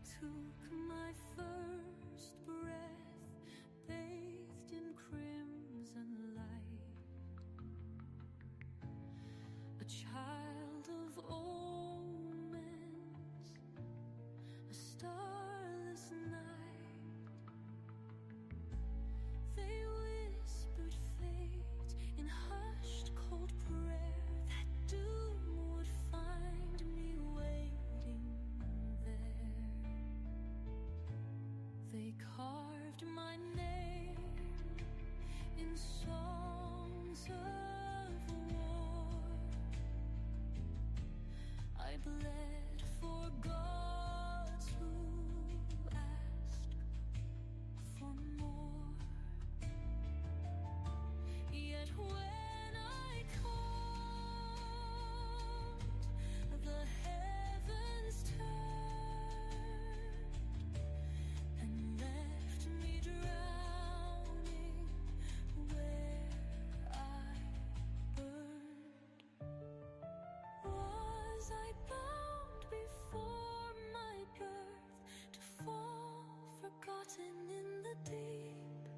took my first breath, bathed in crimson light, a child of omens, a starless night. They whispered fate in hushed cold prayer, that doom would find me waiting there. They carved my name in songs of war. I bled for gods who asked for more. Yet when I called, the heavens turned and left me drowning where I burned. Was I bound before my birth to fall forgotten in the deep?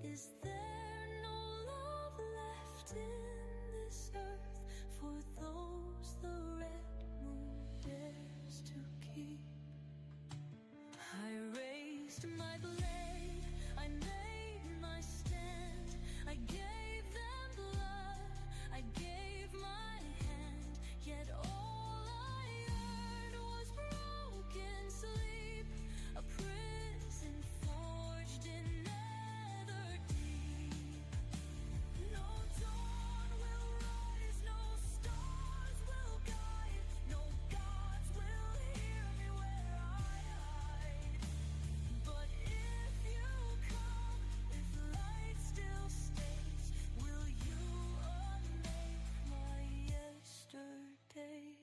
Is there no love left in this earth for those the red moon dares to keep? I raised my blade, I made my stand, I gave them blood, I gave my hand, yet all I earned was broken sleep, a prison forged in nether deep. No dawn will rise, no stars will guide, no gods will hear me where I hide. But if you come, if light still stays, will you unmake my yesterdays?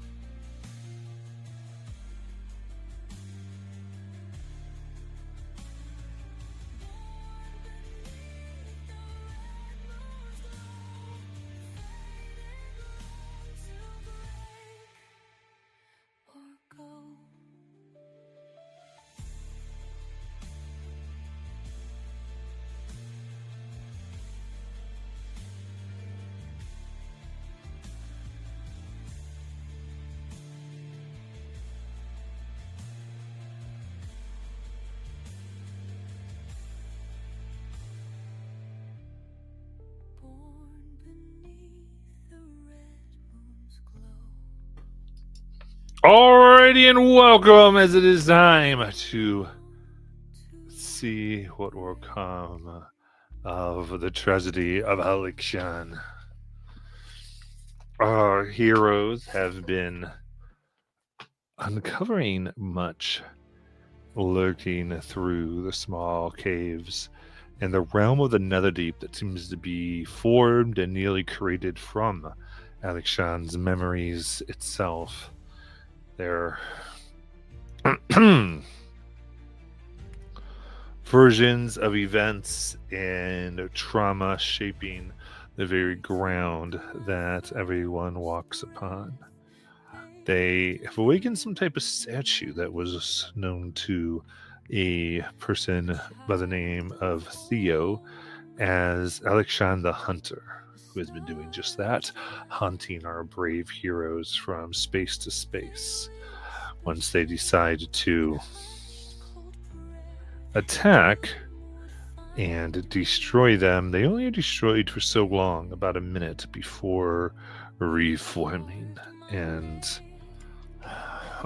Born beneath the red moon's glow, fated long to break or go. Born beneath the red moon's glow. Alrighty, and welcome as it is time to see what will come of the tragedy of Alikshan. Our heroes have been uncovering much, lurking through the small caves in the realm of the Netherdeep that seems to be formed and nearly created from Alikshan's memories itself. Their versions of events and trauma shaping the very ground that everyone walks upon. They have awakened some type of statue that was known to a person by the name of Theo as Alekshan the Hunter, who has been doing just that, hunting our brave heroes from space to space. Once they decide to attack and destroy them, they only are destroyed for so long, about a minute before reforming and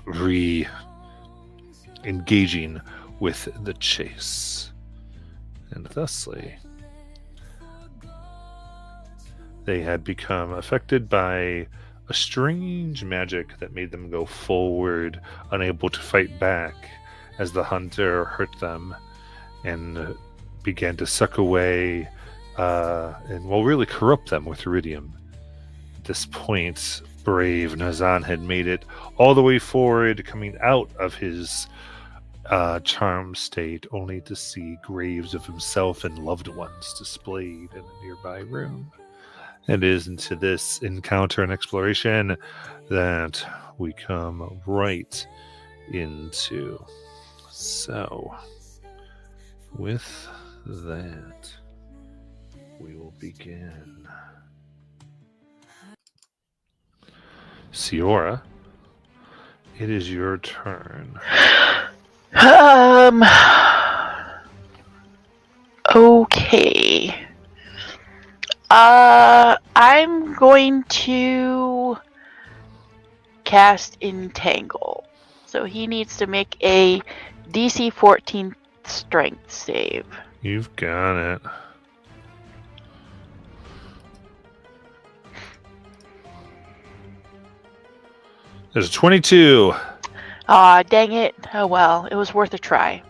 re-engaging with the chase. And thusly, they had become affected by a strange magic that made them go forward, unable to fight back as the hunter hurt them and began to suck away and really corrupt them with iridium. At this point, brave Nazan had made it all the way forward, coming out of his charmed state, only to see graves of himself and loved ones displayed in a nearby room. It is into this encounter and exploration that we come right into. So, with that, we will begin. Siora, it is your turn. Okay. I'm going to cast Entangle. So he needs to make a DC 14 strength save. You've got it. There's a 22. Aw, dang it. Oh well, it was worth a try.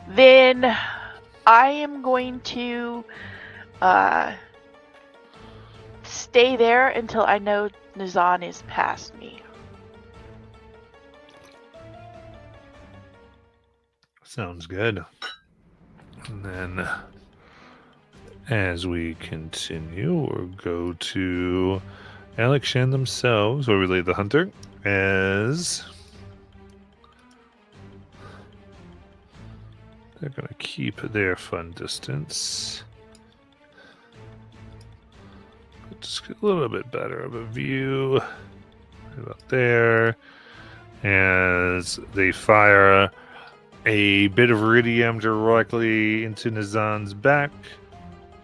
Then I am going to stay there until I know Nizan is past me. Sounds good. And then, as we continue, we'll go to Alex Shan themselves, or relay the hunter, as they're going to keep their fun distance. Just get a little bit better of a view. Right about there. As they fire a bit of iridium directly into Nizan's back.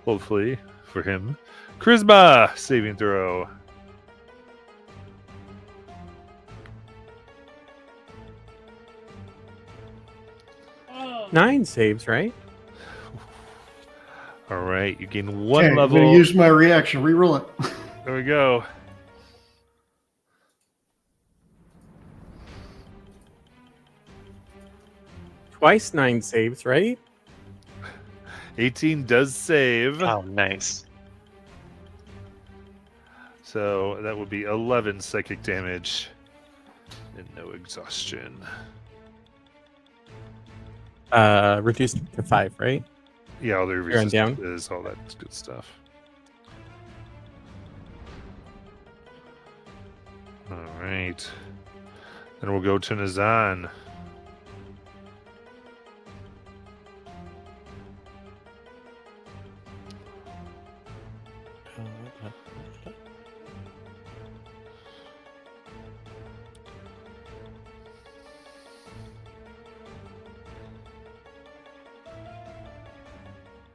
Hopefully for him. Charisma saving throw. Nine saves, right? All right, you gain one Okay, I'm level. going to use my reaction. Reroll it. There we go. Twice 9 saves, right? 18 does save. Oh, nice. So that would be 11 psychic damage and no exhaustion. Reduced to 5, right? Yeah, all the You're on down? resistances, all that good stuff. All right. Then we'll go to Nizan.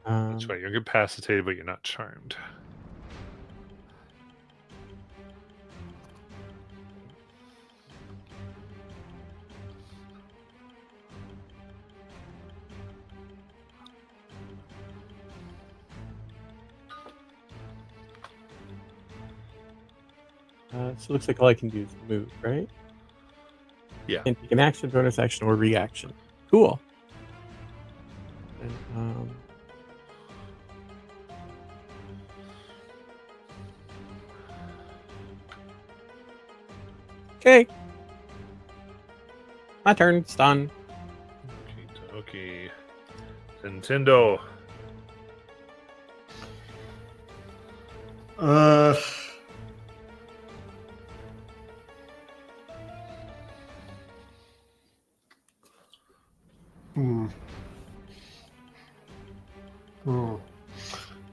That's right. You're incapacitated, but you're not charmed. So it looks like all I can do is move, right? Yeah. And take an action, bonus action, or reaction. Cool. And, okay. My turn. It's done. Okay. Nintendo.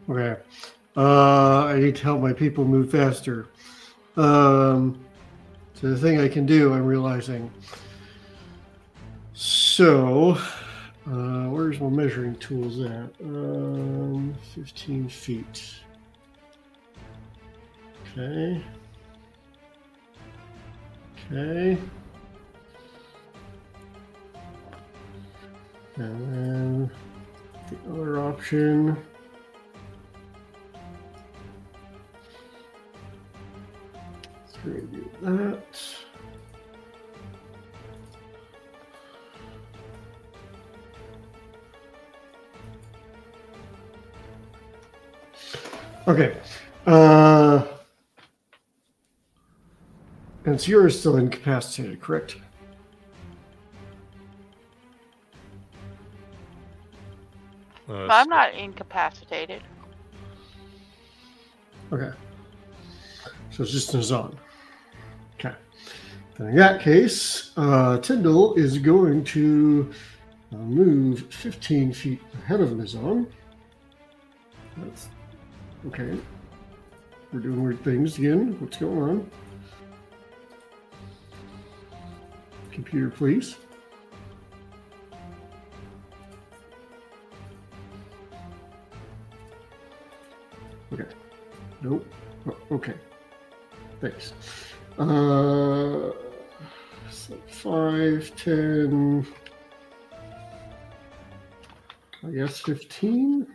Okay. I need to help my people move faster. So the thing I can do, I'm realizing. So, where's my measuring tools at? 15 feet. Okay. Okay. And then the other option. Let's review that. Okay. And so you're still incapacitated, correct? I'm not incapacitated. Okay. So it's just Nazan. Okay. Then in that case, Tyndall is going to move 15 feet ahead of Nazan. That's okay. We're doing weird things again. What's going on? Computer, please. Okay. Nope. Oh, okay. Thanks. So 5, 10, I guess 15.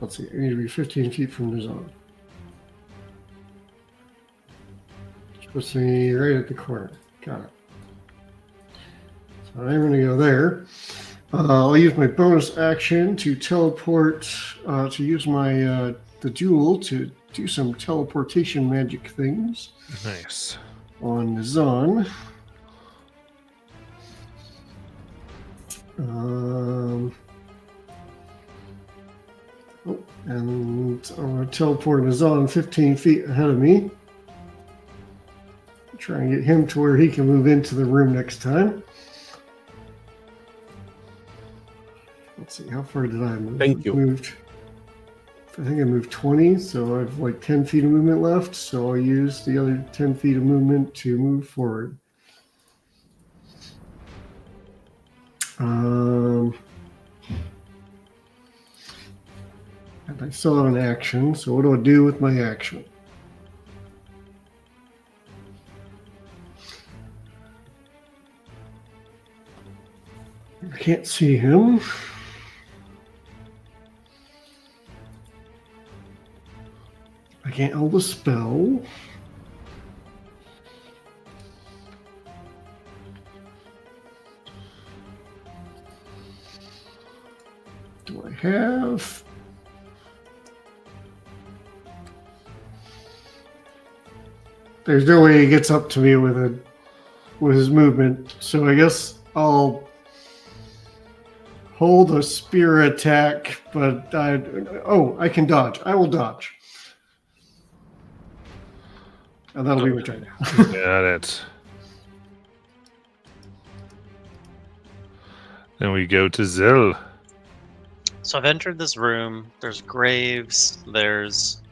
Let's see. I need to be 15 feet from the zone. Supposed to be right at the corner. Got it. So I'm going to go there. I'll use my bonus action to teleport, to use my the jewel to do some teleportation magic things Nice. on Nazan. And I'm going to teleport Nazan 15 feet ahead of me. Try and get him to where he can move into the room next time. Let's see, how far did I move? Thank you. I think I moved 20, so I have like 10 feet of movement left. So I'll use the other 10 feet of movement to move forward. And I still have an action, so what do I do with my action? I can't see him. I can't hold a spell. Do I have? There's no way he gets up to me with his movement, so I guess I'll hold a spear attack, but I can dodge. I will dodge. And that'll be my turn. Got it. Then we go to Zill. So I've entered this room. There's graves. There's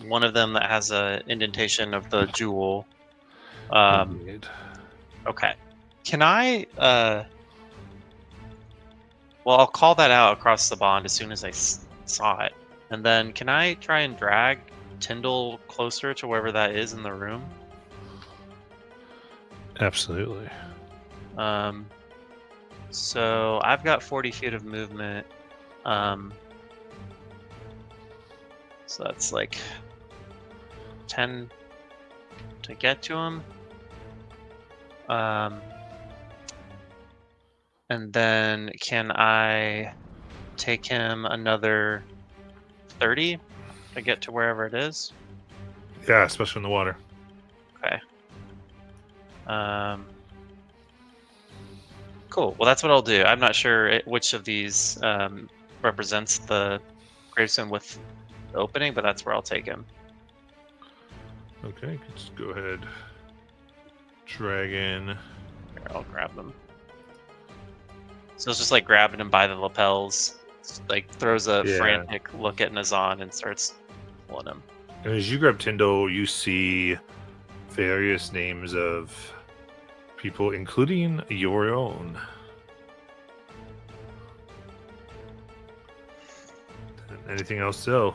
one of them that has a indentation of the jewel. Indeed. Okay. Can I? Well, I'll call that out across the bond as soon as I saw it, and then can I try and drag Tyndall closer to wherever that is in the room? Absolutely. So I've got 40 feet of movement. So that's like 10 to get to him. And then can I take him another 30 to get to wherever it is? Yeah, especially in the water. Okay. Cool. Well, that's what I'll do. I'm not sure which of these represents the gravestone with the opening, but that's where I'll take him. Okay, let's go ahead. Dragon. Here, I'll grab them. So it's just like grabbing him by the lapels, like throws a frantic look at Nazan and starts pulling him. And as you grab Tyndall, you see various names of people, including your own. Anything else, Zill?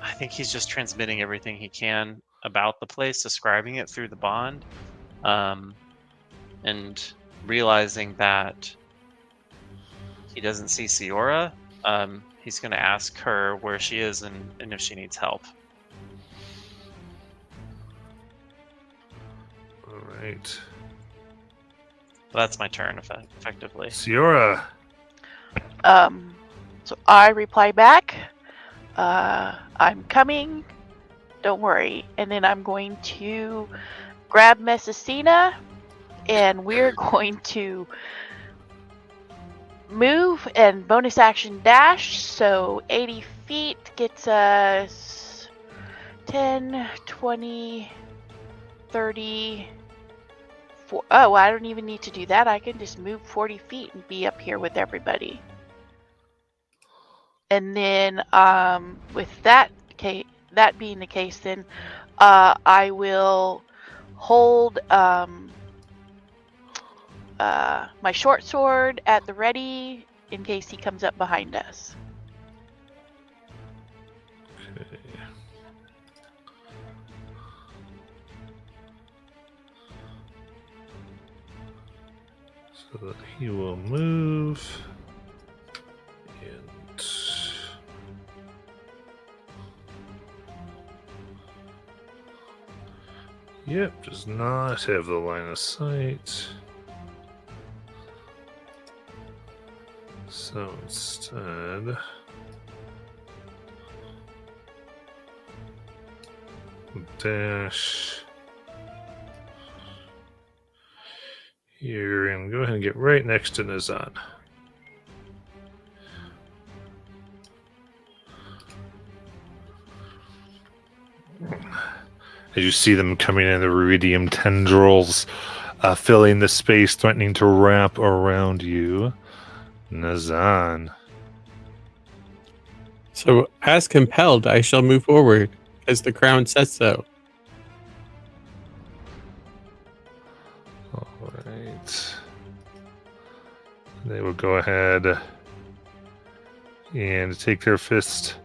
I think he's just transmitting everything he can about the place, describing it through the bond, and realizing that he doesn't see Siora. He's going to ask her where she is and if she needs help. All right. So that's my turn, effectively. Siora. So I reply back, I'm coming, don't worry. And then I'm going to grab Messicina, and we're going to move and bonus action dash. So 80 feet gets us 10, 20, 30. Oh, I don't even need to do that. I can just move 40 feet and be up here with everybody. And then, with that being the case, then I will hold my short sword at the ready in case he comes up behind us. Okay. So that he will move and yep, does not have the line of sight. So instead, dash here and go ahead and get right next to Nazan. As you see them coming in, the Ruidium tendrils filling the space, threatening to wrap around you. Nazan. So, as compelled, I shall move forward, as the crown says so. All right. They will go ahead and take their fist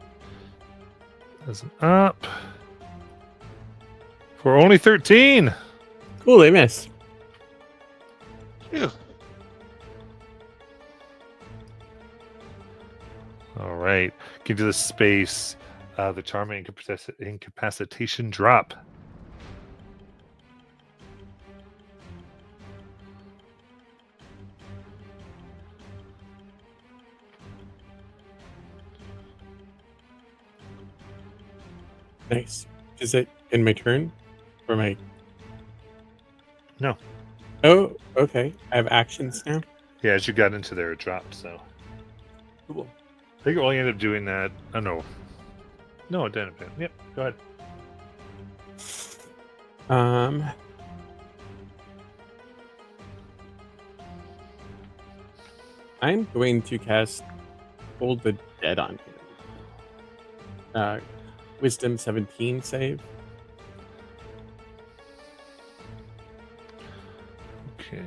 as an up for only 13. Cool, they miss. Phew. All right. Get to the space. The charming incapacitation drop. Nice. Is it in my turn? Or my... No. Oh, okay. I have actions now? Yeah, as you got into there, it dropped. So Cool. I think we'll end up doing that. Oh, no. No, it didn't. Yep, go ahead. I'm going to cast Hold the Dead on him. Wisdom 17 save. Okay.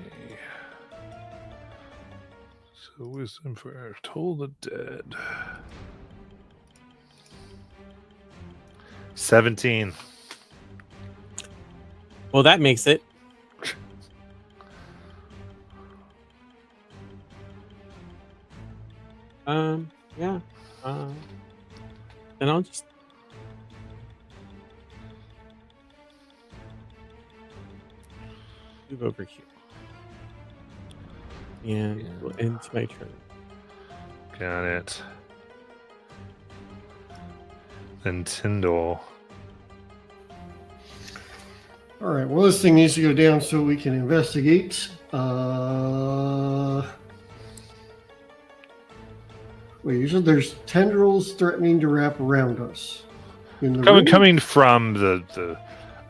So wisdom for Toll the Dead. 17. Well, that makes it. Yeah. Then I'll just... move over here. And we'll end my turn. Got it. Then Tyndall. All right. Well, this thing needs to go down so we can investigate. Wait, you said there's tendrils threatening to wrap around us. In the room? Coming from the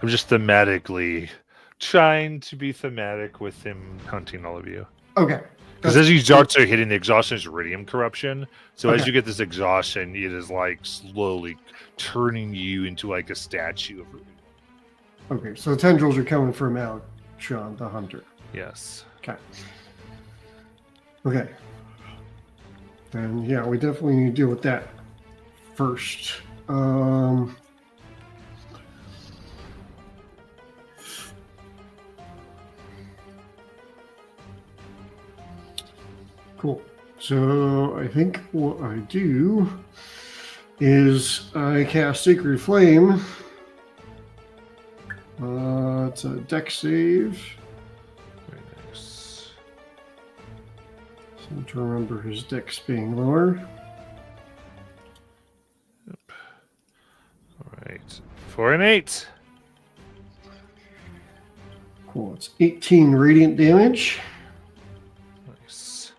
I'm just thematically trying to be thematic with him hunting all of you. Okay. Because as you start to hitting the exhaustion is iridium corruption. So as Okay. you get this exhaustion, it is like slowly turning you into like a statue of iridium. Okay, so the tendrils are coming from Sean, the hunter. Yes. Okay. Then yeah, we definitely need to deal with that first. Cool. So I think what I do is I cast Sacred Flame. It's a dex save. Very nice. So I need to remember his dex being lower. All right. 4 and 8. Cool. It's 18 radiant damage. Nice.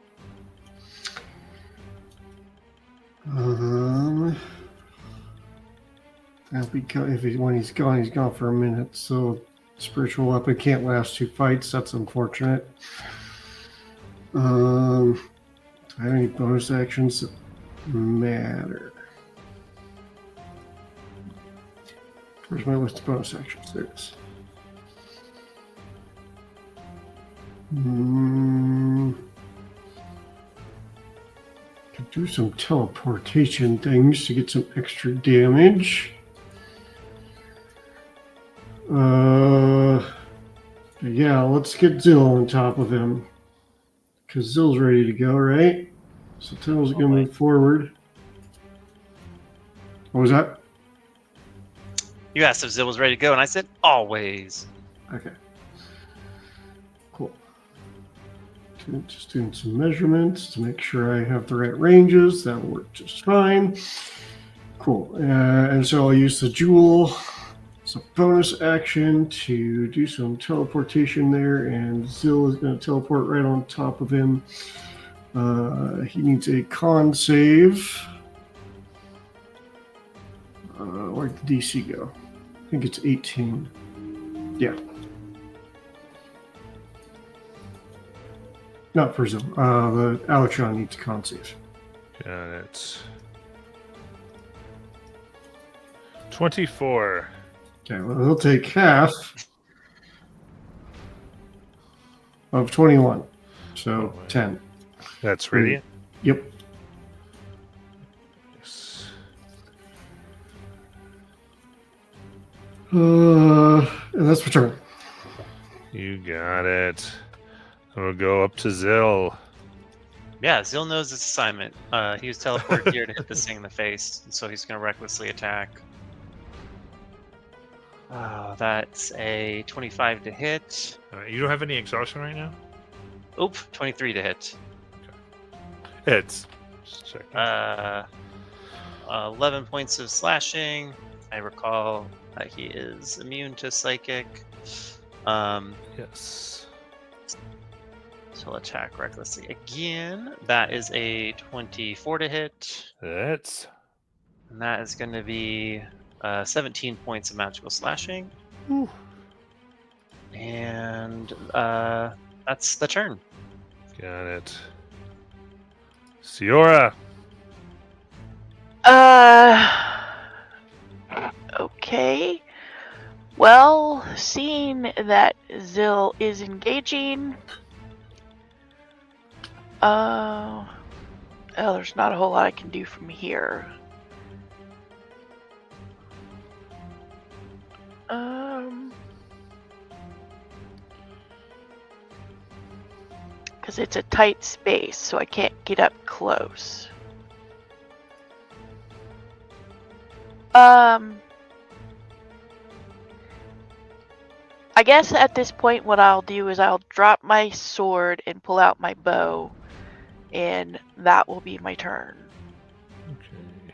When he's gone for a minute. So spiritual weapon can't last 2 fights. That's unfortunate. Do I have any bonus actions that matter? Where's my list of bonus actions? There it is. Could do some teleportation things to get some extra damage. Yeah, let's get Zill on top of him. Because Zill's ready to go, right? So Tendrill's going to move forward. What was that? You asked if Zill was ready to go, and I said always. Okay. Cool. Just doing some measurements to make sure I have the right ranges. That'll work just fine. Cool. And so I'll use the jewel as a bonus action to do some teleportation there, and Zill is going to teleport right on top of him. He needs a con save. Where'd the DC go? I think it's 18. Yeah. Not for Zill. The Alatron needs a con save. Got it. 24. Okay, well, he'll take half of 21. So 10. That's radiant? Yep. Yes. And that's my turn. You got it. We'll go up to Zill. Yeah, Zill knows his assignment. He was teleported here to hit this thing in the face, and so he's going to recklessly attack. That's a 25 to hit. You don't have any exhaustion right now? Oop, 23 to hit. Hits. Just checking. 11 points of slashing. I recall that he is immune to psychic. Yes. So he'll attack recklessly again. That is a 24 to hit. Hits. And that is going to be 17 points of magical slashing. Whew. And that's the turn. Got it. Siora. Okay. Well, seeing that Zill is engaging, there's not a whole lot I can do from here. Because it's a tight space, so I can't get up close. I guess at this point what I'll do is I'll drop my sword and pull out my bow, and that will be my turn. Okay.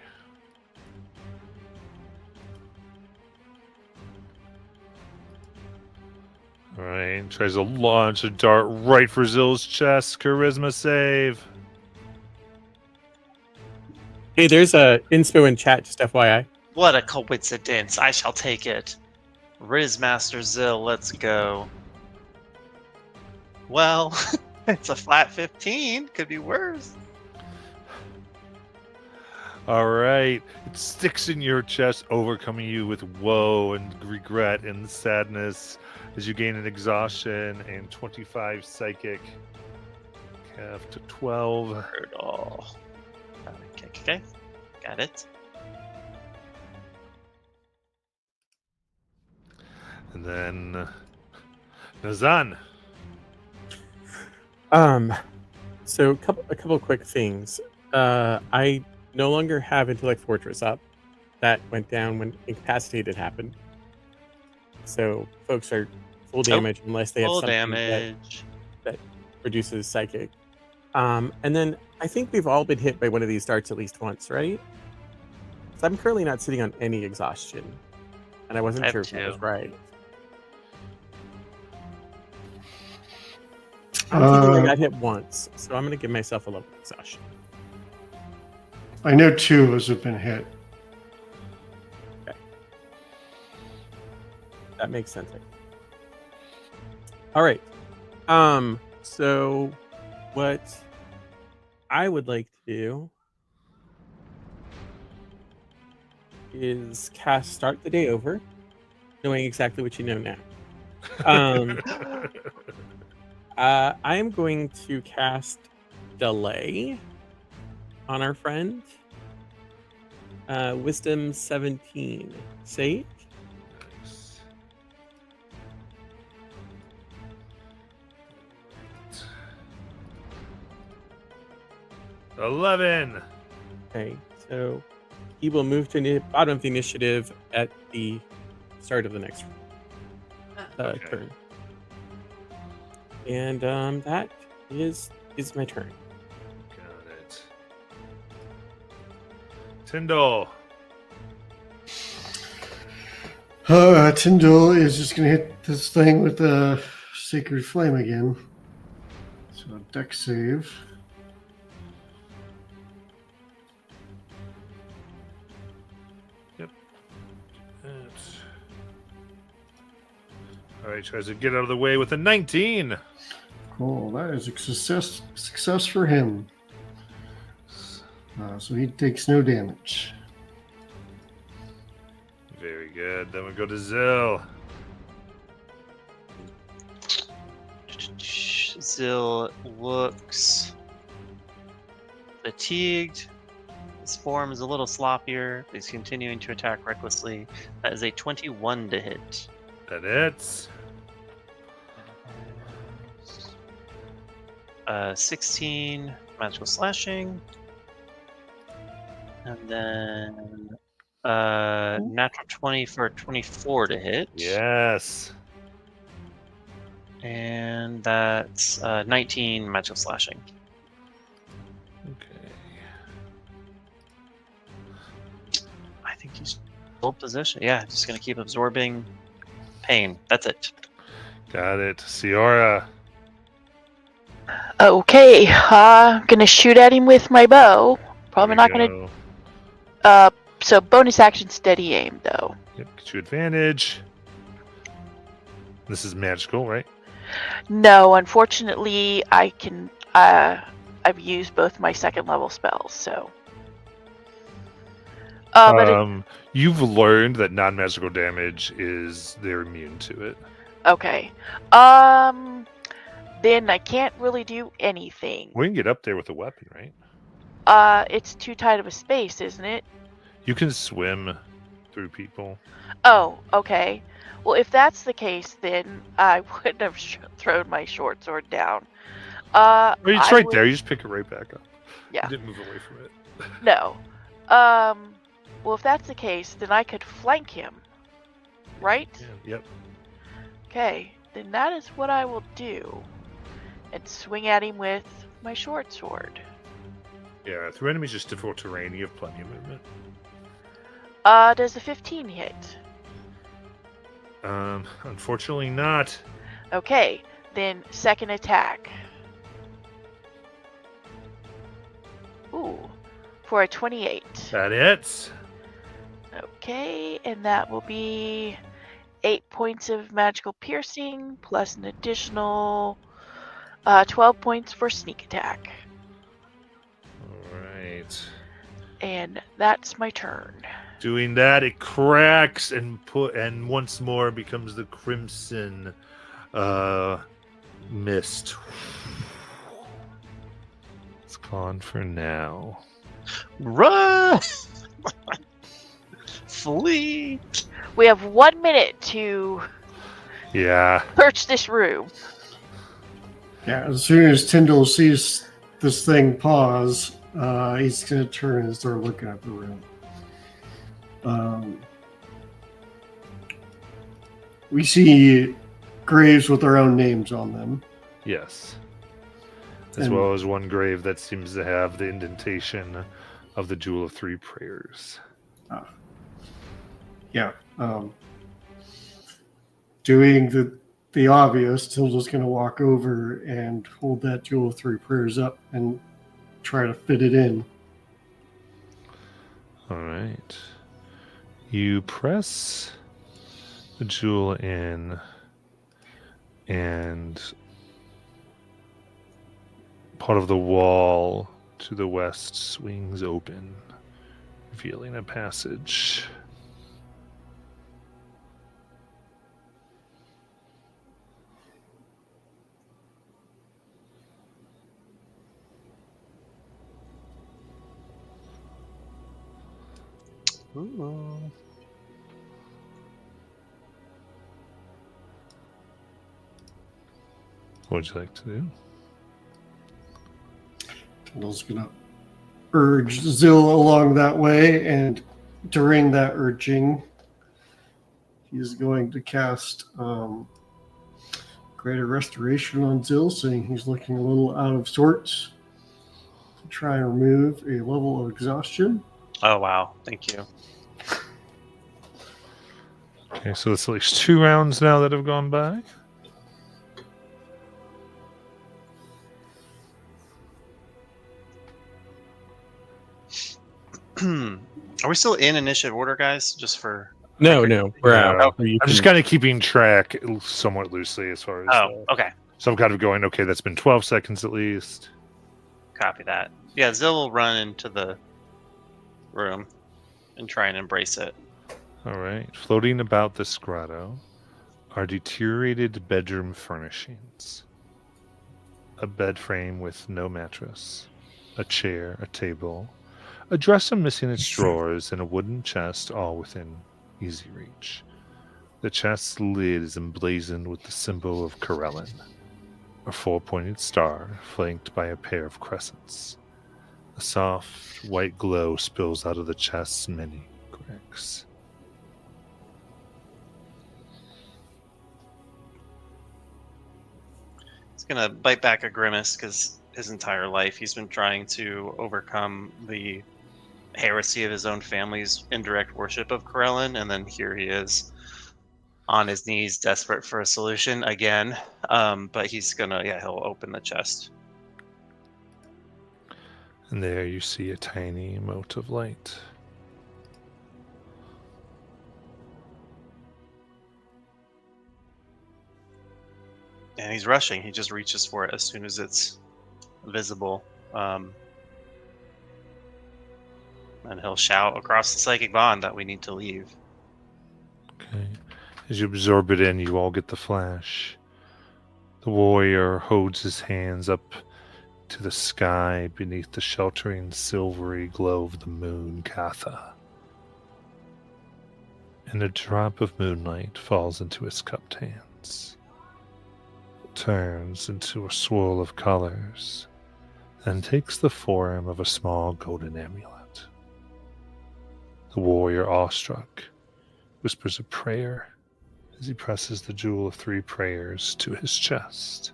Alright, tries to launch a dart right for Zill's chest. Charisma save. Hey, there's a inspo in chat, just FYI. What a coincidence. I shall take it. Rizmaster Zill, let's go. Well, it's a flat 15. Could be worse. Alright, it sticks in your chest, overcoming you with woe and regret and sadness as you gain an exhaustion and 25 psychic. Half to 12. Heard all. Okay. Got it. And then Nazan. So a couple quick things. I no longer have Intellect Fortress up. That went down when Incapacitated happened. So folks are full damage unless they have Full something damage. that reduces psychic. And then I think we've all been hit by one of these darts at least once, right? So I'm currently not sitting on any exhaustion, and I wasn't I sure have if that was two. right. I'm thinking I got hit once, so I'm going to give myself a level of exhaustion. I know 2 of us have been hit. That makes sense. All right. So what I would like to do is cast Start the Day Over, knowing exactly what you know now. I am going to cast Delay on our friend. Wisdom 17. Save. Nice. $11. Okay, so he will move to the bottom of the initiative at the start of the next Okay. turn. And that is my turn. Got it. Tyndall. Tyndall is just going to hit this thing with the Sacred Flame again. So, deck save. All right, tries to get out of the way with a 19. Cool. That is a success for him. So he takes no damage. Very good. Then we go to Zill. Zill looks fatigued. His form is a little sloppier. He's continuing to attack recklessly. That is a 21 to hit. That hits. 16 magical slashing. And then natural 20 for 24 to hit. Yes. And that's 19 magical slashing. Okay. I think he's hold position. Yeah, just gonna keep absorbing pain. That's it. Got it. Ciora. Okay, gonna shoot at him with my bow. Probably not gonna. So bonus action steady aim though. Yep, get you advantage. This is magical, right? No, unfortunately, I can. I've used both my second level spells, so. But You've learned that non-magical damage is they're immune to it. okay. Then I can't really do anything. We can get up there with a weapon, right? It's too tight of a space, isn't it? You can swim through people. Oh, okay. Well, if that's the case, then I wouldn't have thrown my short sword down. Well, it's I right would- there. You just pick it right back up. Yeah. You didn't move away from it. No. Well, if that's the case, then I could flank him. Right? Yeah, yep. Okay. Then that is what I will do. And swing at him with my short sword. Yeah, through enemies just difficult terrain, you have plenty of movement. Does a 15 hit? Unfortunately not. Okay. Then second attack. Ooh. For a 28. That hits. Okay, and that will be 8 points of magical piercing plus an additional 12 points for sneak attack. All right. And that's my turn. Doing that, it cracks and once more becomes the crimson mist. It's gone for now. Run! Flee! We have 1 minute to Yeah. search this room. Yeah, as soon as Tyndall sees this thing pause, he's going to turn and start looking at the room. We see graves with their own names on them. Yes. As And- well as one grave that seems to have the indentation of the Jewel of Three Prayers. Yeah. Doing the obvious, Tyndall's going to walk over and hold that Jewel of Three Prayers up and try to fit it in. All right. You press the jewel in, and part of the wall to the west swings open, revealing a passage. Ooh. What would you like to do? Tyndall's gonna urge Zill along that way, and during that urging, he's going to cast Greater Restoration on Zill, saying he's looking a little out of sorts, to try and remove a level of exhaustion. Oh wow! Thank you. Okay, so that's at least 2 rounds now that have gone by. Are we still in initiative order, guys? Just for No, we're Yeah. out. You I'm just can- kind of keeping track somewhat loosely as far as. okay. So I'm kind of going, okay, that's been 12 seconds at least. Copy that. Yeah, Zill will run into the room and try and embrace it. All right. Floating about this grotto are deteriorated bedroom furnishings. A bed frame with no mattress, a chair, a table, a dresser missing its drawers, and a wooden chest, all within easy reach. The chest's lid is emblazoned with the symbol of Corellin, a 4-pointed star flanked by a pair of crescents. A soft white glow spills out of the chest's many cracks. He's gonna bite back a grimace because his entire life he's been trying to overcome the heresy of his own family's indirect worship of Corellin, and then here he is on his knees, desperate for a solution again. But he's gonna, he'll open the chest. And there you see a tiny mote of light. And he's rushing. He just reaches for it as soon as it's visible. And he'll shout across the psychic bond that we need to leave. Okay. As you absorb it in, you all get the flash. The warrior holds his hands up to the sky beneath the sheltering silvery glow of the moon, Katha. And a drop of moonlight falls into his cupped hands. It turns into a swirl of colors, and takes the form of a small golden amulet. The warrior, awestruck, whispers a prayer as he presses the jewel of 3 prayers to his chest.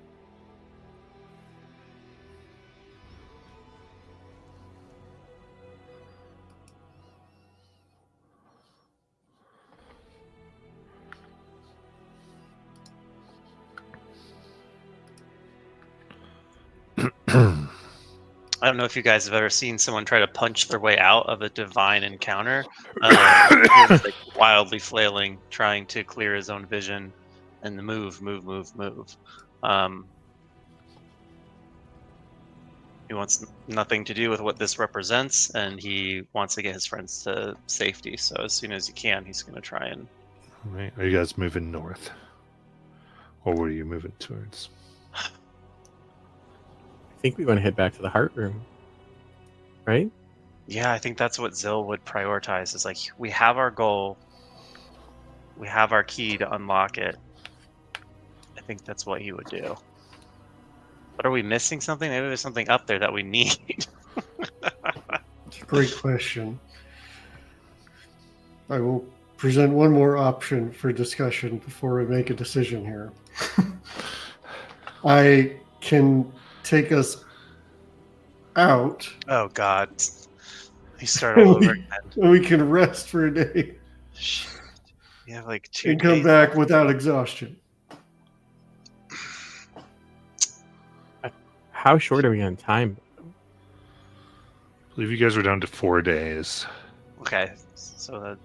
I don't know if you guys have ever seen someone try to punch their way out of a divine encounter. He's like wildly flailing, trying to clear his own vision and move. He wants nothing to do with what this represents, and he wants to get his friends to safety. So as soon as he can, he's going to try and... All right. Are you guys moving north? Or where are you moving towards? I think we want to head back to the heart room, right? Yeah, I think that's what Zill would prioritize. Is like, we have our goal, we have our key to unlock it. I think that's what he would do. But are we missing something? Maybe there's something up there that we need. It's a great question. I will present one more option for discussion before we make a decision here. I can take us out. Oh God, he started all over again. And we can rest for a day Shit. You have like 2 and come days. back without exhaustion. How short are we on time? I believe you guys are down to 4 days. Okay, so that,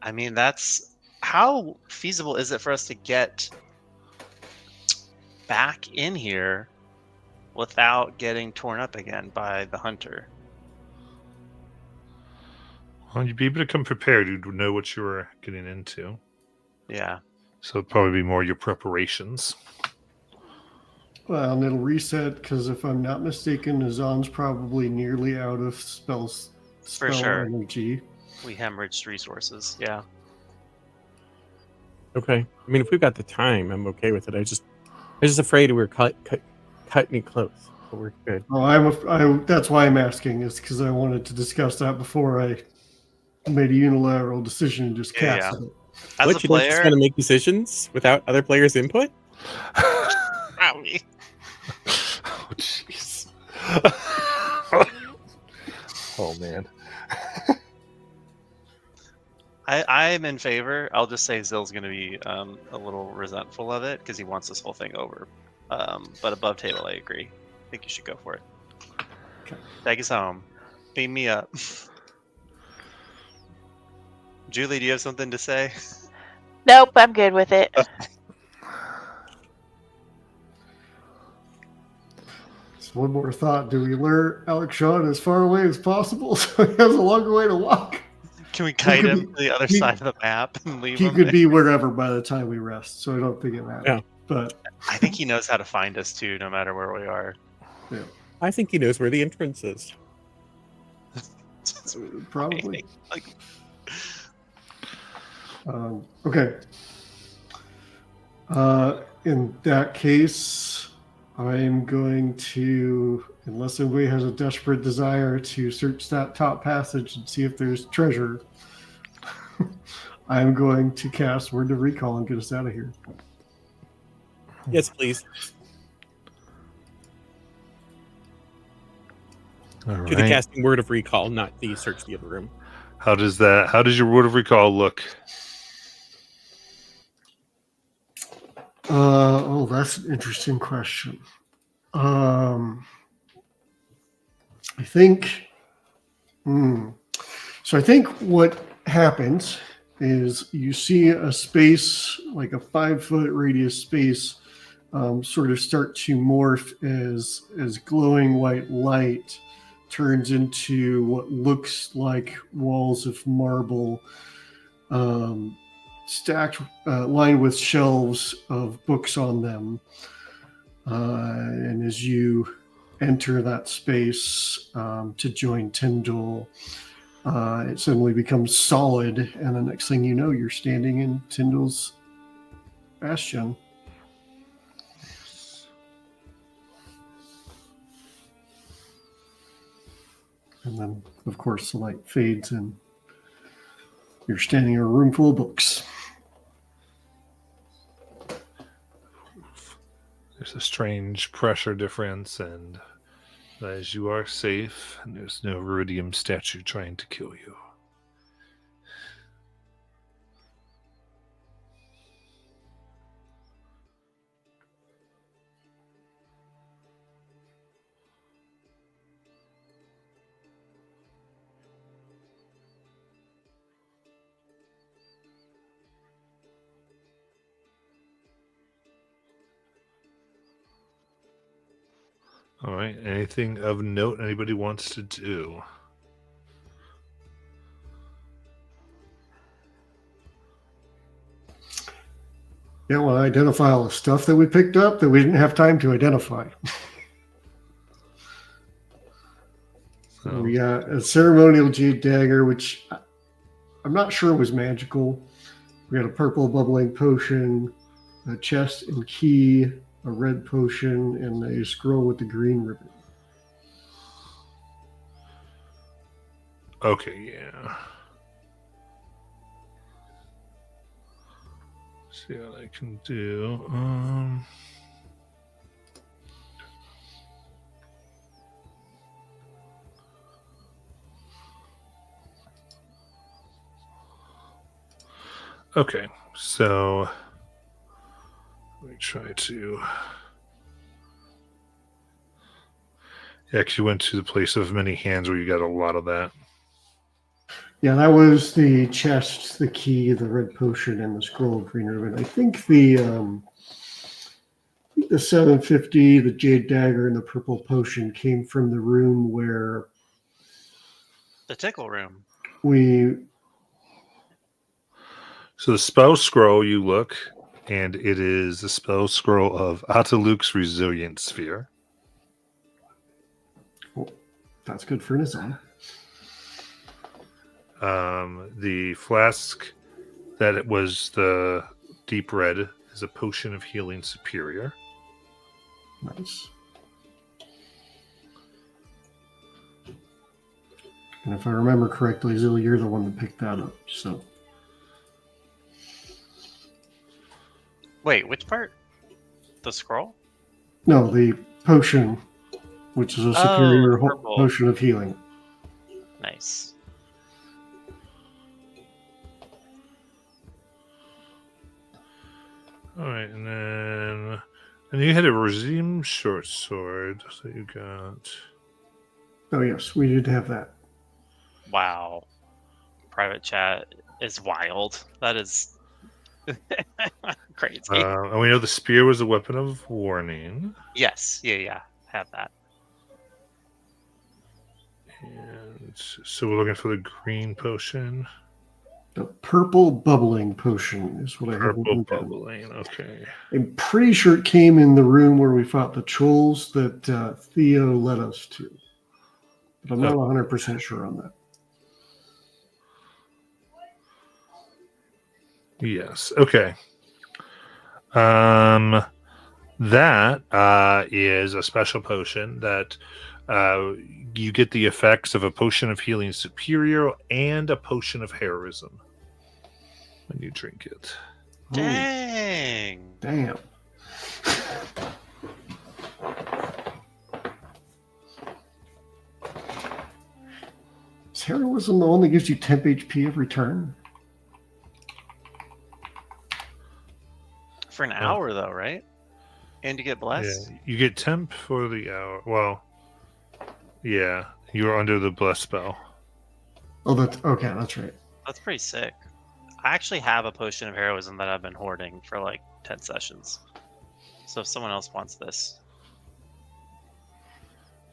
I mean, that's how feasible is it for us to get back in here without getting torn up again by the hunter? Well, you'd be able to come prepared. You'd know what you were getting into. Yeah. So it'd probably be more your preparations. Well, and it'll reset because if I'm not mistaken, Azan's probably nearly out of spell sure. energy. We hemorrhaged resources. Yeah. Okay. I mean, if we've got the time, I'm okay with it. I'm just afraid we're cutting it close, but we're good. Oh, that's why I'm asking, is because I wanted to discuss that before I made a unilateral decision and just Yeah, cast it. As What, a you don't just player, want to make decisions without other players' input? Owie. Oh, jeez. Oh, man. I'm in favor. I'll just say Zill's going to be a little resentful of it because he wants this whole thing over. But above table, I agree. I think you should go for it. Okay. Take us home. Beam me up. Julie, do you have something to say? Nope, I'm good with it. So one more thought. Do we lure Alex Shawn as far away as possible so he has a longer way to walk? Can we kite could him be- to the other he- side of the map and leave He him? could be wherever by the time we rest, so I don't think it matters. Yeah. But I think he knows how to find us too, no matter where we are. I think he knows where the entrance is. probably. Like, Okay. In that case, I'm going to, unless anybody has a desperate desire to search that top passage and see if there's treasure, I'm going to cast Word of Recall and get us out of here. Yes, please. All To the right. casting Word of Recall, not the search the other room. How does your word of recall look? That's an interesting question. I think. So I think what happens is you see a space, like a 5-foot radius space, sort of start to morph as glowing white light turns into what looks like walls of marble, stacked, lined with shelves of books on them. And as you enter that space to join Tyndall, it suddenly becomes solid, and the next thing you know, you're standing in Tyndall's bastion. And then, of course, the light fades and you're standing in a room full of books. There's a strange pressure difference, and as you are safe, and there's no Ruidium statue trying to kill you. All right. Anything of note anybody wants to do? Yeah, well, identify all the stuff that we picked up that we didn't have time to identify. So, We got a ceremonial jade dagger, which I'm not sure was magical. We got a purple bubbling potion, a chest and key, a red potion, and a scroll with the green ribbon. okay, yeah. See what I can do. Okay, so let me try to. You actually went to the place of many hands where you got a lot of that. Yeah, that was the chest, the key, the red potion, and the scroll of green ribbon. I think the 750, the jade dagger, and the purple potion came from the room where The tickle room. we. So the spell scroll, you look, and it is the spell scroll of Ataluk's Resilient Sphere. That's good for Nizam. The flask that it was the deep red is a potion of healing superior. Nice. And if I remember correctly, Zil, you're the one that picked that up. So Wait, which part? The scroll? no, the potion, which is a superior purple. potion of healing. Nice. All right, and you had a regime short sword that you got. Oh yes, we did have that. Wow. Private chat is wild. That is crazy. And we know the spear was a weapon of warning. Yes. Yeah. Have that. And so we're looking for the green potion. The purple bubbling potion is what I have. Purple bubbling. Okay. I'm pretty sure it came in the room where we fought the trolls that Theo led us to. But I'm not 100% sure on that. Yes. Okay. That is a special potion that you get the effects of a potion of healing superior and a potion of heroism when you drink it. Dang. Damn. Is heroism the one that gives you temp HP every turn? For an hour, though, right? And you get blessed? Yeah, you get temp for the hour. Well, yeah, you're under the bless spell. Oh, that's okay. That's right. That's pretty sick. I actually have a potion of heroism that I've been hoarding for like 10 sessions. So if someone else wants this.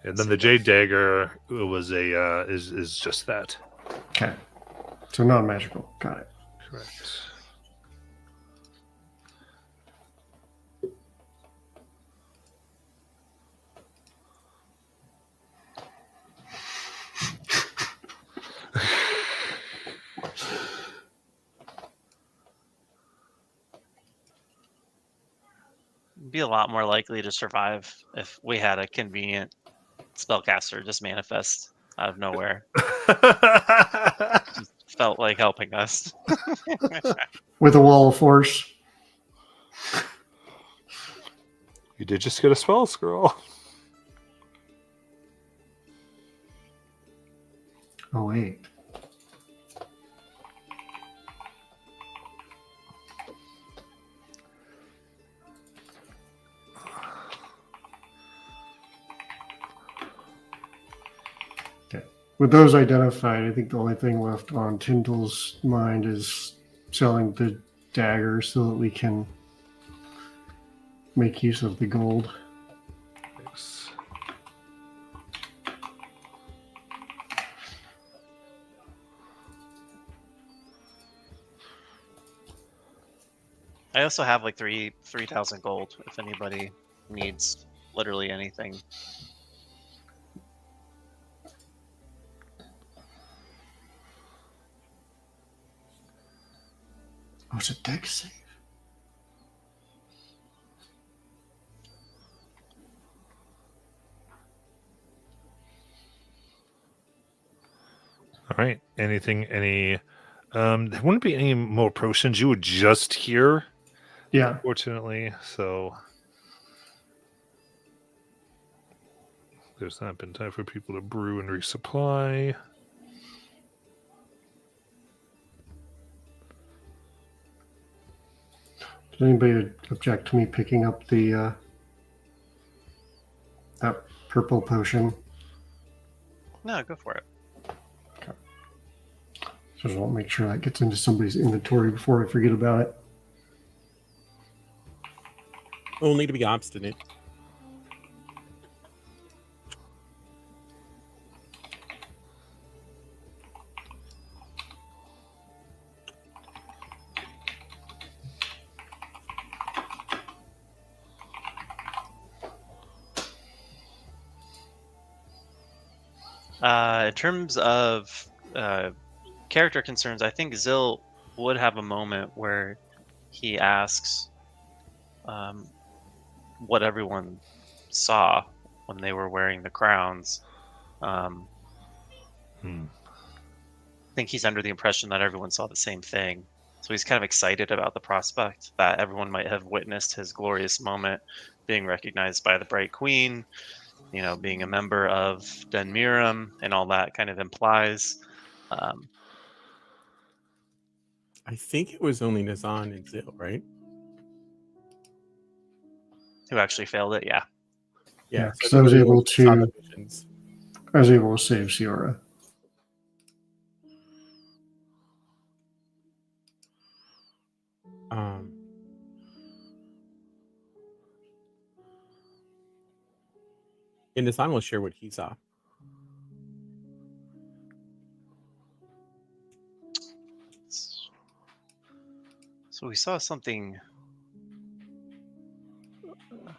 And then the jade dagger was a is just that. Okay. So non-magical. Got it. Correct. Be a lot more likely to survive if we had a convenient spellcaster just manifest out of nowhere. Just felt like helping us. With a wall of force. You did just get a spell scroll. Oh, wait. Okay. With those identified, I think the only thing left on Tyndall's mind is selling the dagger so that we can make use of the gold. Thanks. I also have like 3,000 gold if anybody needs literally anything. Oh, it's a deck save. All right. Anything? There wouldn't be any more potions. You would just hear, Yeah. fortunately. So there's not been time for people to brew and resupply. Does anybody object to me picking up the that purple potion? No, go for it. So I just want to make sure that gets into somebody's inventory before I forget about it. Only to be obstinate. In terms of character concerns, I think Zil would have a moment where he asks what everyone saw when they were wearing the crowns. I think he's under the impression that everyone saw the same thing. So he's kind of excited about the prospect that everyone might have witnessed his glorious moment, being recognized by the Bright Queen, you know, being a member of Den Miram, and all that kind of implies. I think it was only Nazan and Zil, right? Who actually failed it? Yeah. Yeah, so 'cause I was they were the able ones that saw the to- visions. I was able to save Ciora. And Nazan will share what he saw. So we saw something.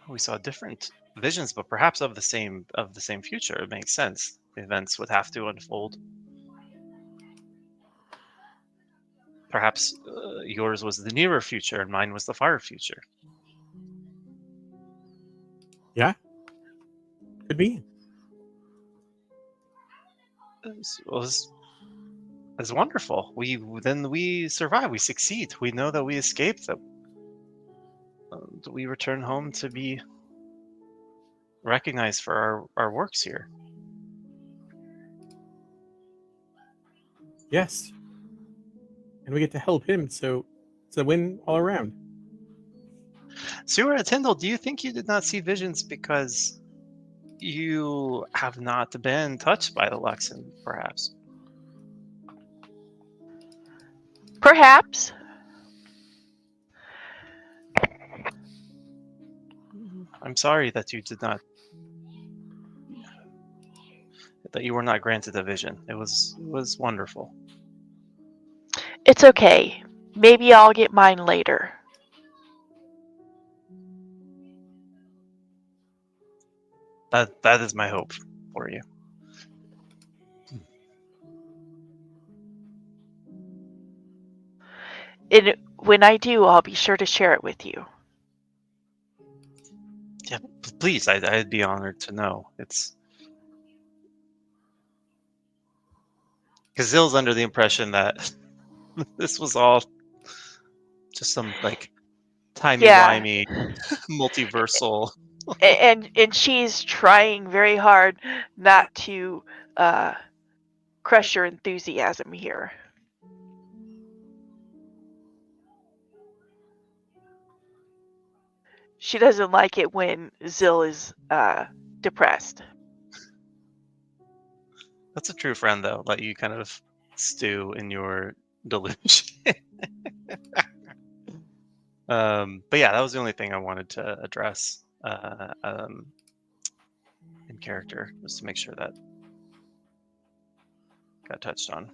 We saw different visions, but perhaps of the same future. It makes sense. The events would have to unfold. Perhaps yours was the nearer future, and mine was the far future. Yeah, could be. It's wonderful. We survive. We succeed. We know that we escaped. That we return home to be recognized for our works here. Yes, and we get to help him. So it's a win all around. Ciora Tyndall, do you think you did not see visions because you have not been touched by the Luxon, perhaps? Perhaps. I'm sorry that you did not. That you were not granted a vision. It was wonderful. It's okay. Maybe I'll get mine later. That is my hope for you. And when I do, I'll be sure to share it with you. Yeah, please. I'd be honored to know. It's because Zill's under the impression that this was all just some like timey-wimey multiversal. And she's trying very hard not to crush your enthusiasm here. She doesn't like it when Zil is depressed. That's a true friend, though. Let you kind of stew in your delusion. But yeah, that was the only thing I wanted to address in character, just to make sure that got touched on.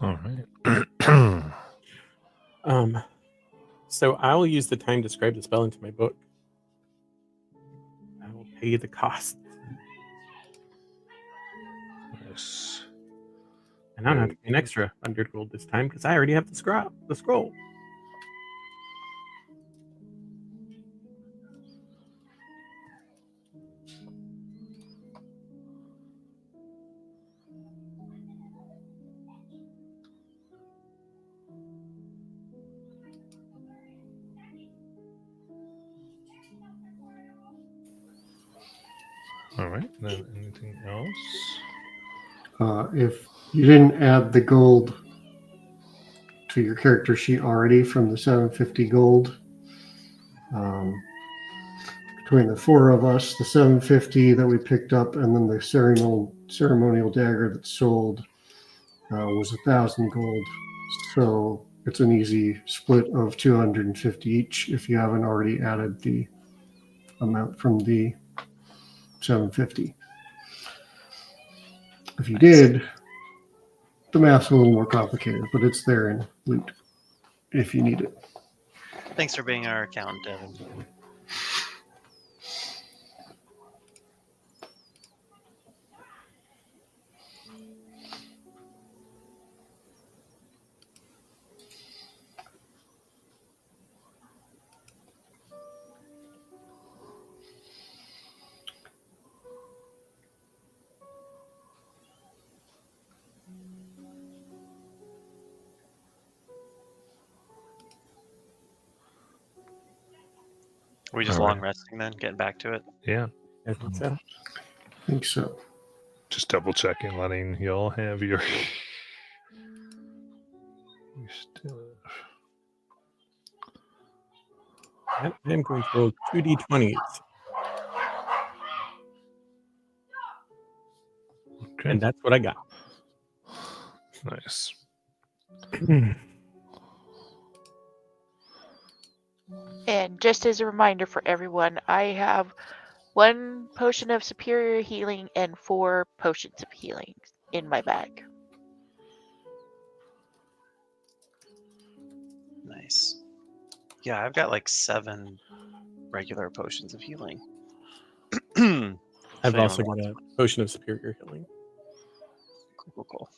All right. So I will use the time to scribe the spell into my book. I will pay the cost. Yes. And I don't have to pay an extra 100 gold this time because I already have the scroll. All right. Then anything else? If you didn't add the gold to your character sheet already from the 750 gold, between the four of us, the 750 that we picked up, and then the ceremonial dagger that sold was 1,000 gold. So it's an easy split of 250 each if you haven't already added the amount from the 750. If you did, the math's a little more complicated, but it's there in loot if you need it. Thanks for being our accountant, Devin. Are we just All right. long resting then, getting back to it? Yeah. I think so. I think so. Just double checking, letting y'all have your. You still Yep, I am going to roll 2d20s, okay. and that's what I got. Nice. And just as a reminder for everyone, I have 1 potion of superior healing and 4 potions of healing in my bag. Nice. Yeah, I've got like 7 regular potions of healing. If I've anyone also got wants a potion of superior healing. one. Cool.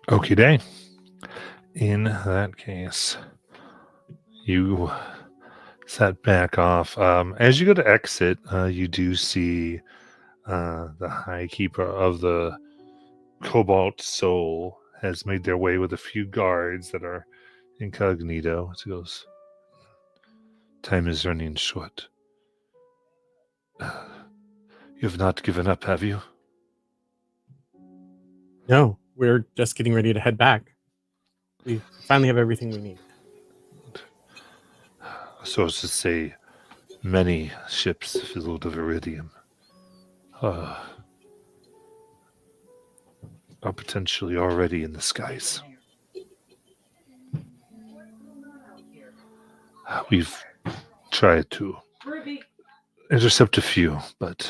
Okie day. In that case, you set back off. As you go to exit, you do see the High Keeper of the Cobalt Soul has made their way with a few guards that are incognito. It goes, time is running short. You have not given up, have you? No, we're just getting ready to head back. We finally have everything we need. So as to say, many ships filled of iridium are potentially already in the skies. We've tried to intercept a few, but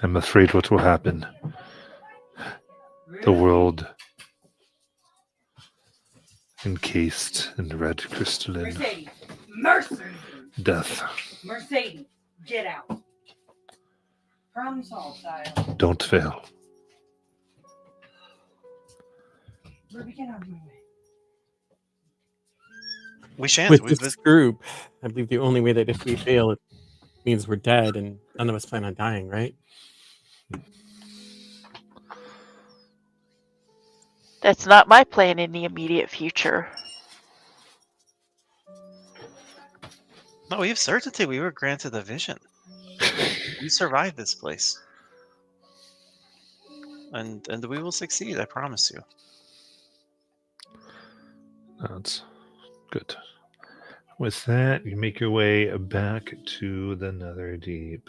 I'm afraid what will happen. The world encased in red crystalline Mercedes, death. Mercedes, get out. Problem solved, style. Don't fail. Ruby, get out of my way. We shan't. With We've this group, I believe the only way that if we fail, it means we're dead, and none of us plan on dying, right? That's not my plan in the immediate future. No, we have certainty. We were granted a vision. We survived this place. And we will succeed, I promise you. That's good. With that, you make your way back to the Netherdeep.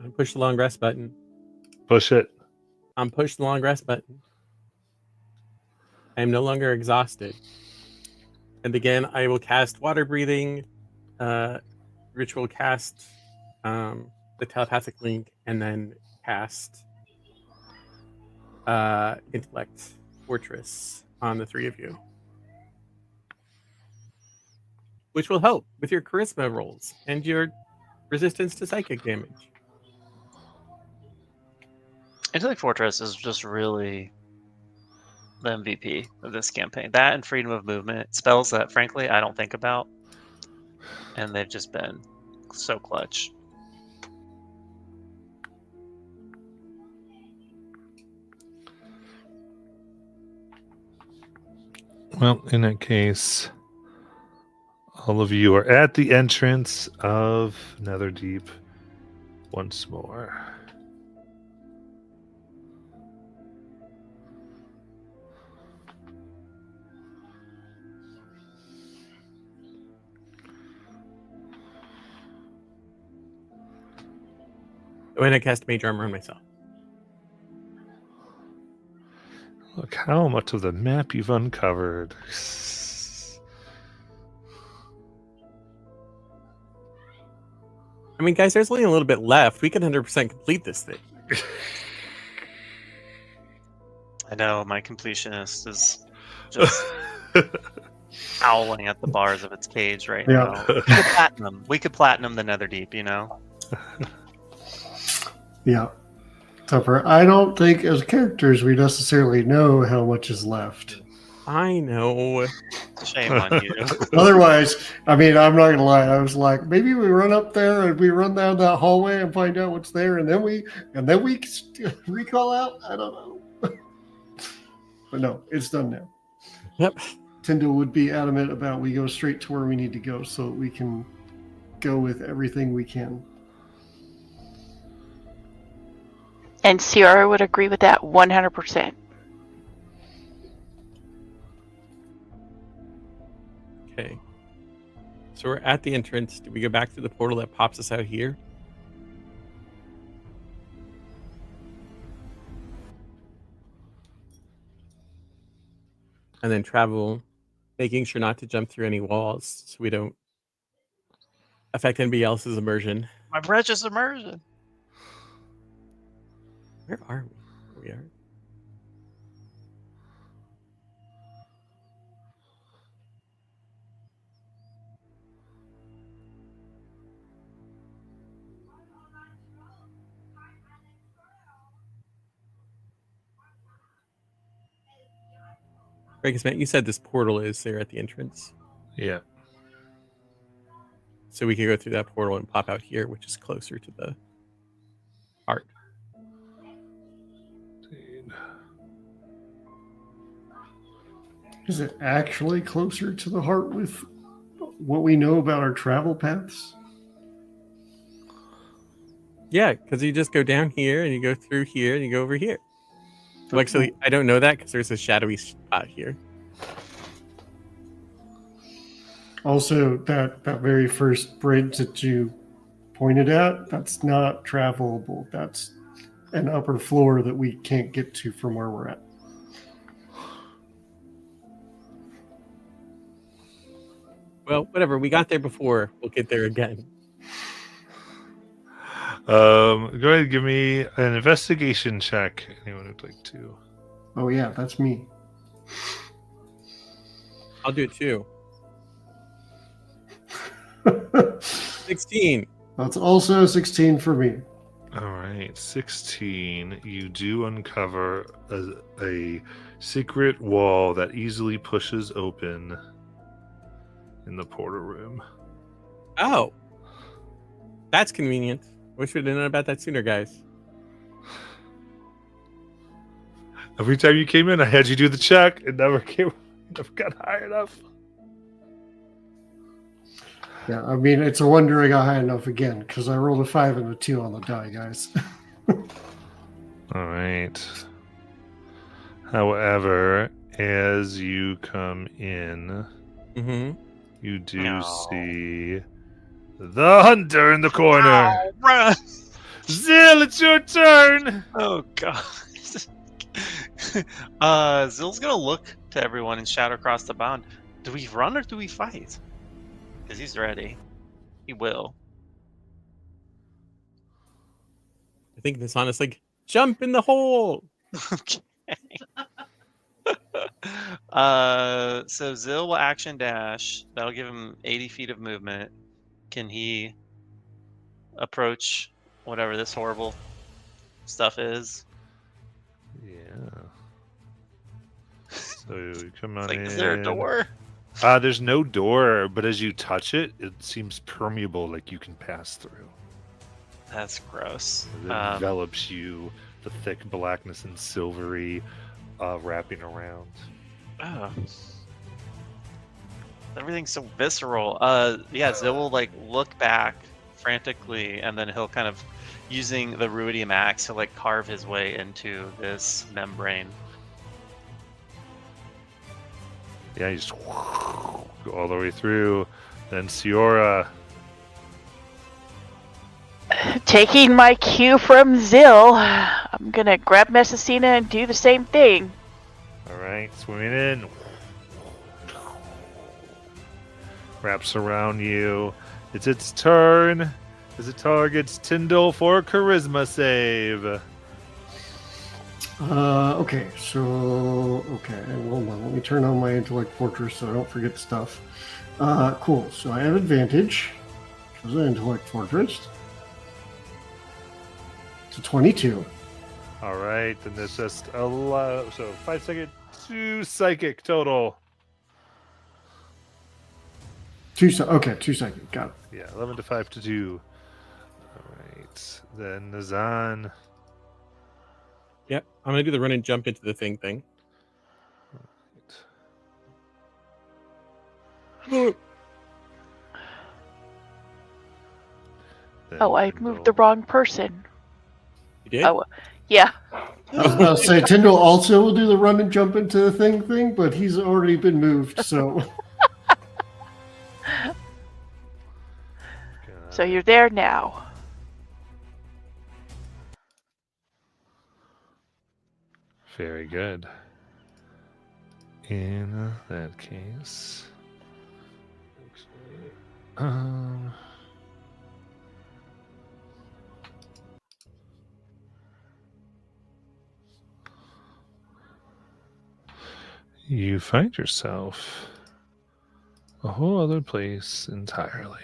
I push the long rest button. Push it. I'm push the long rest button. I am no longer exhausted. And again, I will cast water breathing, ritual cast the telepathic link, and then cast intellect fortress on the 3 of you, which will help with your charisma rolls and your resistance to psychic damage. Intellect Fortress is just really the MVP of this campaign. That and freedom of movement, spells that frankly I don't think about, and they've just been so clutch. Well, in that case, all of you are at the entrance of Netherdeep once more. When I cast Mage Armor on myself. Look how much of the map you've uncovered. I mean, guys, there's only a little bit left. We can 100% complete this thing. I know my completionist is just howling at the bars of its cage right Yeah. now. We could platinum the Netherdeep, you know. Yeah. Tupper, I don't think as characters we necessarily know how much is left. I know. Shame on you. Otherwise, I mean, I'm not gonna lie. I was like, maybe we run up there and we run down that hallway and find out what's there, and then we recall out. I don't know, but no, it's done now. Yep. Tyndall would be adamant about we go straight to where we need to go, so that we can go with everything we can. And Ciara would agree with that 100%. Okay. So we're at the entrance. Do we go back to the portal that pops us out here? And then travel, making sure not to jump through any walls so we don't affect anybody else's immersion. My precious immersion. Where are we? Here we are. Greg, Matt, you said this portal is there at the entrance. Yeah. So we could go through that portal and pop out here, which is closer to the heart. Is it actually closer to the heart with what we know about our travel paths? Yeah, because you just go down here and you go through here and you go over here. Well, actually, I don't know that because there's a shadowy spot here. Also, that very first bridge that you pointed at, that's not travelable. That's an upper floor that we can't get to from where we're at. Well, whatever. We got there before. We'll get there again. Go ahead and give me an investigation check. Anyone would like to? Oh yeah, that's me. I'll do it too. 16. That's also 16 for me. All right, 16. You do uncover a secret wall that easily pushes open in the portal room. Oh. That's convenient. Wish we'd known about that sooner, guys. Every time you came in, I had you do the check. It never got high enough. Yeah, I mean, it's a wonder I got high enough again, because I rolled a 5 and a 2 on the die, guys. All right. However, as you come in, you do see the hunter in the corner. Ow, run! Zill, it's your turn. Oh god. Zill's gonna look to everyone and shout across the bound. Do we run or do we fight? Because he's ready. He will. I think this honestly, jump in the hole. Okay. So Zill will action dash. That'll give him 80 feet of movement. Can he approach whatever this horrible stuff is? Yeah. So you come on Like, in. is there a door? There's no door, but as you touch it, it seems permeable, like you can pass through. That's gross. It envelops you, the thick blackness and silvery wrapping around. Oh. Everything's so visceral. Yeah, Zill will like look back frantically, and then he'll kind of, using the ruidium axe, he'll like carve his way into this membrane. Yeah, you just go all the way through. Then Ciora. Taking my cue from Zill, I'm gonna grab Messicina and do the same thing. All right, swimming in. Wraps around you. It's its turn as it targets Tyndall for a charisma save. Okay, hold on. Let me turn on my intellect fortress so I don't forget stuff. Cool. So I have advantage because of intellect fortress. It's a 22. All right, then there's just a lot. So 5 second, 2 psychic total. 2 psychic. Got it. Yeah, 11 to 5 to 2. All right, then Nazan. Yep. I'm gonna do the run and jump into the thing. Then Oh, I Tyndall. moved the wrong person. You did? Oh, yeah. I was about to say Tyndall also will do the run and jump into the thing, but he's already been moved. So So you're there now. Very good. In that case, you find yourself a whole other place entirely.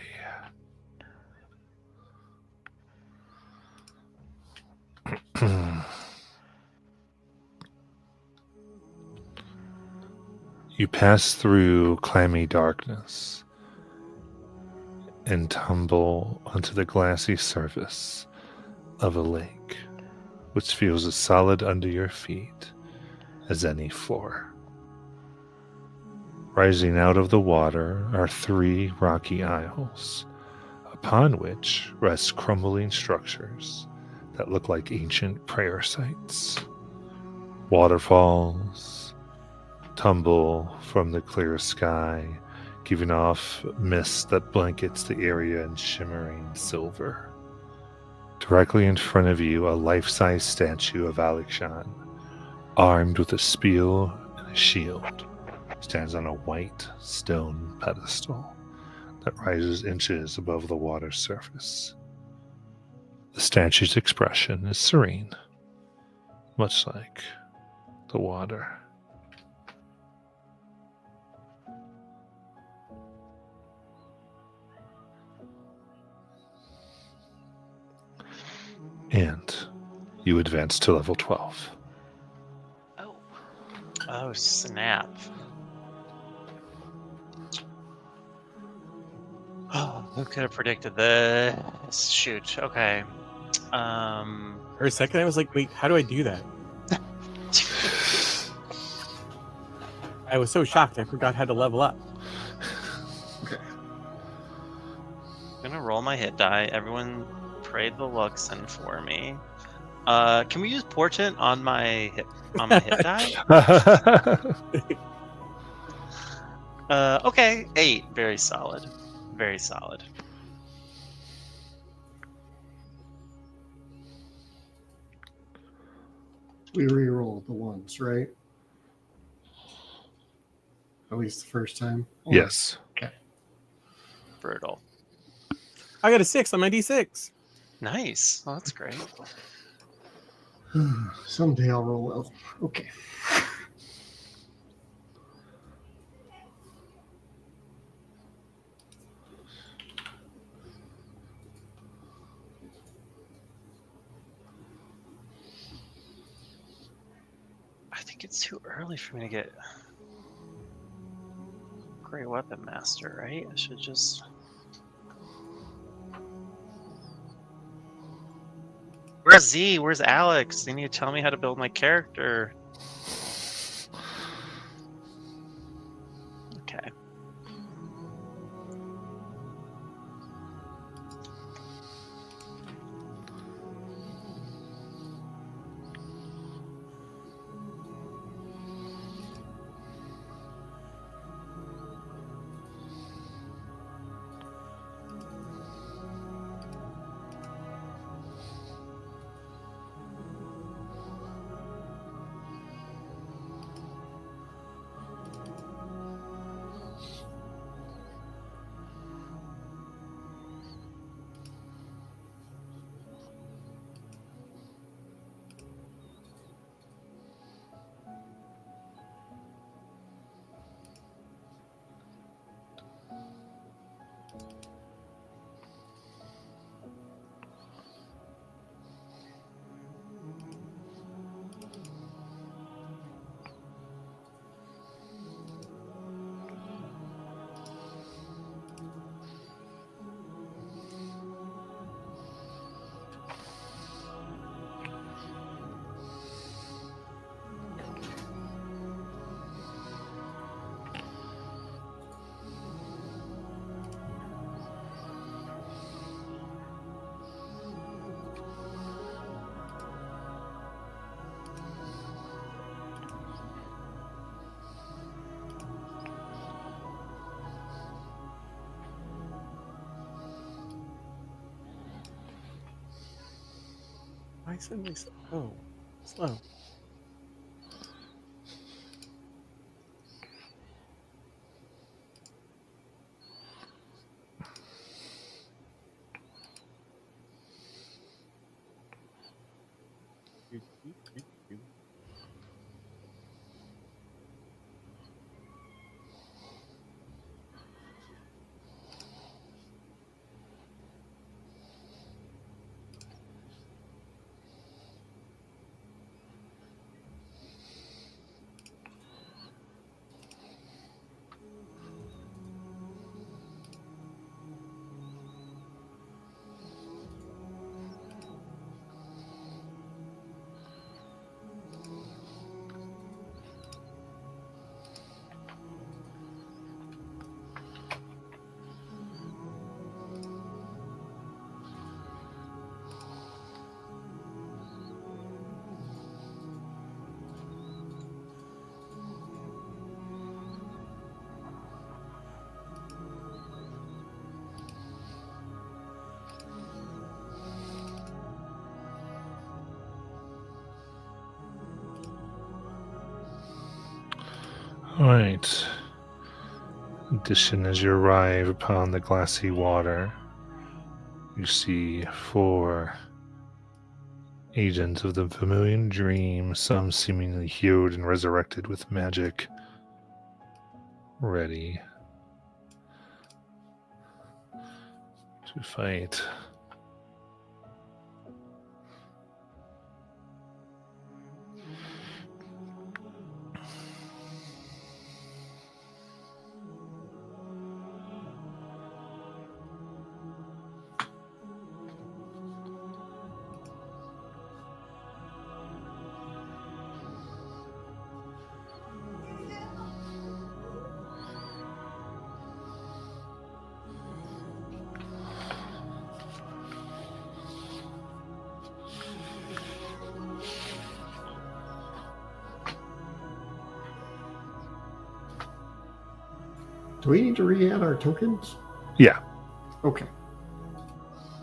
You pass through clammy darkness and tumble onto the glassy surface of a lake, which feels as solid under your feet as any floor. Rising out of the water are 3 rocky isles, upon which rest crumbling structures that look like ancient prayer sites. Waterfalls tumble from the clear sky, giving off mist that blankets the area in shimmering silver. Directly in front of you, a life-size statue of Alekshan, armed with a spear and a shield, stands on a white stone pedestal that rises inches above the water's surface. The statue's expression is serene, much like the water. And you advance to level 12. Oh. Oh, snap. Oh, who could have predicted this? Shoot. Okay. For a second, I was like, wait, how do I do that? I was so shocked, I forgot how to level up. I'm gonna roll my hit die. Everyone pray the Luxon for me. Can we use portent on my hit die? Okay, 8. Very solid. Very solid. we re-roll the ones, right? At least the first time. Yes. Brutal. I got a 6 on my D6. Nice. Oh, that's great. Someday I'll roll well. Okay. I think it's too early for me to get Great Weapon Master, right? I should just... Where's Z? Where's Alex? They need to tell me how to build my character. Okay. suddenly slow? Slow. All right. Addition, as you arrive upon the glassy water, you see 4 agents of the Vermilion Dream, some seemingly healed and resurrected with magic, ready to fight. Do we need to re-add our tokens? Yeah. Okay.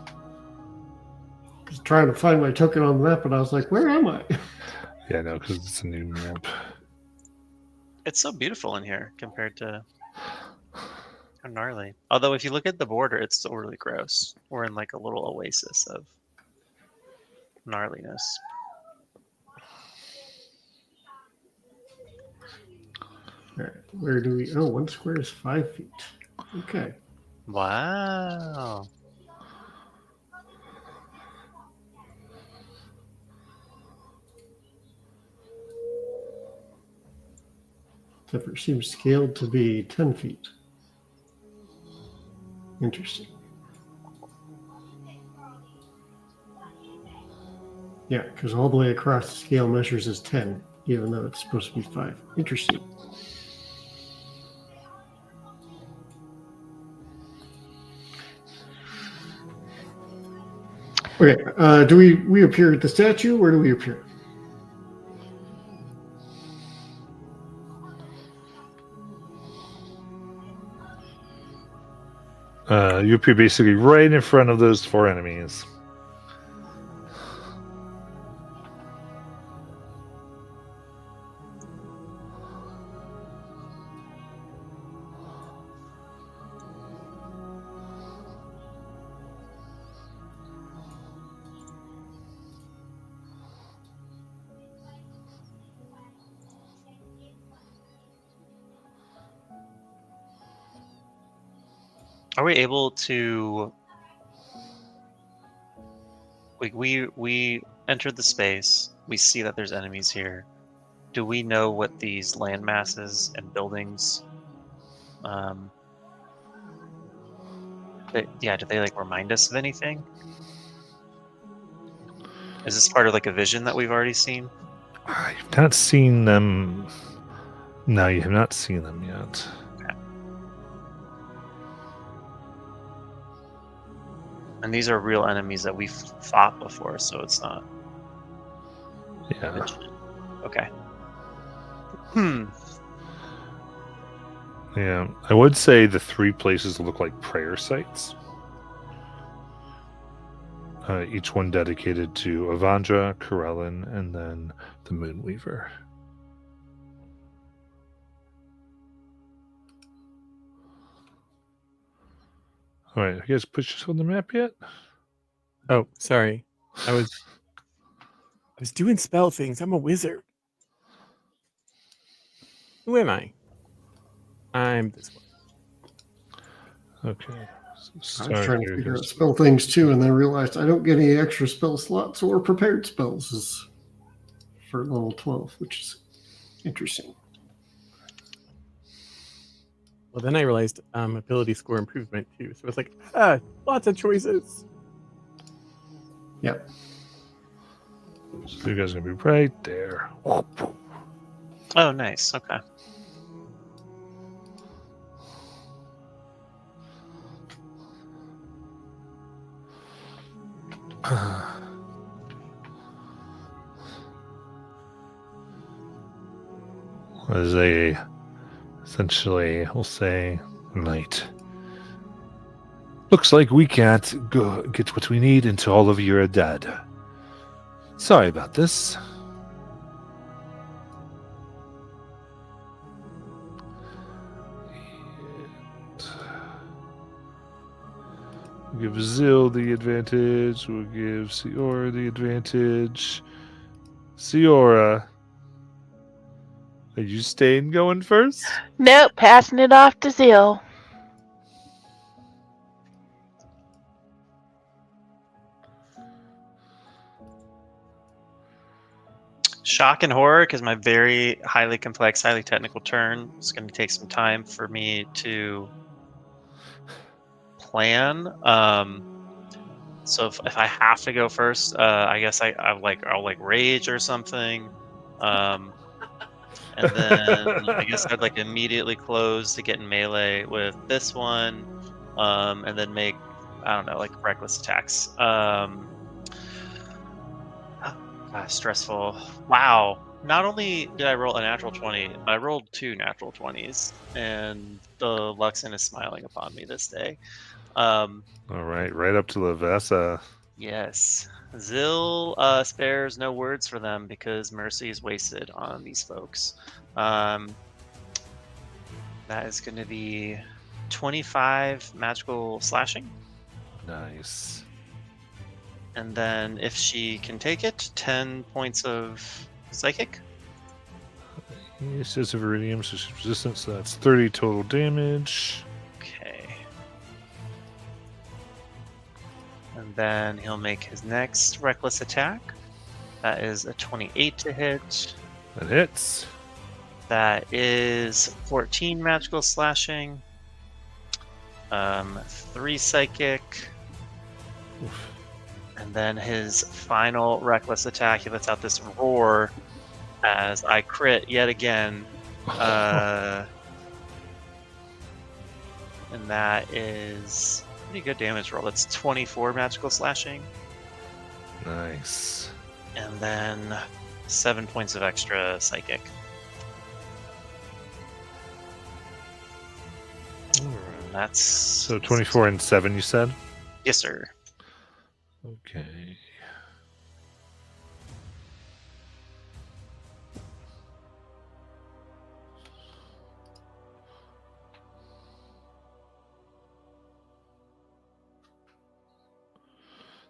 I was trying to find my token on the map, and I was like, where am I? Yeah, no, because it's a new map. It's so beautiful in here compared to how gnarly. Although if you look at the border, it's still really gross. We're in like a little oasis of gnarliness. All right, where do we? Oh, 1 square is 5 feet. Okay. Wow. Except it seems scaled to be 10 feet. Interesting. Yeah, because all the way across the scale measures as 10, even though it's supposed to be 5. Interesting. Okay, do we appear at the statue? Where do we appear? You appear basically right in front of those 4 enemies. Are we able to like we entered the space, we see that there's enemies here. Do we know what these land masses and buildings do they like remind us of anything? Is this part of like a vision that we've already seen? I've not seen them. No, you have not seen them yet. And these are real enemies that we've fought before, so it's not. Yeah. Okay. Yeah. I would say the 3 places look like prayer sites. each one dedicated to Avandra, Corellin, and then the Moonweaver. All right, you guys put yourself on the map yet? Oh, sorry. I was doing spell things. I'm a wizard. Who am I? I'm this one. Okay. I was trying to figure out spell things too, and then realized I don't get any extra spell slots or prepared spells for level 12, which is interesting. Well, then I realized ability score improvement too. So it's like, lots of choices. Yep. So you guys are gonna be right there. Oh, nice. Okay. As a essentially, we'll say, night. Looks like we can't go get what we need until all of you are dead. Sorry about this. We'll give Zil the advantage. We'll give Siora the advantage. Siora, are you staying going first? Nope, passing it off to Zeal. Shock and horror, because my very highly complex, highly technical turn is going to take some time for me to plan. So if I have to go first, I guess I'll rage or something, and then I guess I'd like immediately close to get in melee with this one, and then make, I don't know, like reckless attacks. Stressful. Wow. Not only did I roll a natural 20, I rolled 2 natural 20s, and the Luxon is smiling upon me this day. All right up to Lavessa. Yes. Zil spares no words for them because mercy is wasted on these folks. That is going to be 25 magical slashing. Nice. And then if she can take it, 10 points of psychic. It says Iridium, so she's resistant, so that's 30 total damage. Okay. And then he'll make his next reckless attack. That is a 28 to hit. That hits. That is 14 magical slashing. 3 psychic. Oof. And then his final reckless attack, he lets out this roar as I crit yet again. And that is pretty good damage roll. That's 24 magical slashing. Nice. And then 7 points of extra psychic. And that's... So 24 and 7, you said? Yes, sir. Okay.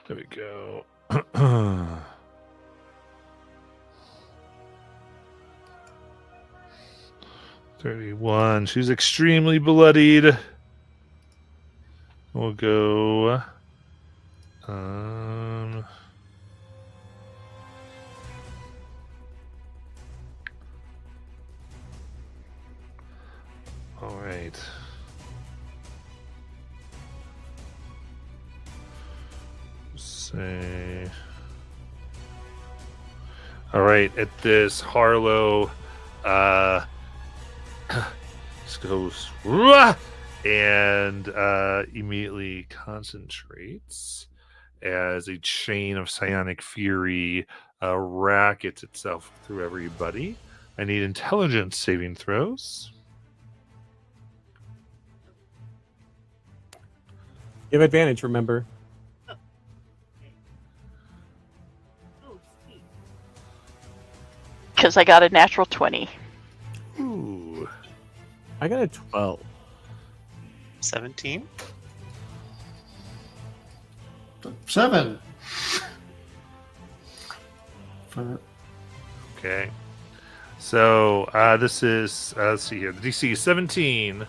There we go. 31. She's extremely bloodied. We'll go. All right. Say. All right. At this, Harlow, just goes "Rah!" and immediately concentrates as a chain of psionic fury rackets itself through everybody. I need intelligence saving throws. You have advantage, remember. because I got a natural 20. Ooh. I got a 12. 17. 7. Okay. So this is let's see here. The DC is 17.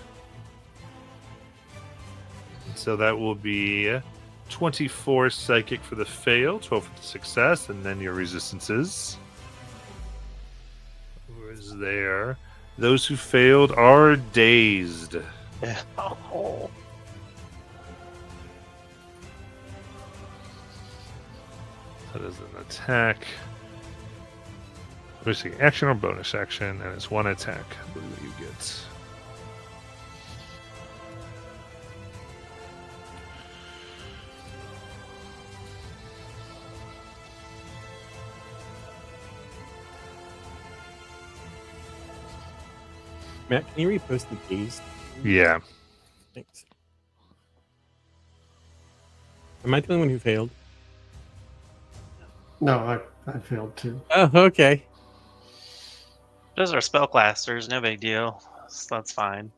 So that will be 24 psychic for the fail, 12 for the success, and then your resistances. Who is there? Those who failed are dazed. Oh. That is an attack. Let me see. Action or bonus action, and it's one attack. I believe that you get. Matt, can you repost the days? Yeah. Thanks. Am I the only one who failed? No, I failed too. Oh, okay. Those are spellcasters, no big deal. So that's fine.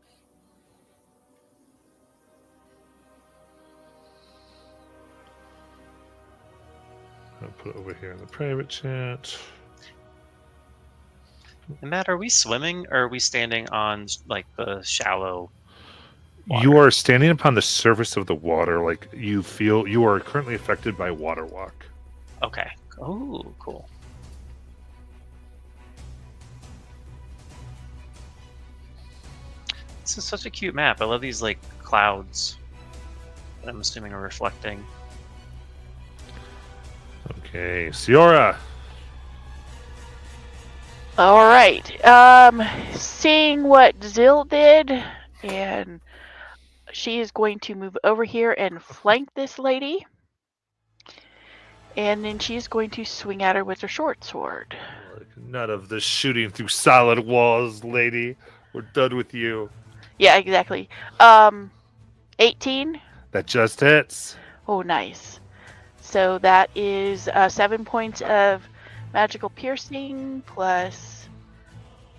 I'll put it over here in the private chat. And Matt, are we swimming or are we standing on like the shallow? Water. You are standing upon the surface of the water, like you feel you are currently affected by water walk. Okay. Oh, cool. This is such a cute map. I love these like clouds that I'm assuming are reflecting. Okay, Siora. All right. Seeing what Zill did, and she is going to move over here and flank this lady. And then she's going to swing at her with her short sword. None of the shooting through solid walls, lady. We're done with you. Yeah, exactly. 18. That just hits. Oh, nice. So that is 7 points of magical piercing plus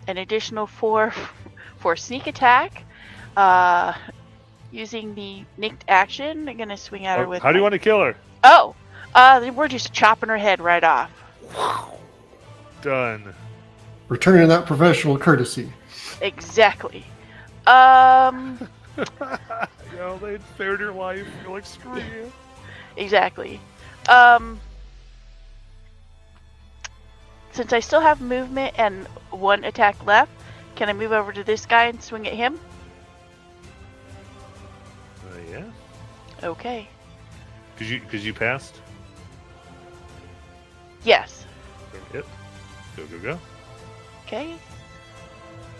an additional 4 for sneak attack. Using the nicked action, I'm gonna swing at her with. How do you want to kill her? Oh, we're just chopping her head right off. Done. Returning that professional courtesy. Exactly. You know, they spared your life. You're like, screw you. Exactly. Since I still have movement and 1 attack left, can I move over to this guy and swing at him? Yeah. Okay. Because you passed. Yes. Yep. Go. Okay.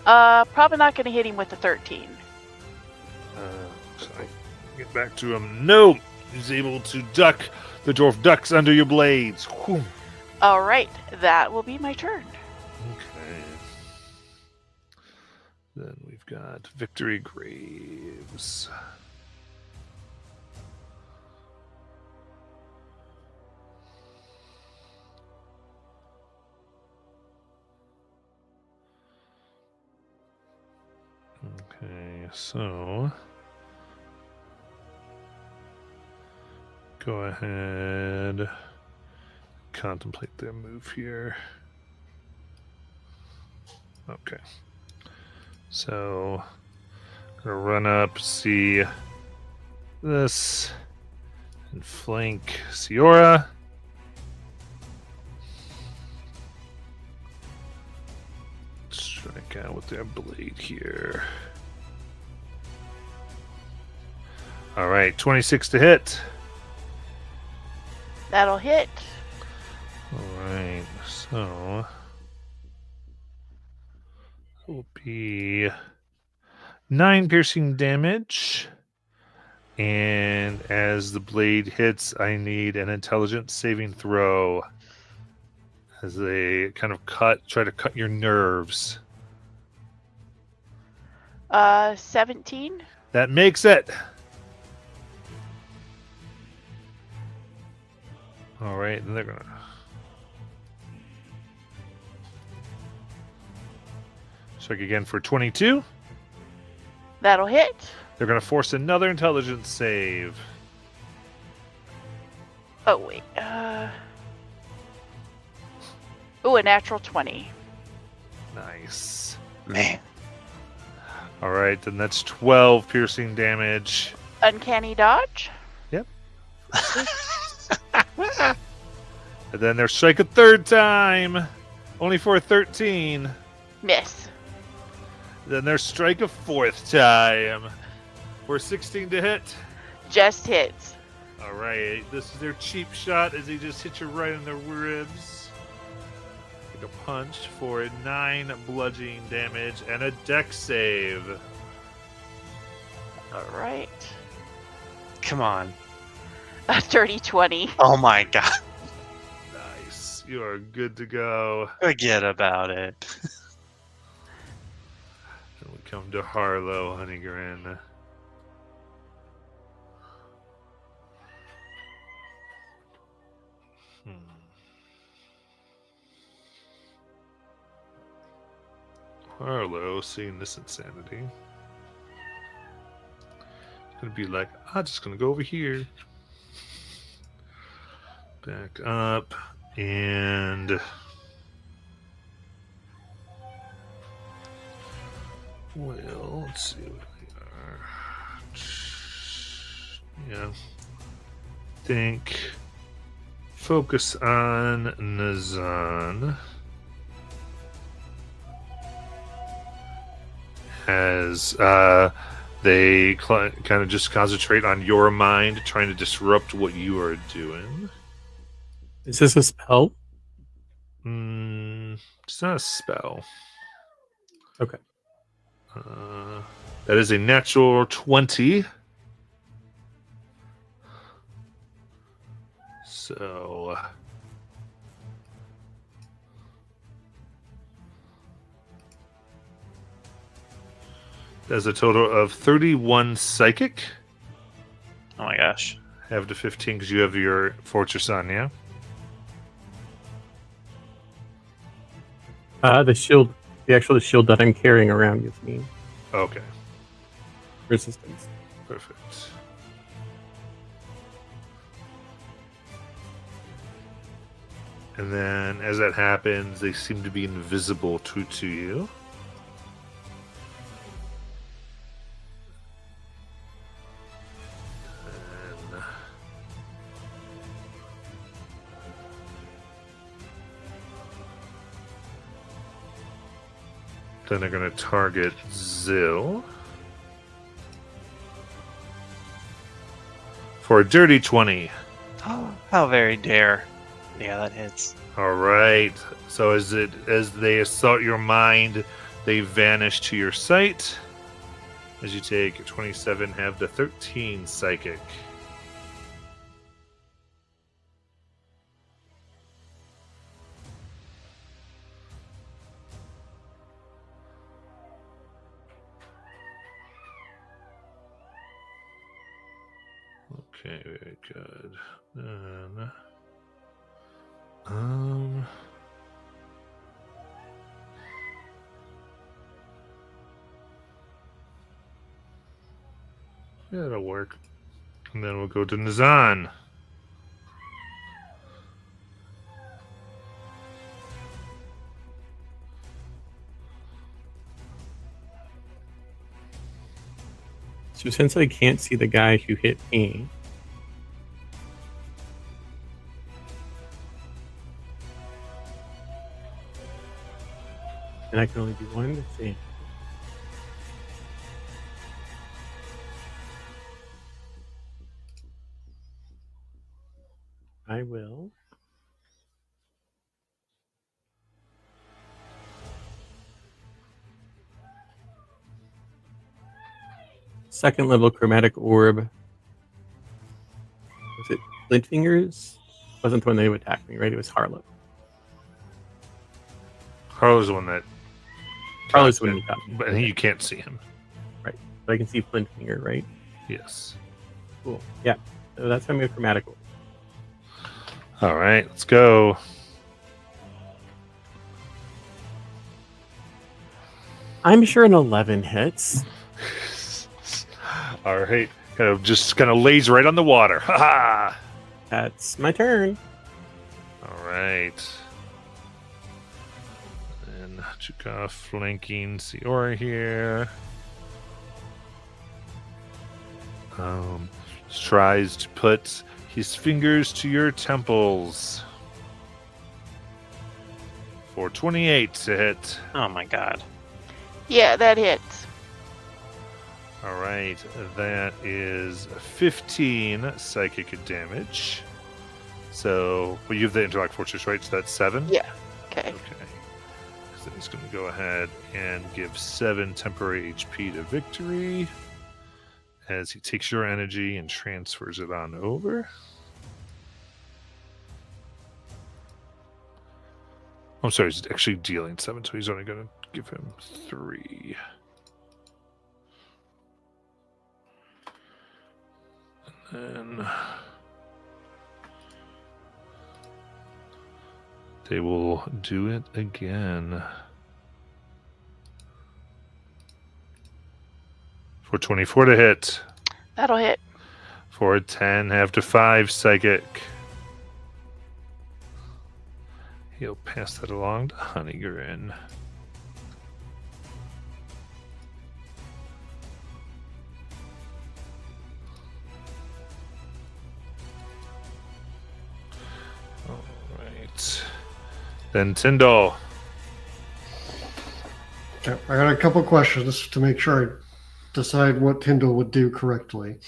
Probably not going to hit him with the 13. So I get back to him. No, he's able to duck. The dwarf ducks under your blades. Whew. All right, that will be my turn. Okay. Then we've got Victory Graves. Okay, so go ahead, contemplate their move here. Okay, so gonna run up, see this, and flank Siora. Strike out with their blade here. All right, 26 to hit. That'll hit. All right, so it will be 9 piercing damage. And as the blade hits, I need an intelligence saving throw. As they kind of try to cut your nerves. 17. That makes it. All right, and they're gonna. Strike again for 22. That'll hit. They're going to force another intelligence save. Oh, wait. Ooh, a natural 20. Nice. Man. All right, then that's 12 piercing damage. Uncanny dodge. And then they're strike a third time. Only for a 13. Miss. Then they're strike a fourth time. For 16 to hit. Just hits. All right, this is their cheap shot as he just hits you right in the ribs. Take a punch for 9 bludgeoning damage and a dex save. All right. Come on. A dirty 20. Oh my god. Nice. You are good to go. Forget about it. And we come to Harlow, Honeygrin. Harlow, seeing this insanity, is gonna be like, I'm just gonna go over here. Back up and well, let's see what we are. Yeah. Think focus on Nazan. As they kind of just concentrate on your mind, trying to disrupt what you are doing. Is this a spell? It's not a spell. Okay. That is a natural 20. So that's a total of 31 psychic. Oh my gosh. Have to 15 because you have your fortress on, yeah? The shield, the actual shield that I'm carrying around gives me Okay, resistance. perfect. And then as that happens, they seem to be invisible to you. And then they're going to target Zill for a dirty 20. Oh, how very dare. Yeah, that hits. All right. So as they assault your mind, they vanish to your sight. As you take 27, have the 13 psychic. Okay, very good. Then, yeah, that'll work. And then we'll go to Nazan. So since I can't see the guy who hit me, and I can only do one thing. I will. Second level chromatic orb. Was it Flint Fingers? Wasn't the one that attacked me, right? It was Harlow. Harlow's the one that. Harlow's the one who got me. But you can't see him. But I can see Flint Finger, right? Yes. Cool. Yeah. So that's how I'm going to chromatic orb. All right, let's go. I'm sure an 11 hits. All right. Kind of lays right on the water. Ha ha! That's my turn. All right. And Chukov flanking Siora here. Tries to put his fingers to your temples. For 28 to hit. Oh my god. Yeah, that hits. All right. That is 15 psychic damage. So, well, you have the Interact Fortress, right? So that's 7? Yeah. Okay. Okay. So it's going to go ahead and give 7 temporary HP to Victory as he takes your energy and transfers it on over. I'm sorry, he's actually dealing 7, so he's only going to give him 3. And then they will do it again. For 24 to hit. That'll hit. For 10, half to 5 psychic. He'll pass that along to Honeygrin. Alright. Then Tyndall. Okay, I got a couple questions to make sure I decide what Tyndall would do correctly.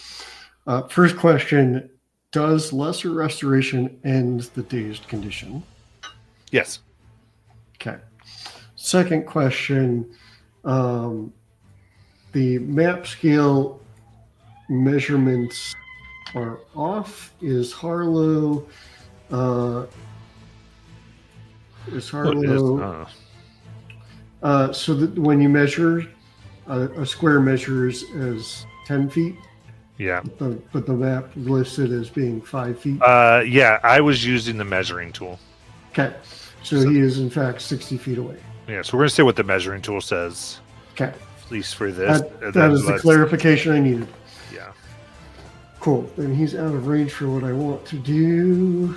First question, does Lesser Restoration end the dazed condition? Yes. Okay. Second question, the map scale measurements are off. Is Harlow so that when you measure, a square measures as 10 feet, Yeah. but the map lists it as being 5 feet. Yeah, I was using the measuring tool. Okay, so he is in fact 60 feet away. Yeah, so we're going to say what the measuring tool says, Okay, at least for this. that is the clarification I needed. Yeah. Cool, then he's out of range for what I want to do.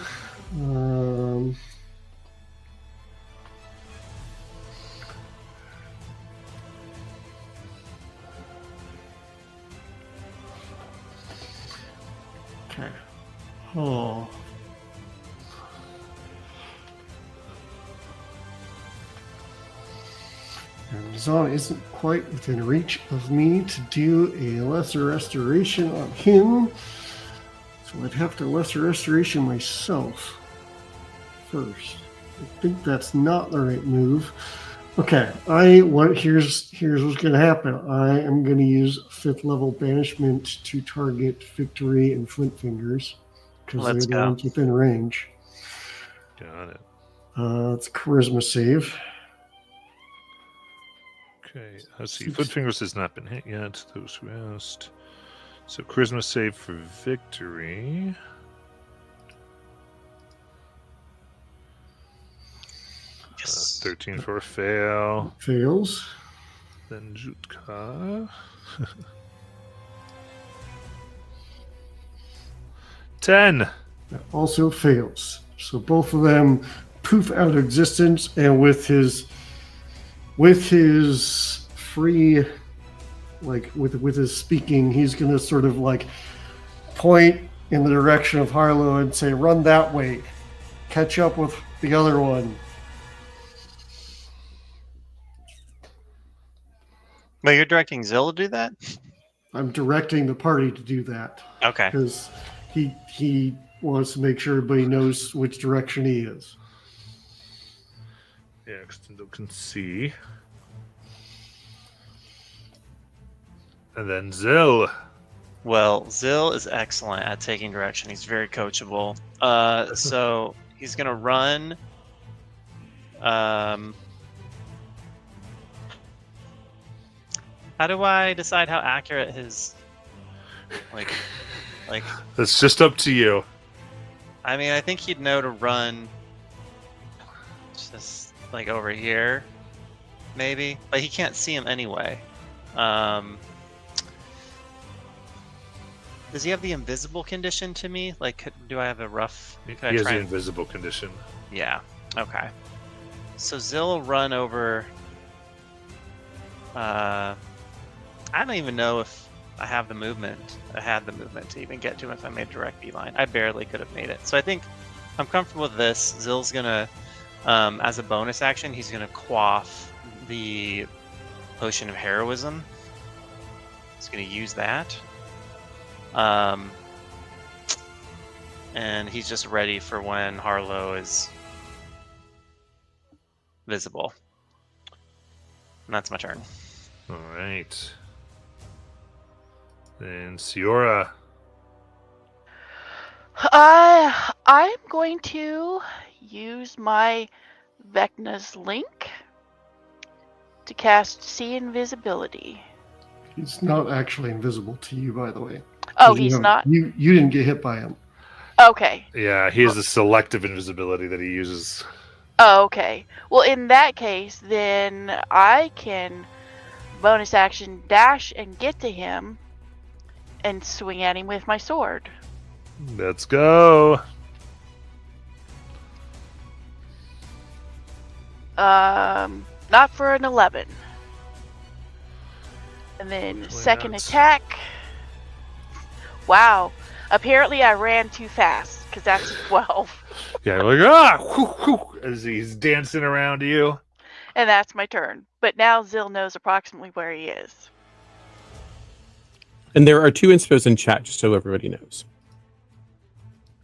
Okay. Oh. And Zon isn't quite within reach of me to do a lesser restoration on him. So I'd have to lesser restoration myself first. I think that's not the right move. Okay, here's what's gonna happen. I am gonna use 5th level banishment to target Victory and Flint Fingers because they're Let's the go. ones within range. Got it. It's a charisma save. Okay, let's see. Foot Fingers has not been hit yet. Those who asked. So charisma save for Victory. Yes. 13 for a fail. Fails. Then Jutka. 10. That also fails. So both of them poof out of existence, and with his free, like with his speaking, he's gonna sort of like point in the direction of Harlow and say, "Run that way, catch up with the other one." But you're directing Zill to do that? I'm directing the party to do that Okay. because he wants to make sure everybody knows which direction he is. Yeah, Extendo can see. And then Zill. Well, Zill is excellent at taking direction. He's very coachable. So he's gonna run. How do I decide how accurate his like? That's just up to you. I mean, I think he'd know to run just like over here. maybe, but he can't see him anyway. Does he have the invisible condition to me? Like, do I have a rough? He Can I has try the and- invisible condition. Yeah. Okay. So Zill will run over. I don't even know if I have the movement. I had the movement to even get to him if I made a direct beeline. I barely could have made it. So I think I'm comfortable with this. Zill's gonna, as a bonus action, he's gonna quaff the potion of heroism. He's gonna use that. And he's just ready for when Harlow is visible. And that's my turn. All right. Then Siora. I'm going to use my Vecna's link to cast See Invisibility. He's not actually invisible to you, by the way. Oh, 'Cause you he's haven't- not? You didn't get hit by him. Okay. Yeah, he has a selective invisibility that he uses. Oh, okay. Well, in that case, then I can bonus action dash and get to him and swing at him with my sword. Let's go. Not for an 11. And then Actually second not. attack. Wow. Apparently I ran too fast because that's a 12. Yeah, like whoo, whoo, as he's dancing around you. And that's my turn. But now Zill knows approximately where he is. And there are 2 inspos in chat, just so everybody knows.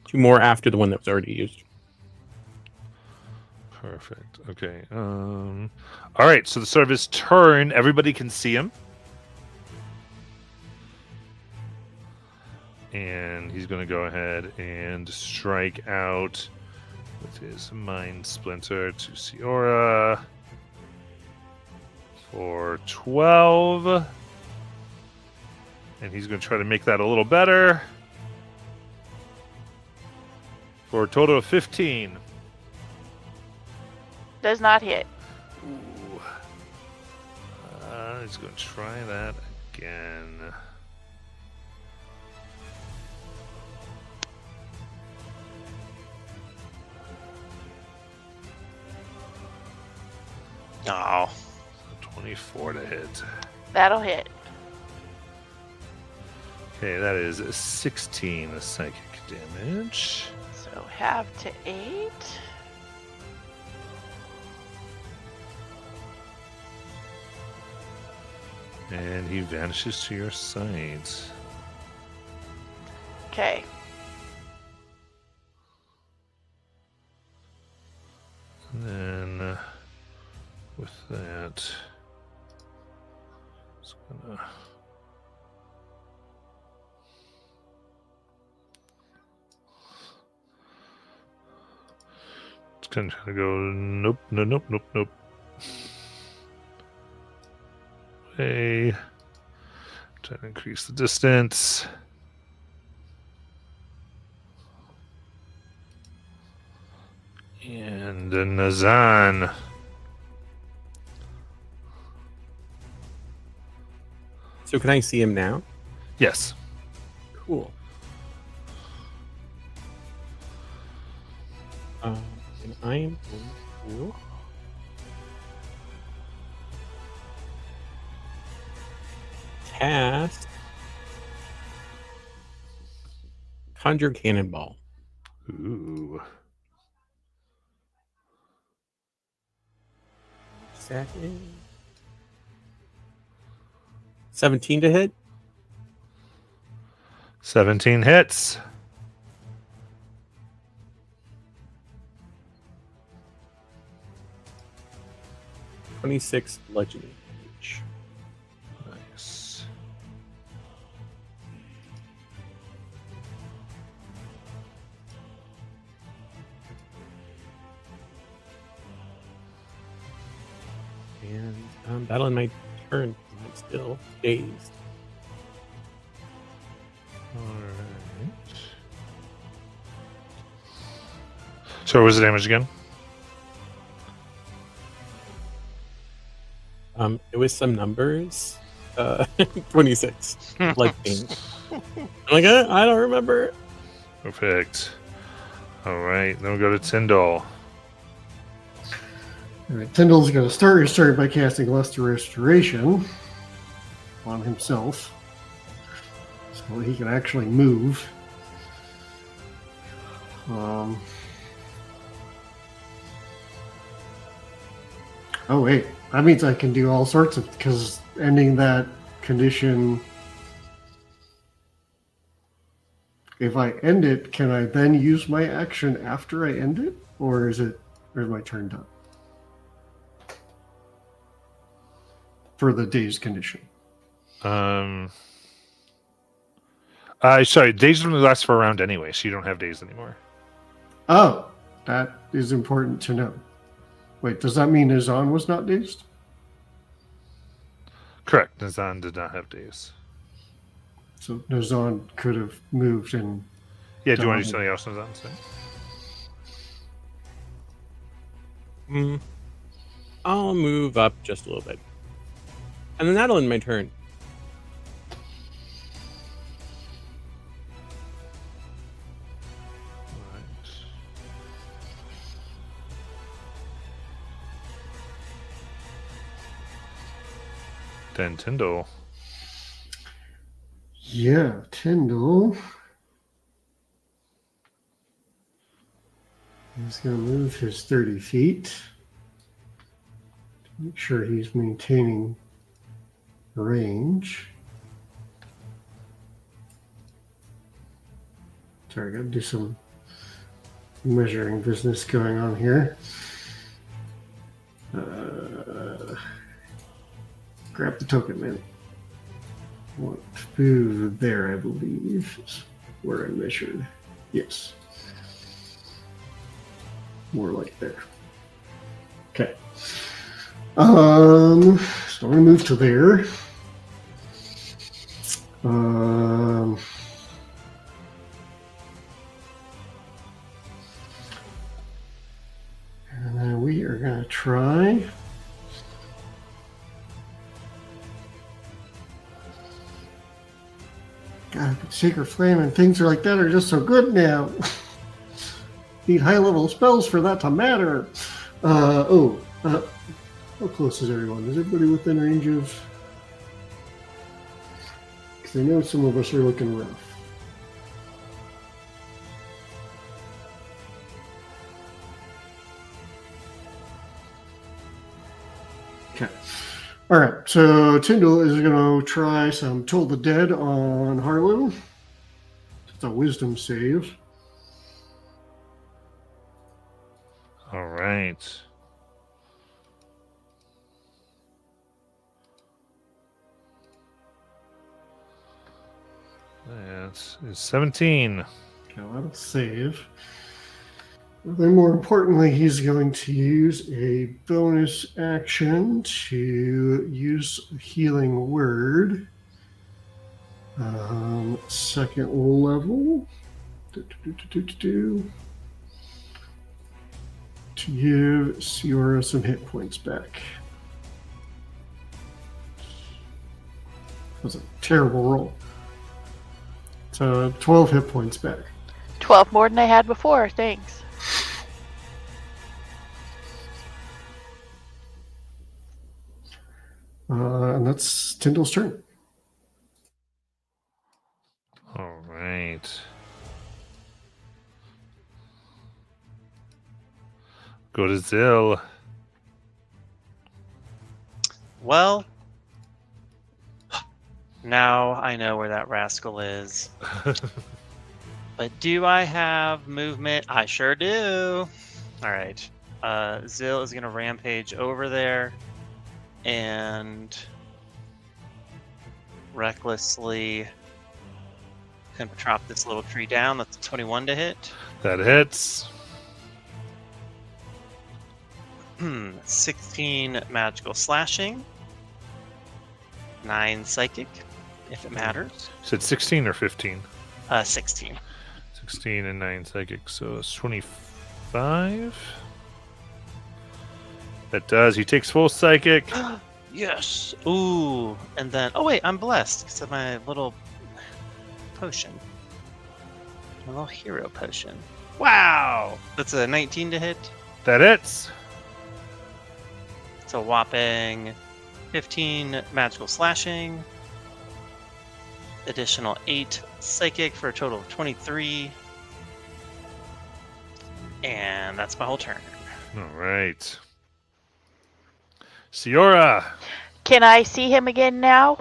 2 more after the one that was already used. Perfect. Okay. All right. So the start of his turn, everybody can see him, and he's going to go ahead and strike out with his Mind Splinter to Siora for 12, and he's going to try to make that a little better for a total of 15. Does not hit. Ooh. He's going to try that again. Oh. 24 to hit. That'll hit. Okay, that is 16 psychic damage. So half to 8. And he vanishes to your sight. Okay. And then with that, it's gonna. It's gonna try to go. Nope, no, nope, nope, nope. Hey, try to increase the distance. And Nazan. So can I see him now? Yes. Cool. And I am going to cast Conjure Cannonball. Ooh. Second. 17 to hit. 17 hits. $26 bludgeoning damage. Nice. And that'll end my turn. I'm still dazed. Alright. So what was the damage again? It was some numbers. 26. Like pain. I'm like, I don't remember. Perfect. All right, then we'll go to Tyndall. All right, Tyndall's going to start his turn by casting Luster Restoration on himself, so he can actually move. Oh wait, that means I can do all sorts of, because ending that condition. If I end it, can I then use my action after I end it, or is my turn done for the dazed condition? Sorry, days only last for a round anyway, so you don't have days anymore. Oh, that is important to know. Wait, does that mean Nazan was not dazed? Correct. Nazan did not have days. So Nazan could have moved and. Yeah, do you want to do something else, Nazan? I'll move up just a little bit. And then that'll end my turn. Then Tyndall. Yeah, Tyndall. He's going to move his 30 feet to make sure he's maintaining range. Sorry, I got to do some measuring business going on here. Grab the token, man. Want to move there, I believe, is where I measured. Yes. More like there. Okay. So I'm gonna move to there. And then we are gonna try. God, Sacred Flame and things like that are just so good now. Need high-level spells for that to matter. How close is everyone? Is everybody within range of... Because I know some of us are looking rough. Okay. All right, so Tyndall is going to try some Toll the Dead on Harlan. It's a wisdom save. All right. That is 17. Okay, that'll save. Then more importantly, he's going to use a bonus action to use a healing word. Second level. To give Siora some hit points back. That was a terrible roll. So 12 hit points back. 12 more than I had before, thanks. And that's Tyndall's turn. All right. Go to Zill. Well, now I know where that rascal is. But do I have movement? I sure do. All right. Zill is going to rampage over there and recklessly gonna chop this little tree down. That's a 21 to hit. That hits. 16 magical slashing. 9 psychic, if it matters. You said 16 or 15? 16. 16 and 9 psychic, so it's 25. That does. He takes full psychic. Yes. Ooh. And then, oh wait, I'm blessed because of my little potion. My little hero potion. Wow. That's a 19 to hit. That hits. It's a whopping 15 magical slashing. Additional 8 psychic for a total of 23. And that's my whole turn. All right. Siora. Can I see him again now?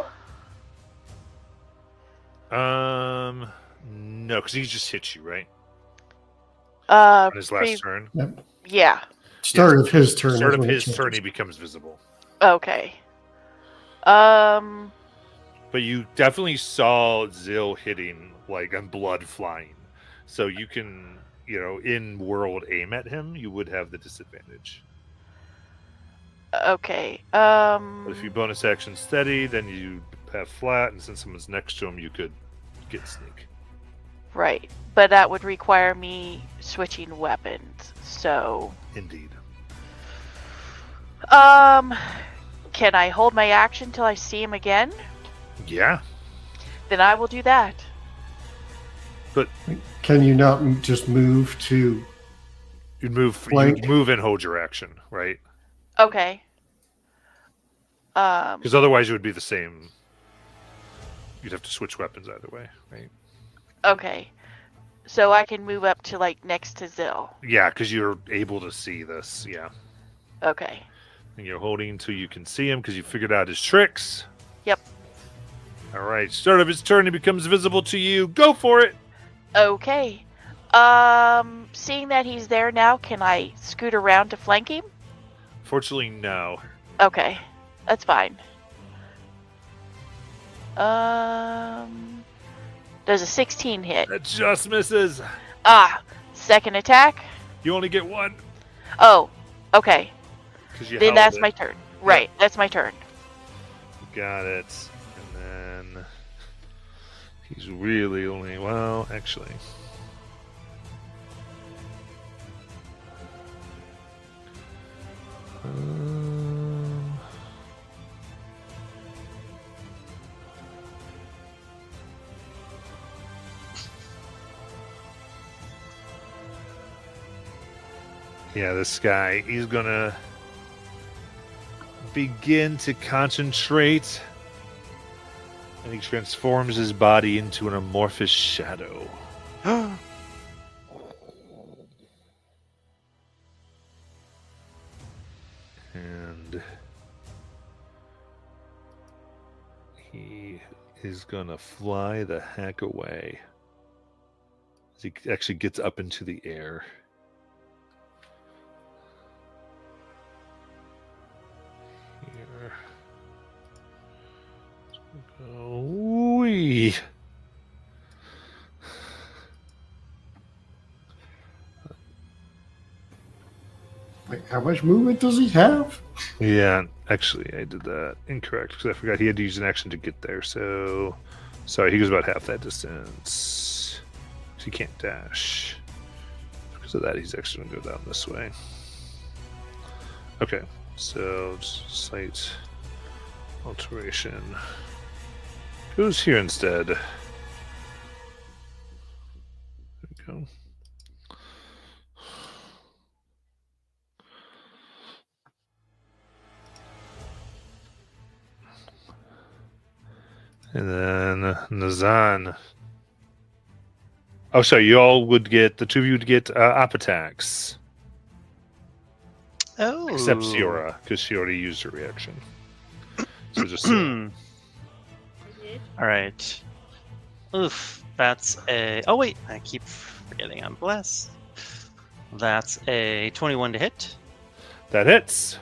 No, because he just hit you, right? Uh, On his last turn. yeah. Start of his turn. Start is of when it his turn, changes. he becomes visible. Okay. But you definitely saw Zill hitting, like, and blood flying. So you can, in world aim at him, you would have the disadvantage. Okay. But if you bonus action steady, then you have flat, and since someone's next to him, you could get sneak. Right. But that would require me switching weapons. So, Indeed. can I hold my action till I see him again? Yeah. Then I will do that. Can you not just move to? You'd move Flank. and hold your action, right? Okay. Because otherwise it would be the same. You'd have to switch weapons either way, right? Okay. So I can move up to, like, next to Zill. Yeah, because you're able to see this, yeah. Okay. And you're holding until you can see him because you figured out his tricks. Yep. All right, start of his turn, he becomes visible to you. Go for it! Okay. Seeing that he's there now, can I scoot around to flank him? Fortunately, no. Okay. That's fine. Does a 16 hit? That just misses. Second attack? You only get one. Oh, okay. 'Cause you Then held that's it. my turn. Right, that's my turn. Got it. And then he's really only, well, actually. Yeah, this guy, he's gonna begin to concentrate, and he transforms his body into an amorphous shadow. And he is gonna fly the heck away as he actually gets up into the air. Here. Wee. Wait, how much movement does he have? Yeah, actually, I did that incorrect because I forgot he had to use an action to get there. So, sorry, he goes about half that distance. So he can't dash. Because of that, he's actually going to go down this way. Okay, so slight alteration. Goes here instead. There we go. And then Nazan. Oh, sorry, you all would get, the two of you would get op attacks. Oh. Except Siora, because she already used her reaction. So just. All right. Oof. That's a. Oh, wait. I keep forgetting I'm blessed. That's a 21 to hit. That hits.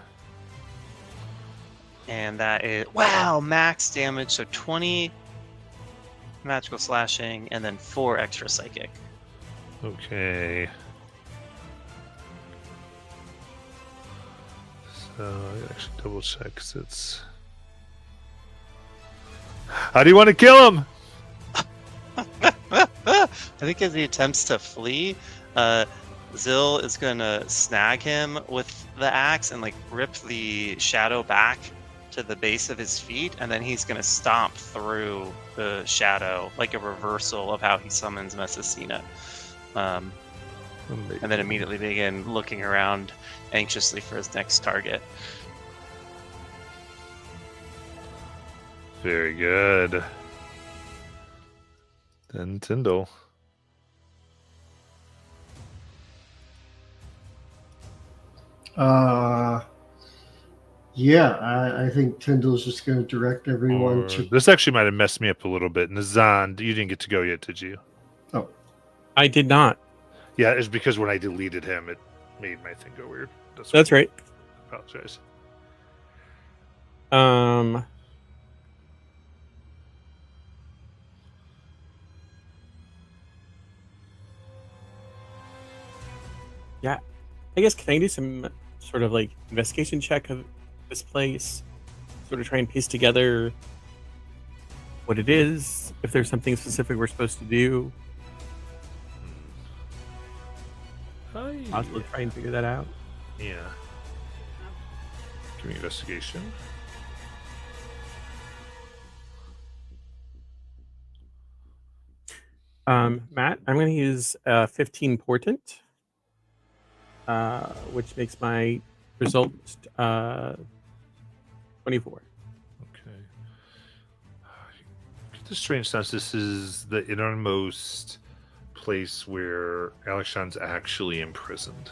And that is. Wow. Max damage. So 20 magical slashing and then 4 extra psychic. Okay. So I gotta actually double check 'cause it's. How do you want to kill him? I think as he attempts to flee, Zill is gonna snag him with the axe and like rip the shadow back to the base of his feet, and then he's going to stomp through the shadow like a reversal of how he summons Messacina. And then immediately begin looking around anxiously for his next target. Very good. Then Tyndall. Yeah, I think Tyndall's just going to direct everyone to. This actually might have messed me up a little bit. Nazan, you didn't get to go yet, did you? I did not. Yeah, it's because when I deleted him, it made my thing go weird. That's right. I apologize. Yeah. I guess can I do some sort of like investigation check of this place? Sort of try and piece together what it is, if there's something specific we're supposed to do. Possibly try and figure that out. Yeah. Give me investigation. Matt, I'm going to use 15 portent, which makes my result 24. Okay. Get the strange sense this is the innermost place where Alexand's actually imprisoned.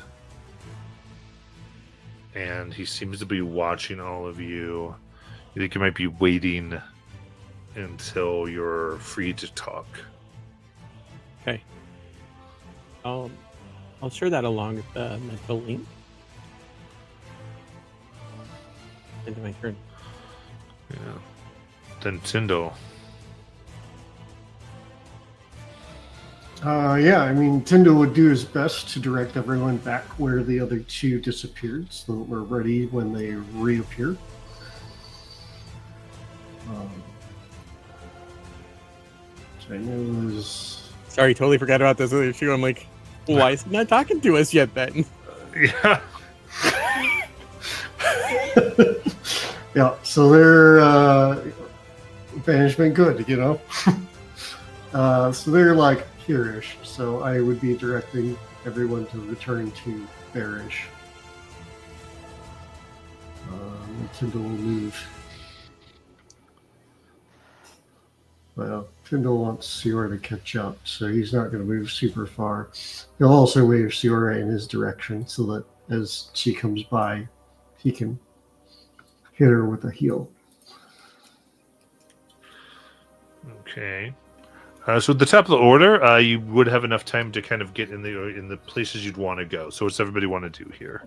And he seems to be watching all of you. You think he might be waiting until you're free to talk. Okay. I'll share that along with the mental link. Into my turn. Yeah. Then Tyndall. Yeah, I mean, Tyndall would do his best to direct everyone back where the other two disappeared, so that we're ready when they reappear. Which I know is... Sorry, totally forgot about this other issue. I'm like, why is he not talking to us yet then? Yeah. Yeah, so they're banishment good, you know? So they're like here-ish, so I would be directing everyone to return to there-ish. Tyndall will move. Well, Tyndall wants Siora to catch up, so he's not going to move super far. He'll also wave Siora in his direction so that as she comes by, he can hit her with a heel. Okay. So at the top of the order, you would have enough time to kind of get in the places you'd want to go. So what's everybody want to do here?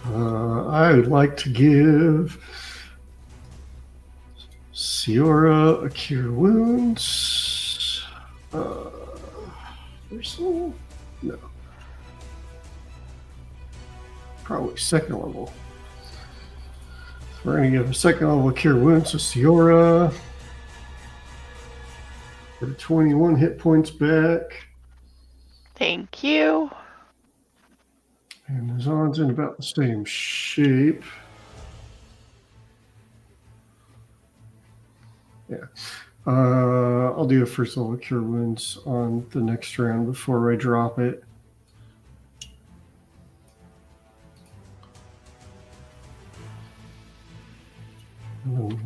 I would like to give Siora a cure wounds. Personal? No. Probably second level. So we're going to give a second level cure wounds to Siora. Get 21 hit points back. Thank you. And Nazan's in about the same shape. Yeah. I'll do a first level cure wounds on the next round before I drop it.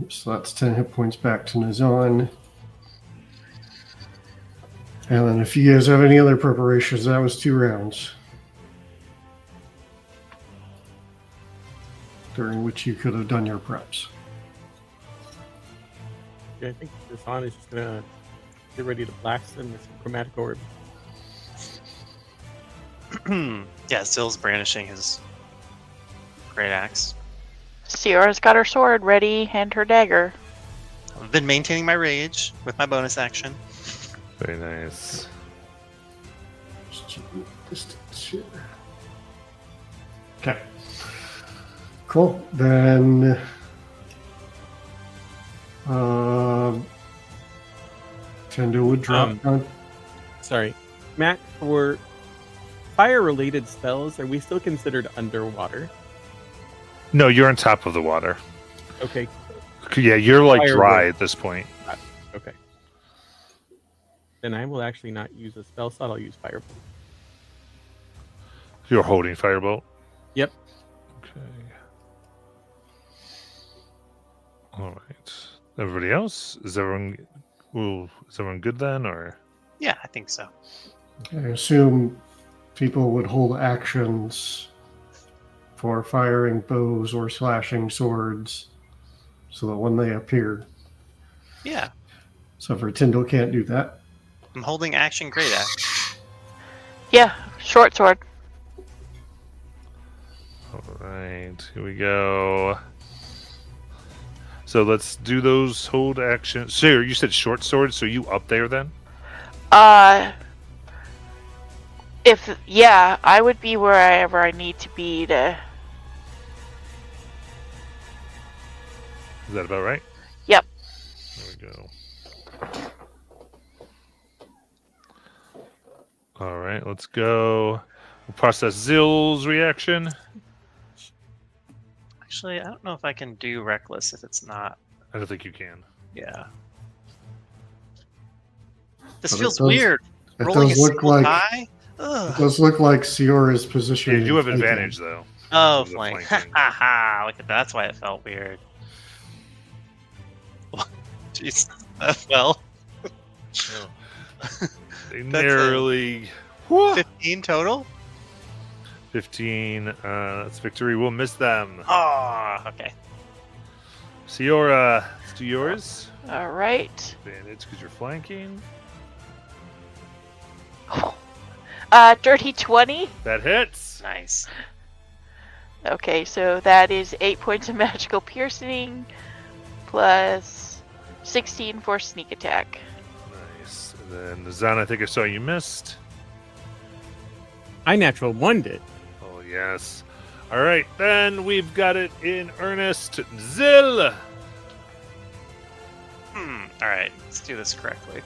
So that's 10 hit points back to Nazan. And then if you guys have any other preparations, that was 2 rounds. During which you could have done your preps. Yeah, I think Nazan is just gonna get ready to blast them with some chromatic orb. Yeah, Zill's brandishing his great axe. Sierra's got her sword ready and her dagger. I've been maintaining my rage with my bonus action. Very nice. Just keep it distance here. Okay. Cool. Then Tendo would drop down. Sorry. Matt, for fire-related spells, are we still considered underwater? No, you're on top of the water. Okay. Yeah, you're like Fire dry will- at this point. Okay. Then I will actually not use a spell slot. I'll use Firebolt. You're holding Firebolt. Yep. Okay. All right. Everybody else? Is everyone good then, or? Yeah, I think so. I assume people would hold actions for firing bows or slashing swords so that when they appear. Yeah, So for Tyndall can't do that. I'm holding action great axe. Yeah, short sword. All right, here we go. So let's do those hold actions. So you said short sword, so you up there then? I would be wherever I need to be to. Is that about right? Yep. There we go. All right, let's go. We'll process Zill's reaction. Actually, I don't know if I can do reckless if it's not. I don't think you can. Yeah. This But it feels does- weird. It Rolling a does look single like die? it Ugh. does look like Siora's position. Yeah, you have in flanking. advantage though. Oh, The flank. flanking. Ha ha! Look at that's why it felt weird. Jeez. Well, They That's narrowly 15 total? 15. That's victory. We'll miss them. Oh, okay. Siora, let's do yours. All right. Advantage because you're flanking. Dirty 20. That hits. Nice. Okay, so that is 8 points of magical piercing plus 16 for sneak attack. Nice. And then Zan, I think I saw you missed. I natural one did. Oh yes. All right, then we've got it in earnest. Zill. All right, let's do this correctly.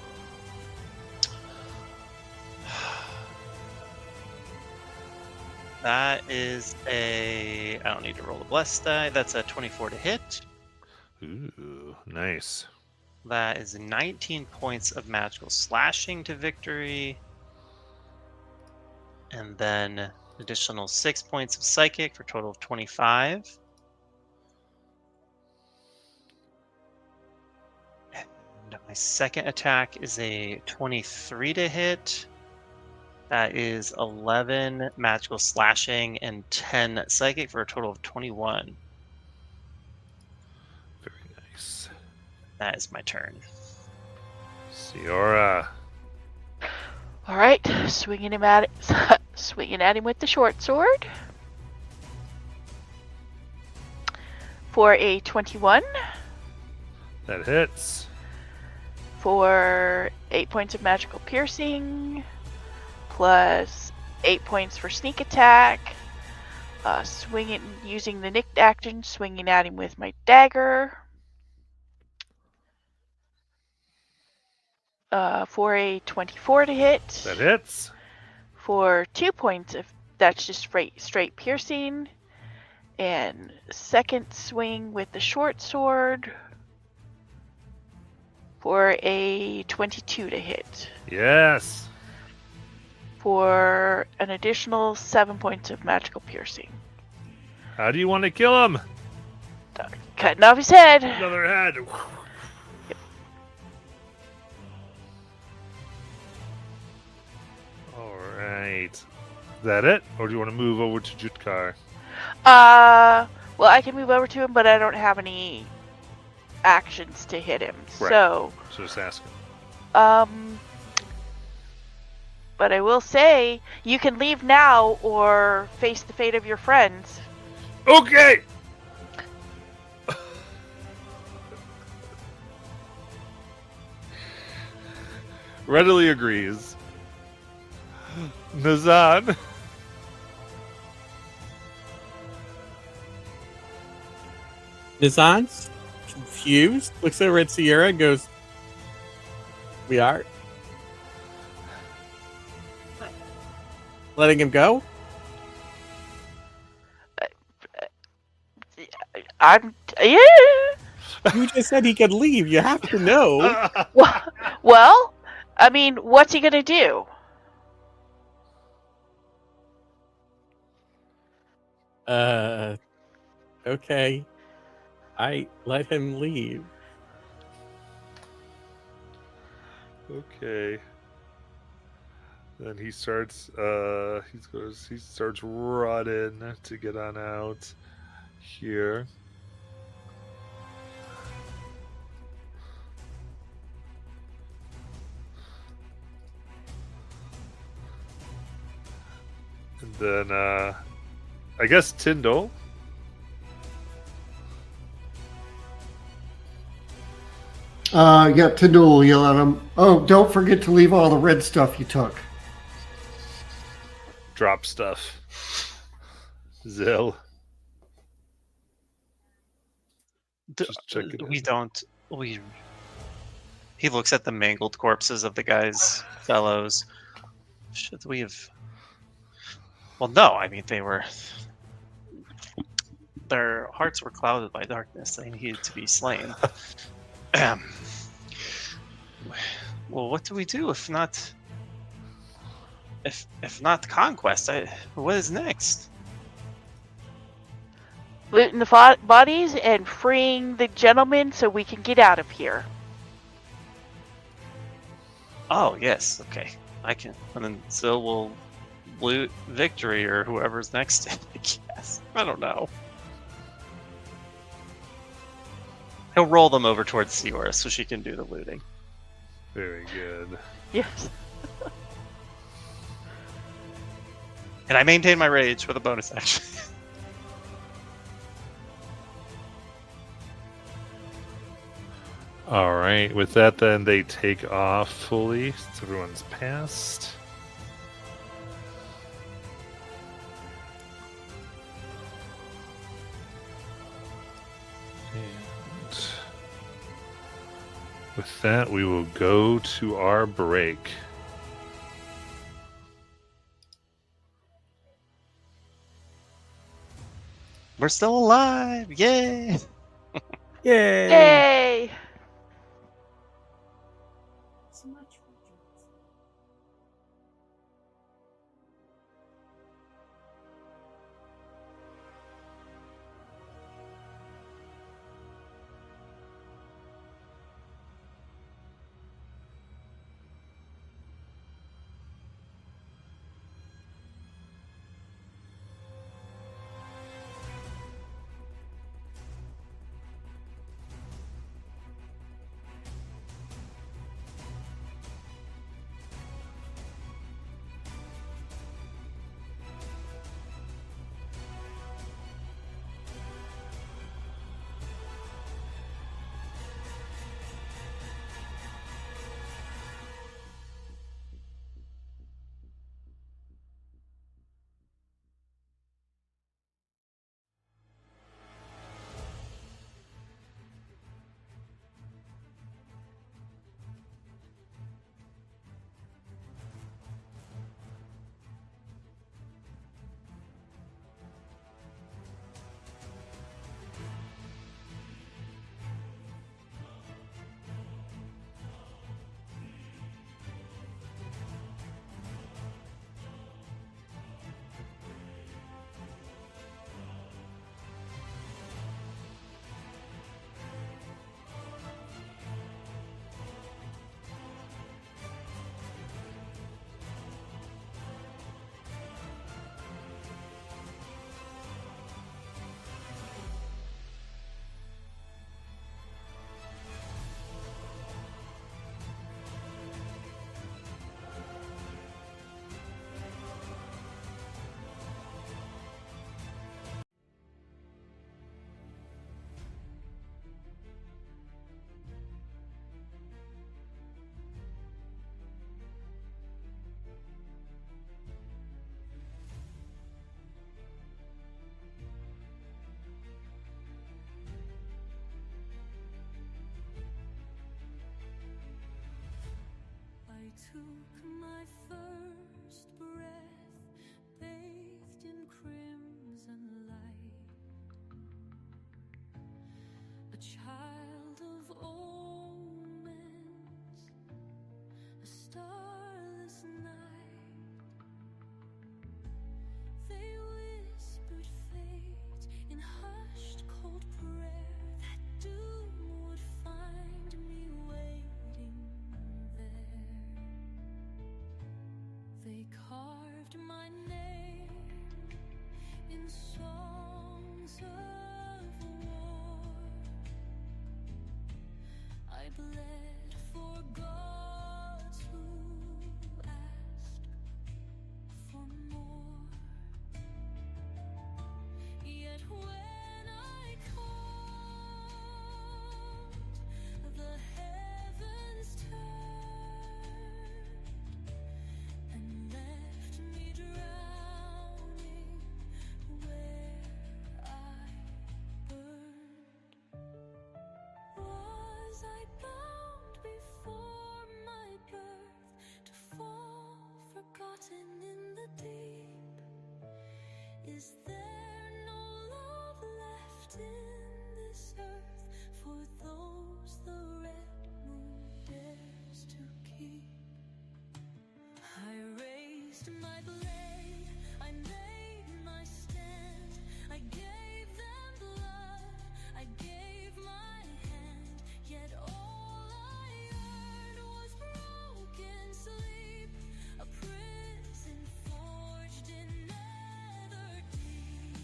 That is a. I don't need to roll the blessed die. That's a 24 to hit. Ooh, nice. That is 19 points of magical slashing to victory. And then additional 6 points of psychic for a total of 25. And my second attack is a 23 to hit. That is 11 magical slashing and 10 psychic for a total of 21. Very nice. That is my turn. Siora. All right, swinging at him with the short sword for a 21 That hits. for 8 points of magical piercing plus 8 points for sneak attack. Swinging using the nicked action, swinging at him with my dagger. For a 24 to hit. That hits. For 2 points of that's just straight piercing, and second swing with the short sword for a 22 to hit Yes. for an additional 7 points of magical piercing. How do you want to kill him? Cutting off his head. Another head. All right. Is that it? Or do you want to move over to Jutkar? Well, I can move over to him, but I don't have any actions to hit him. Right. So, Just asking. but I will say you can leave now or face the fate of your friends. Okay. Readily agrees. Nazan. Nizan's confused, looks over at Sierra, and goes, "We are." Letting him go? I'm yeah. You just said he could leave. You have to know. Well, I mean, what's he gonna do? Okay. I let him leave. Okay. Then he starts he starts running to get on out here. And then I guess Tyndall. Yeah, Tyndall will yell at him. Oh, don't forget to leave all the red stuff you took. Drop stuff. Zill. Just check it We in. don't. We. He looks at the mangled corpses of the guy's fellows. Should we have? Well, no. I mean, they were. Their hearts were clouded by darkness. They needed to be slain. Well, what do we do if not? If not conquest, what is next? Looting the bodies and freeing the gentleman so we can get out of here. Oh yes, okay. I can, and then Zill will loot Victory or whoever's next to him, I guess. I don't know. He'll roll them over towards Seora so she can do the looting. Very good. Yes. And I maintain my rage with a bonus action. All right. With that, then they take off fully. Since everyone's passed. And with that, we will go to our break. We're still alive! Yay! Yay! Yay! So much for Johnson. I took my first breath child of omens, a starless night. They whispered fate in hushed cold prayer, that doom would find me waiting there. They carved my name in songs of war. I bled for gods who ask for more. Yet when I called, the heavens turned and left me drowning where I burned. Was I bound before my birth to fall forgotten in the deep? Is there no love left in this earth for those the red moon dares to keep? I raised my blade, I made my stand, I gave them blood, I gave my hand, yet all I earned was broken sleep, a prison forged in nether deep.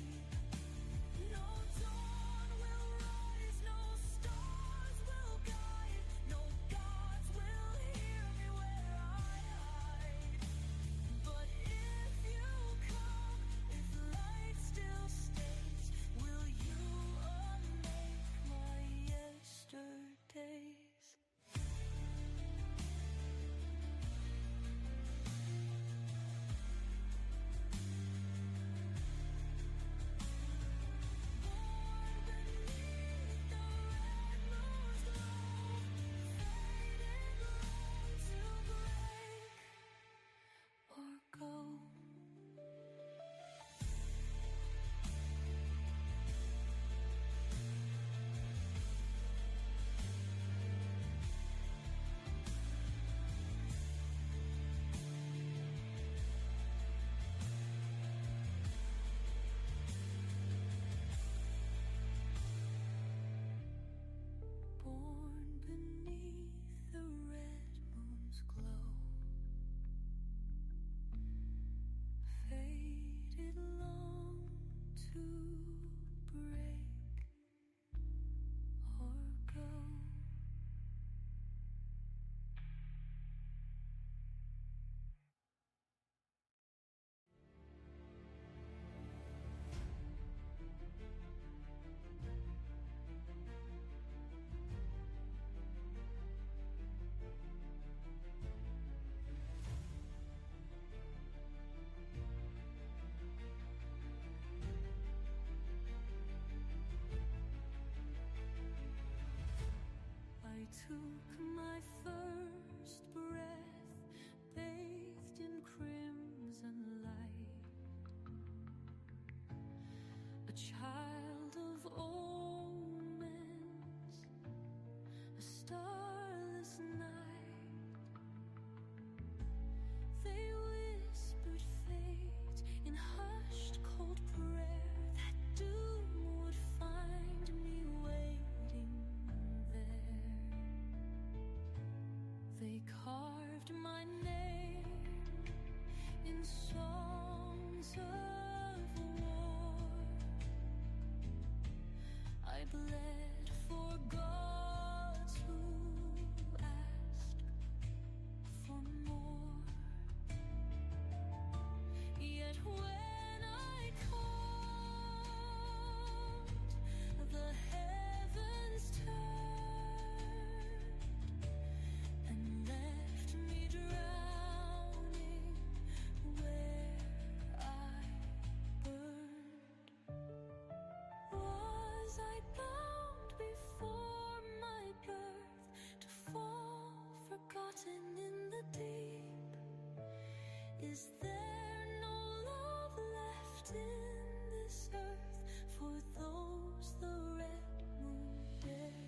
No dawn will rise, no stars will guide, no gods will hear me where I hide. But if you come, if light still stays, will you unmake my yesterdays? Born beneath the red moon's glow, faded long to break or go. Born beneath the red moon's glow, faded long to break or go. I took my first breath, bathed in crimson light, a child of omens, a starless night. They whispered fate in hushed cold prayer, that doom would find me waiting there. They carved my name in songs of war. I bled for gods who ask for more. Yet when I called, the heavens turned and left me drowning where I burned. Was I bound before my birth to fall forgotten in the deep? Is there no love left in this earth for those the red moon dares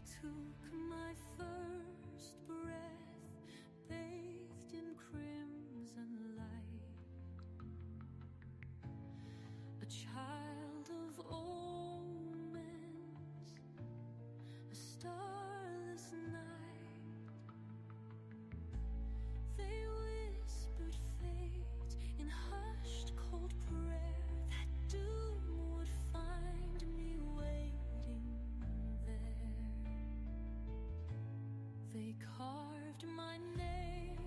took my first breath, bathed in crimson light, a child of omens, a starless night. They whispered fate in hushed cold prayer, that doom would find me waiting there. They carved my name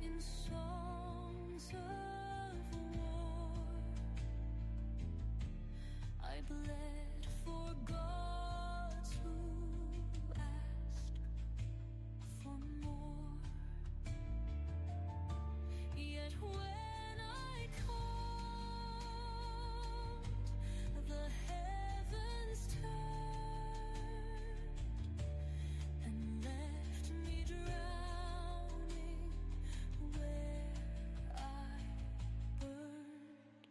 in songs of war. I bled for gods who ask for more. Yet when I called, the heavens turned and left me drowning where I burned.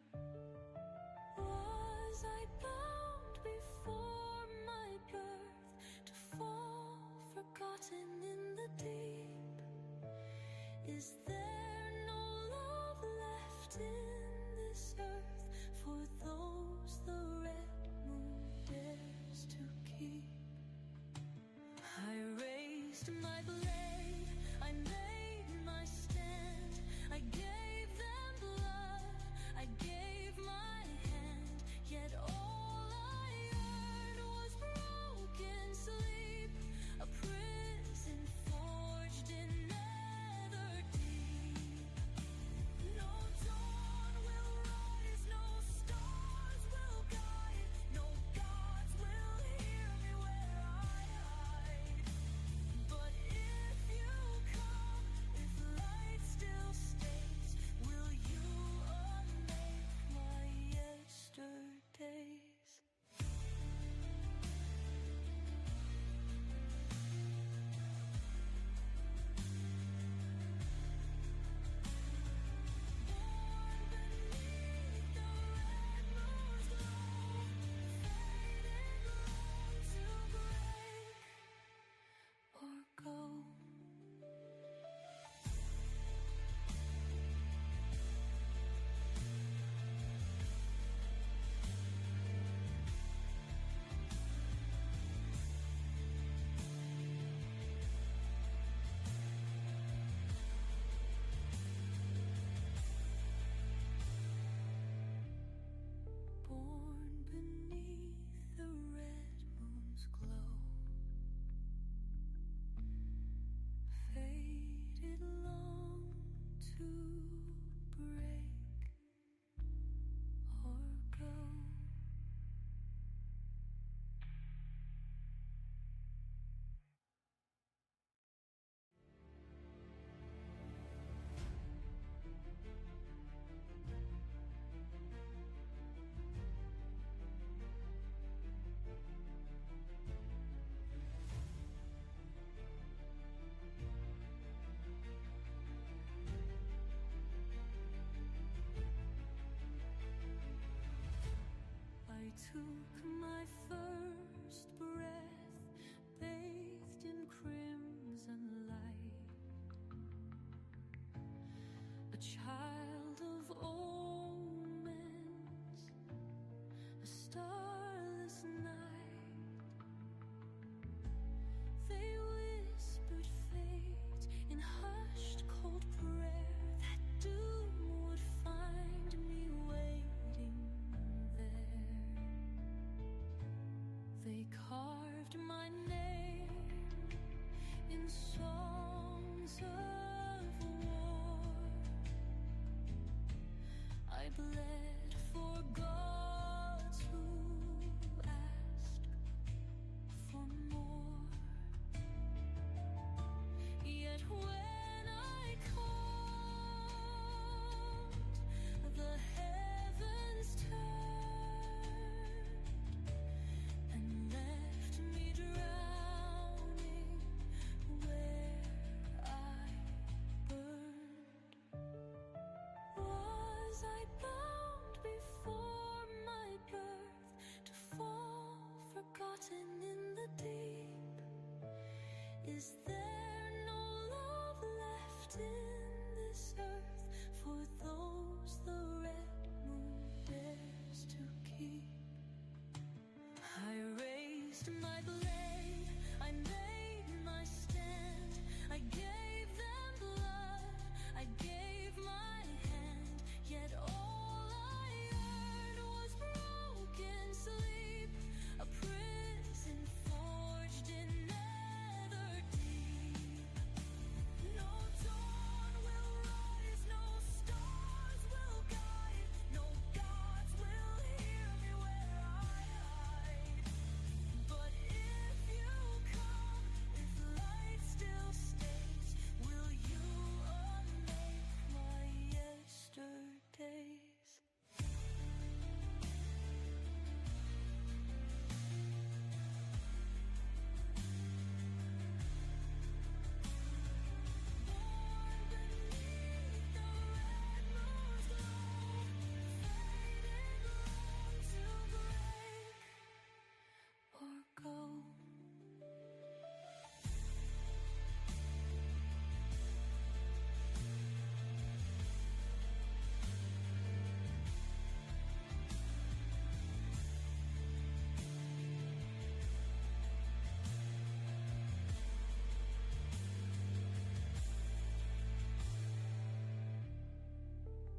Was I bound before my birth to fall forgotten in the deep? Is there no love left in this earth for those the red moon dares to keep? I raised my blade, I made my stand, I gave them blood, I gave my hand, yet all I earned was broken sleep, a prison forged in nether deep. No dawn will rise, no stars will guide, no gods will hear me where I hide. But if you come, if light still stays, will you unmake my yesterdays? Born beneath the red moon's glow, faded long to break or go. Born beneath the red moon's glow, faded long to break or go. I took my first breath, bathed in crimson light, a child of omens, a starless night. They whispered fate in hushed cold prayer, that doom would find me waiting there. They carved my name in songs of war. I bled for gods who ask for more. Yet when I called, the heavens turned and left me drowning where I burned. Was I bound before Is there no love left in this earth for those the red moon dares to keep? I raised my blade, I made my stand, I gave them blood, I gave my hand, yet all I earned was broken sleep, a prison forged in nether deep. No dawn will rise, no stars will guide, no gods will hear me where I hide. But if you come, if light still stays, will you unmake my yesterdays?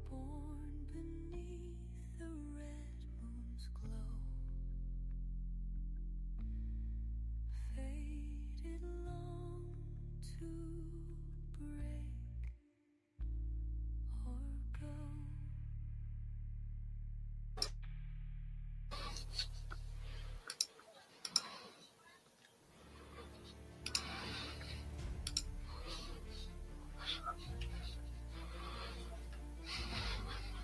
Born beneath the red moon's glow, faded long to break or go. Born beneath the red moon's glow, faded long to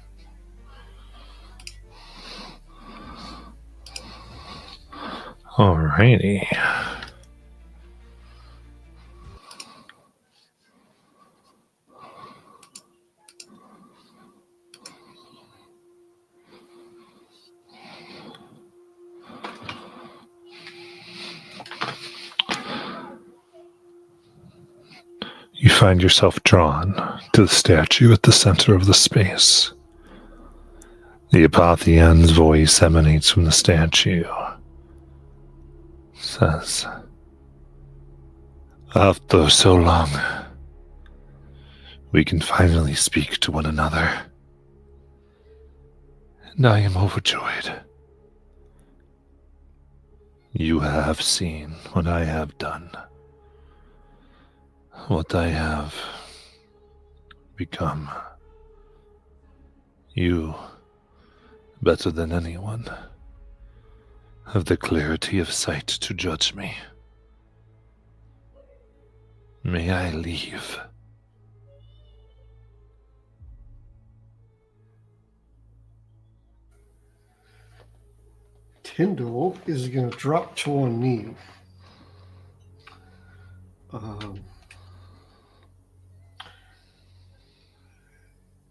break or go. Alrighty. You find yourself drawn to the statue at the center of the space. The Apotheon's voice emanates from the statue. Says, after so long, we can finally speak to one another. And I am overjoyed. You have seen what I have done. What I have become. You, better than anyone, have the clarity of sight to judge me. May I leave? Tyndall is going to drop to one knee.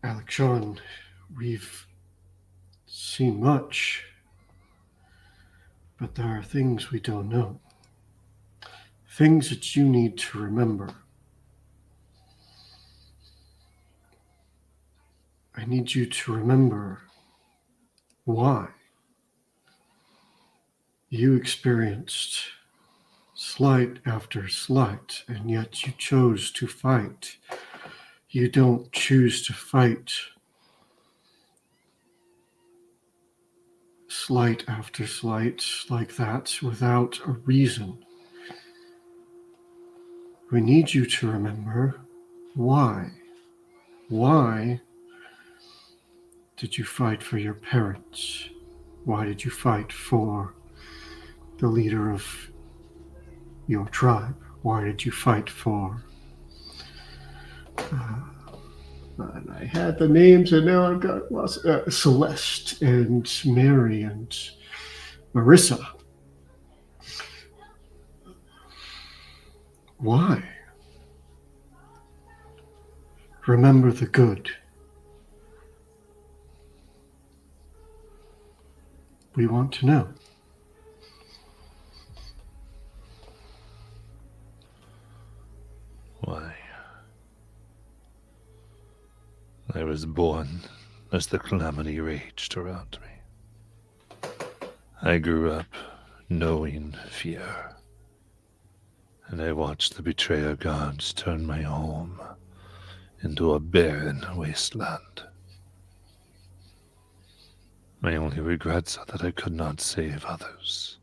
Alexandre, we've seen much, but there are things we don't know. Things that you need to remember. I need you to remember why you experienced slight after slight, and yet you chose to fight. You don't choose to fight slight after slight like that without a reason. We need you to remember why. Why did you fight for your parents? Why did you fight for the leader of your tribe? Why did you fight for... and I had the names and now I've got lost. Celeste and Mary and Marissa. Why? Remember the good. We want to know. I was born as the calamity raged around me. I grew up knowing fear, and I watched the betrayer gods turn my home into a barren wasteland. My only regrets are that I could not save others,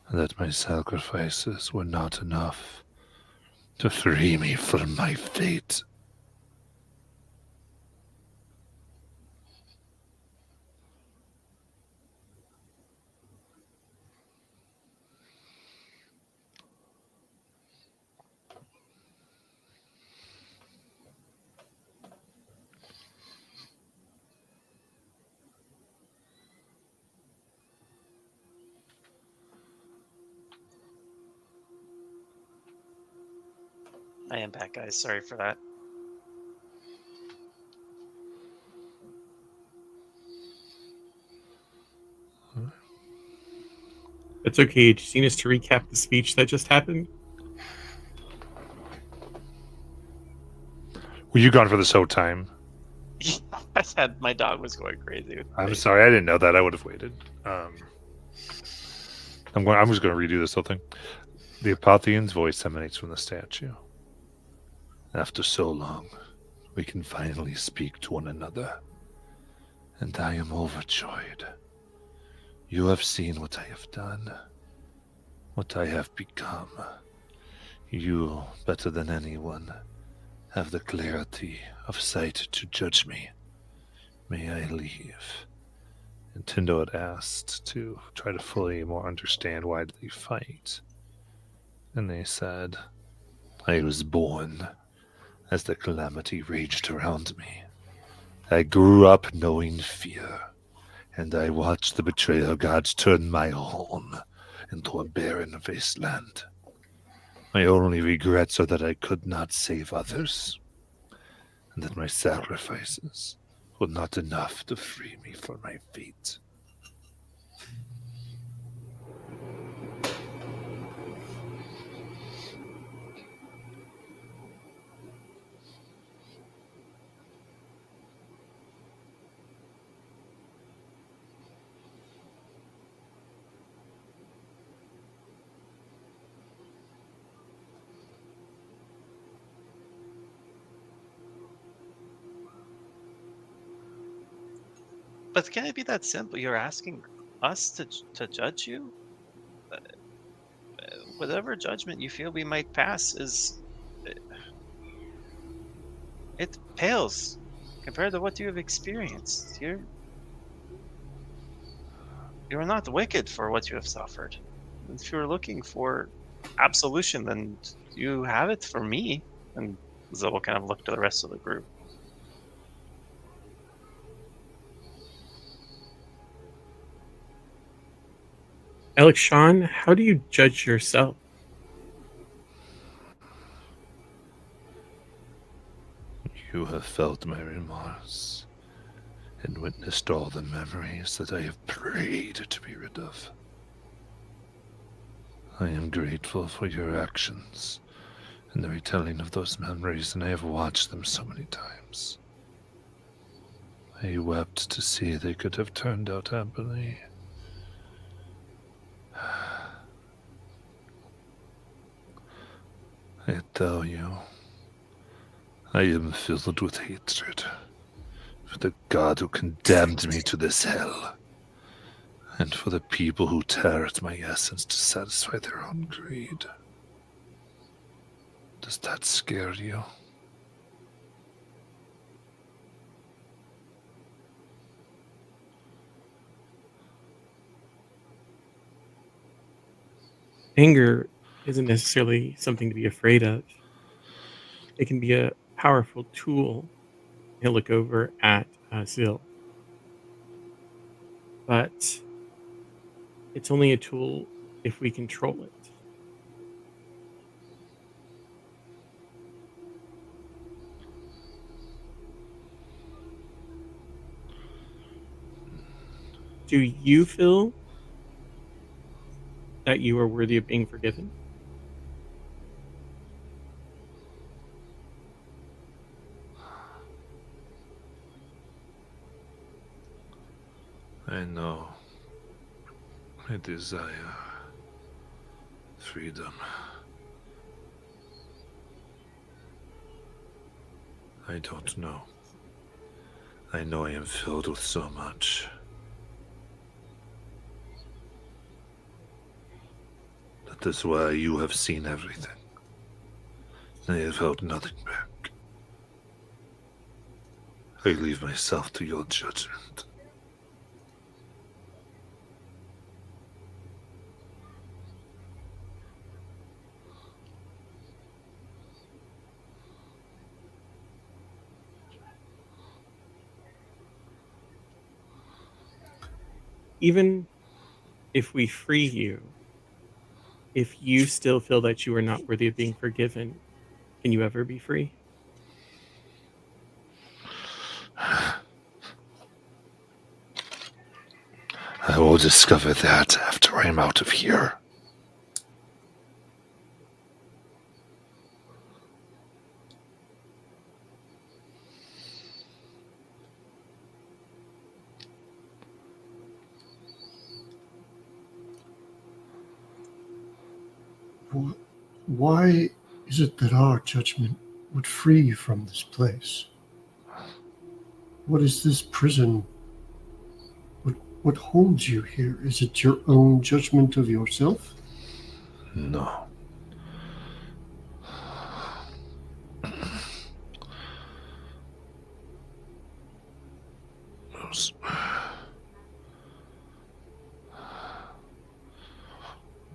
and that my sacrifices were not enough to free me from my fate. I am back, guys. Sorry for that. It's okay. Do you need us to recap the speech that just happened? Were you gone for this whole time? I said my dog was going crazy. I'm sorry, I didn't know that. I would have waited. I'm just going to redo this whole thing. The Apotheon's voice emanates from the statue. After so long, we can finally speak to one another, and I am overjoyed. You have seen what I have done, what I have become. You, better than anyone, have the clarity of sight to judge me. May I leave? And Tyndall had asked to try to fully more understand why they fight. And they said, I was born as the calamity raged around me. I grew up knowing fear, and I watched the betrayal gods turn my home into a barren wasteland. My only regrets are that I could not save others, and that my sacrifices were not enough to free me from my fate. But can it be that simple? You're asking us to judge you? Whatever judgment you feel we might pass is... It pales compared to what you have experienced. You're not wicked for what you have suffered. If you're looking for absolution, then you have it for me. And Zoe will kind of look to the rest of the group. Alex Sean, how do you judge yourself? You have felt my remorse and witnessed all the memories that I have prayed to be rid of. I am grateful for your actions and the retelling of those memories, and I have watched them so many times. I wept to see they could have turned out happily. I tell you, I am filled with hatred for the God who condemned me to this hell, and for the people who tear at my essence to satisfy their own greed. Does that scare you? Anger isn't necessarily something to be afraid of. It can be a powerful tool. He'll look over at Zil. But it's only a tool if we control it. Do you feel that you are worthy of being forgiven? I desire freedom. I don't know. I know I am filled with so much. That is why you have seen everything. I have held nothing back. I leave myself to your judgment. Even if we free you, if you still feel that you are not worthy of being forgiven, can you ever be free? I will discover that after I am out of here. Why is it that our judgment would free you from this place? What is this prison? What holds you here? Is it your own judgment of yourself? No.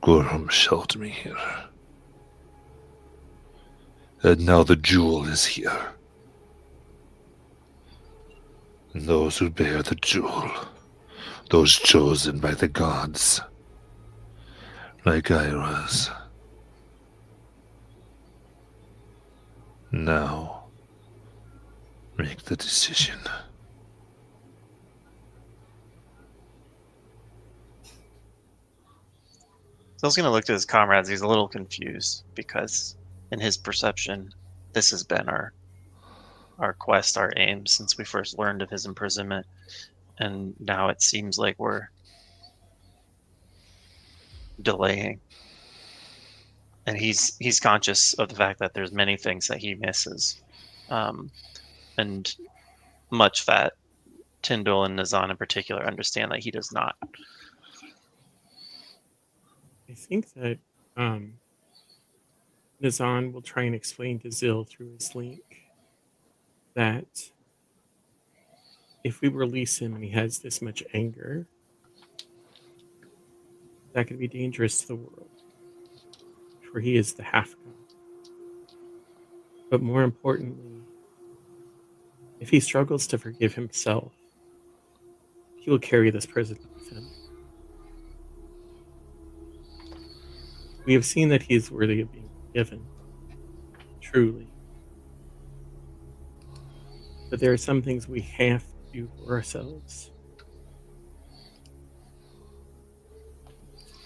Gorham sheltered me here. And now the jewel is here. And those who bear the jewel, those chosen by the gods, like I was, now make the decision. Zill's gonna look to his comrades. He's a little confused because, in his perception, this has been our quest, our aim since we first learned of his imprisonment, and now it seems like we're delaying. And he's conscious of the fact that there's many things that he misses, and much that Tyndall and Nazan in particular understand that he does not. I think that Nazan will try and explain to Zill through his link that if we release him and he has this much anger, that could be dangerous to the world, for he is the half god. But more importantly, if he struggles to forgive himself, he will carry this prison with him. We have seen that he is worthy of being forgiven, truly. But there are some things we have to do for ourselves.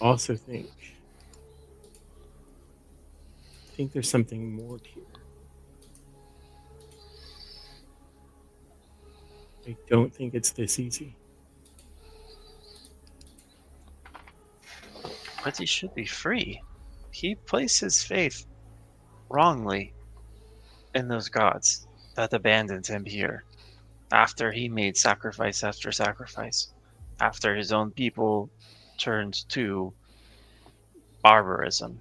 Also think there's something more here. I don't think it's this easy. But he should be free. He placed his faith wrongly in those gods that abandoned him here after he made sacrifice after sacrifice, after his own people turned to barbarism.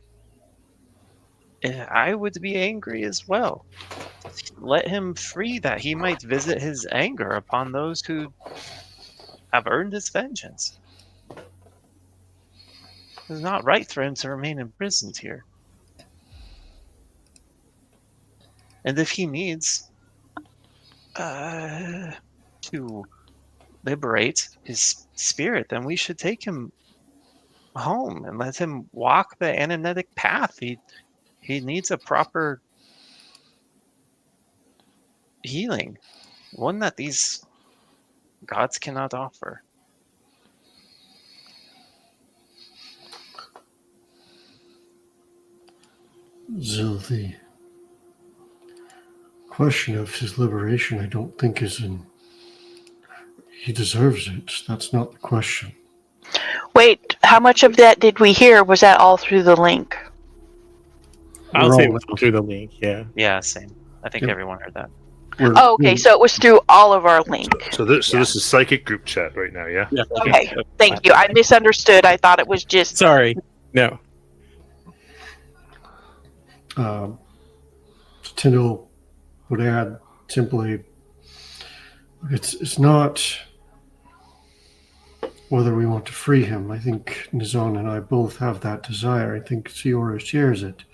And I would be angry as well. Let him free that he might visit his anger upon those who have earned his vengeance. It's not right for him to remain imprisoned here. And if he needs to liberate his spirit, then we should take him home and let him walk the Ananetic path. He needs a proper healing, one that these gods cannot offer. Zill, the question of his liberation, I don't think is he deserves it. That's not the question. Wait, how much of that did we hear? Was that all through the link? I'll We're say it all- was through the link. Yeah. Yeah, same. I think Yep. everyone heard that. we're- Oh, okay. So it was through all of our link. So this is psychic group chat right now, yeah? Yeah. Okay. Thank you. I misunderstood. I thought it was just. Sorry. No. Tyndall would add simply, it's not whether we want to free him. I think Nizan and I both have that desire. I think Siora shares it.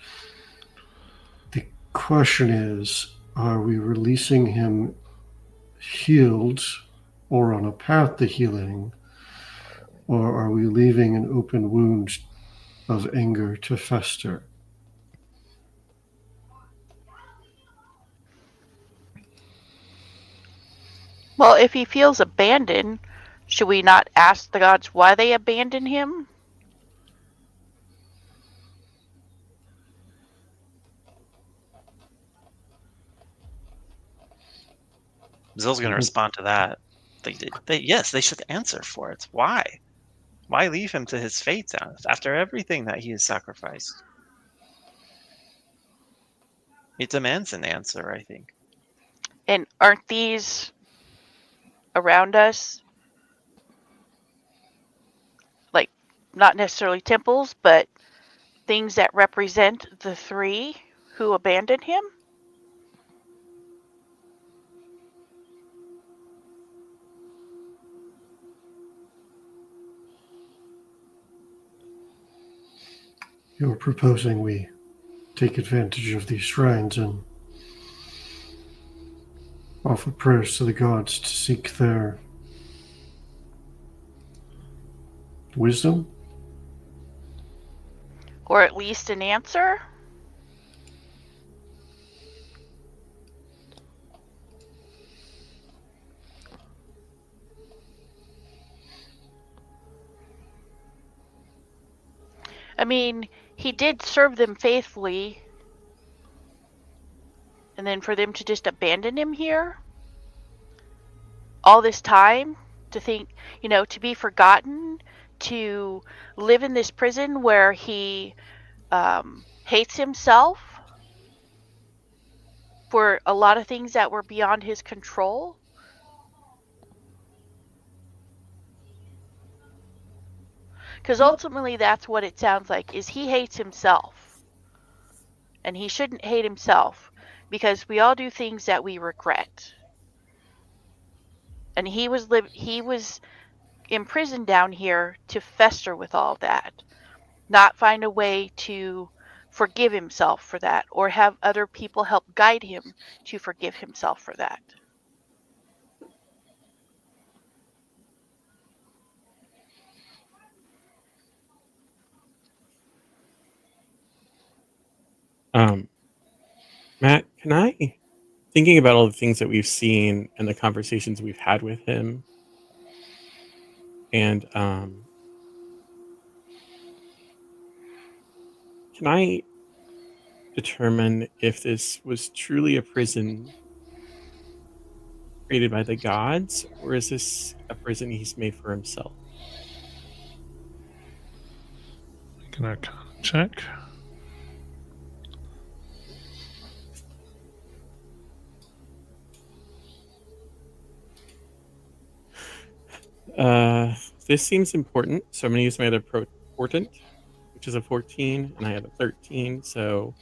The question is, are we releasing him healed or on a path to healing, or are we leaving an open wound of anger to fester? Well, if he feels abandoned, should we not ask the gods why they abandoned him? Zill's going to respond to that. Yes, they should answer for it. Why? Why leave him to his fate after everything that he has sacrificed? It demands an answer, I think. And aren't these around us, like, not necessarily temples, but things that represent the three who abandoned him? You're proposing we take advantage of these shrines and offer prayers to the gods to seek their wisdom? Or at least an answer? I mean, he did serve them faithfully. And then for them to just abandon him here? All this time? To think, to be forgotten? To live in this prison where he hates himself? For a lot of things that were beyond his control? Because ultimately that's what it sounds like, is he hates himself. And he shouldn't hate himself, because we all do things that we regret. And he was imprisoned down here to fester with all of that, not find a way to forgive himself for that, or have other people help guide him to forgive himself for that. Matt, thinking about all the things that we've seen and the conversations we've had with him, and can I determine if this was truly a prison created by the gods, or is this a prison he's made for himself? Can I check? This seems important, so I'm going to use my other portent, which is a 14, and I have a 13, so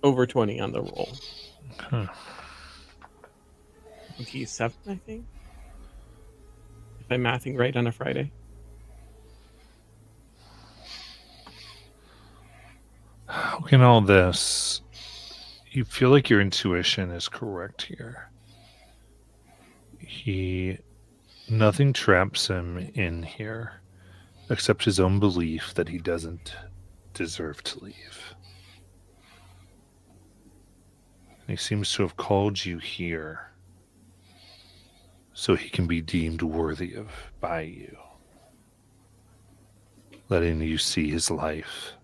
over 20 on the roll. Okay. 27, I think, if I'm mathing right on a Friday. Looking at all this, you feel like your intuition is correct here. Nothing traps him in here except his own belief that he doesn't deserve to leave. And he seems to have called you here so he can be deemed worthy by you, letting you see his life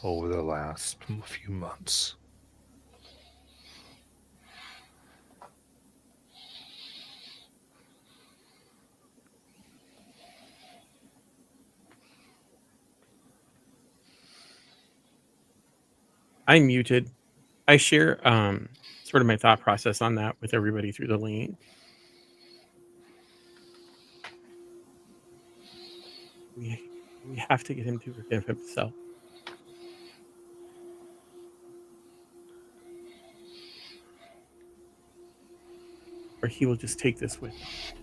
over the last few months. I'm muted. I share sort of my thought process on that with everybody through the link. We we have to get him to forgive himself. Or he will just take this with him.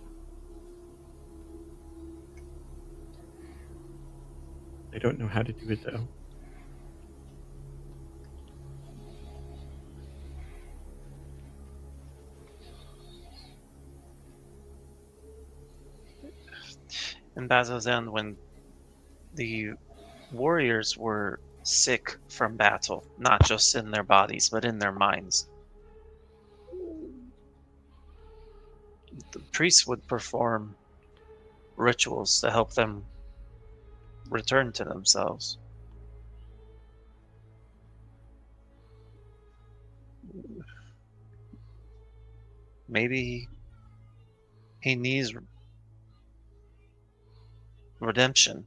I don't know how to do it though. In Bazo's End, when the warriors were sick from battle, not just in their bodies, but in their minds, the priests would perform rituals to help them return to themselves. Maybe he needs redemption.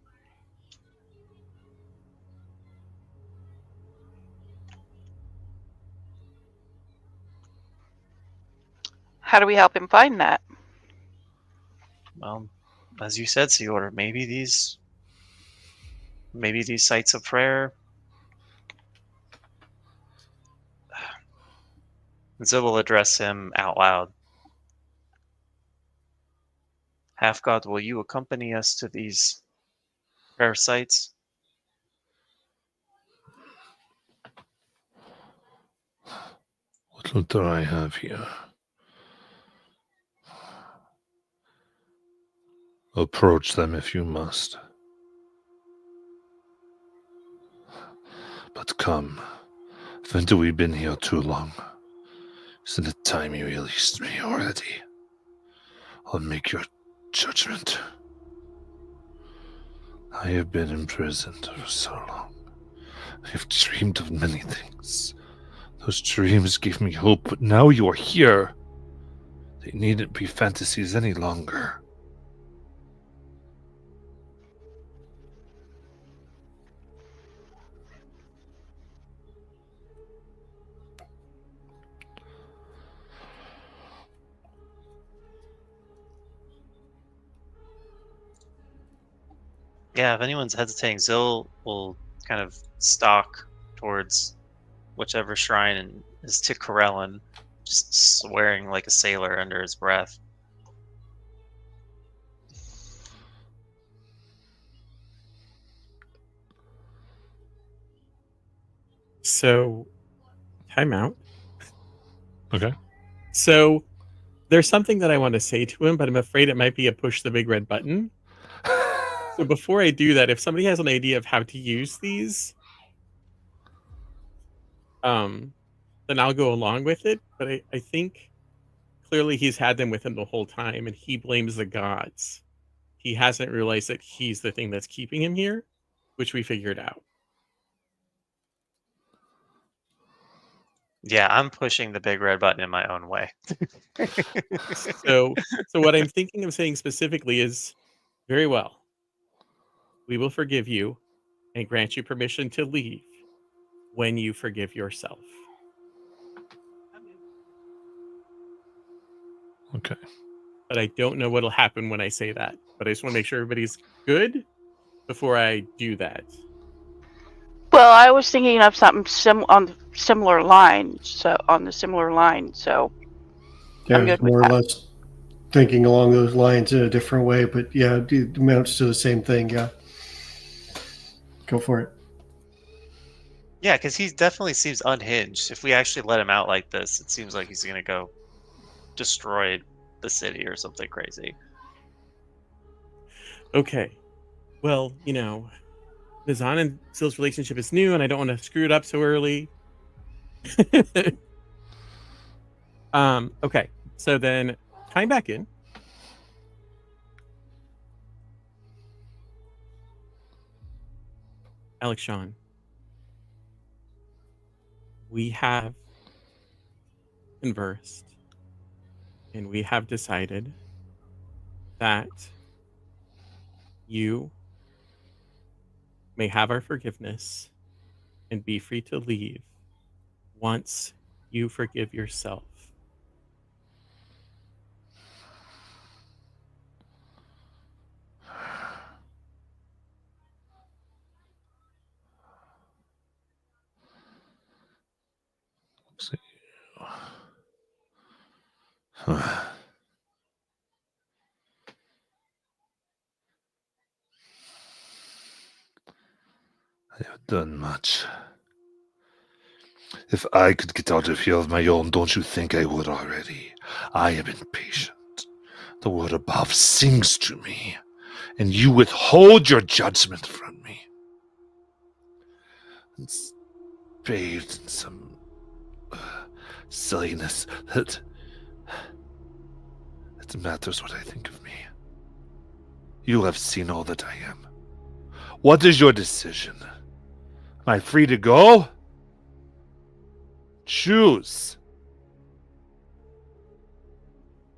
How do we help him find that? Well, as you said, Seorder, maybe these sites of prayer. Zil will address him out loud. Half-God, will you accompany us to these prayer sites? What little I have here. Approach them if you must. But come, haven't we been here too long? Isn't it time you released me already? I'll make your judgment. I have been imprisoned for so long. I have dreamed of many things. Those dreams gave me hope, but now you are here. They needn't be fantasies any longer. Yeah, if anyone's hesitating, Zil will kind of stalk towards whichever shrine and is to Corellin, just swearing like a sailor under his breath. So, time out. Okay. So, there's something that I want to say to him, but I'm afraid it might be a push the big red button. So before I do that, if somebody has an idea of how to use these, then I'll go along with it. But I think clearly he's had them with him the whole time, and he blames the gods. He hasn't realized that he's the thing that's keeping him here, which we figured out. Yeah, I'm pushing the big red button in my own way. So what I'm thinking of saying specifically is, very well, we will forgive you and grant you permission to leave when you forgive yourself. Okay. But I don't know what'll happen when I say that. But I just want to make sure everybody's good before I do that. Well, I was thinking of something on the similar line. So I'm Yeah, good with more or that. less thinking along those lines in a different way, but yeah, it amounts to the same thing. Yeah, go for it. Yeah, because he definitely seems unhinged. If we actually let him out like this, it seems like he's gonna go destroy the city or something crazy. Okay. Well, Nizan and Zill's relationship is new, and I don't want to screw it up so early. Okay. So then, time back in. Alex Shawn, we have conversed, and we have decided that you may have our forgiveness and be free to leave once you forgive yourself. See. I have done much. If I could get out of here of my own, don't you think I would already? I am impatient. The word above sings to me, and you withhold your judgment from me. It's bathed in some silliness that it matters what I think of me. You have seen all that I am. What is your decision? Am I free to go? Choose.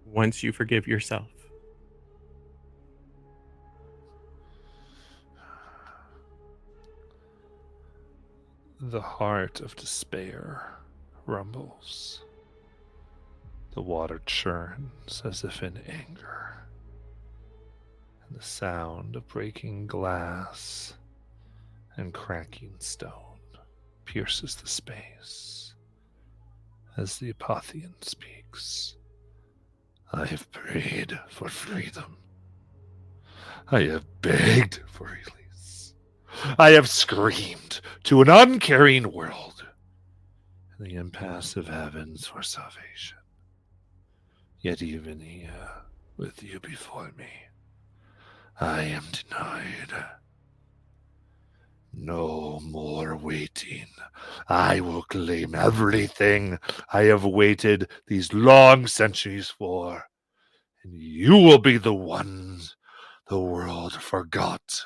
Once you forgive yourself. The heart of despair rumbles. The water churns as if in anger. And the sound of breaking glass and cracking stone pierces the space as the Apothian speaks. I have prayed for freedom. I have begged for release. I have screamed to an uncaring world in the impassive heavens for salvation. Yet even here, with you before me, I am denied. No more waiting. I will claim everything I have waited these long centuries for, and you will be the ones the world forgot.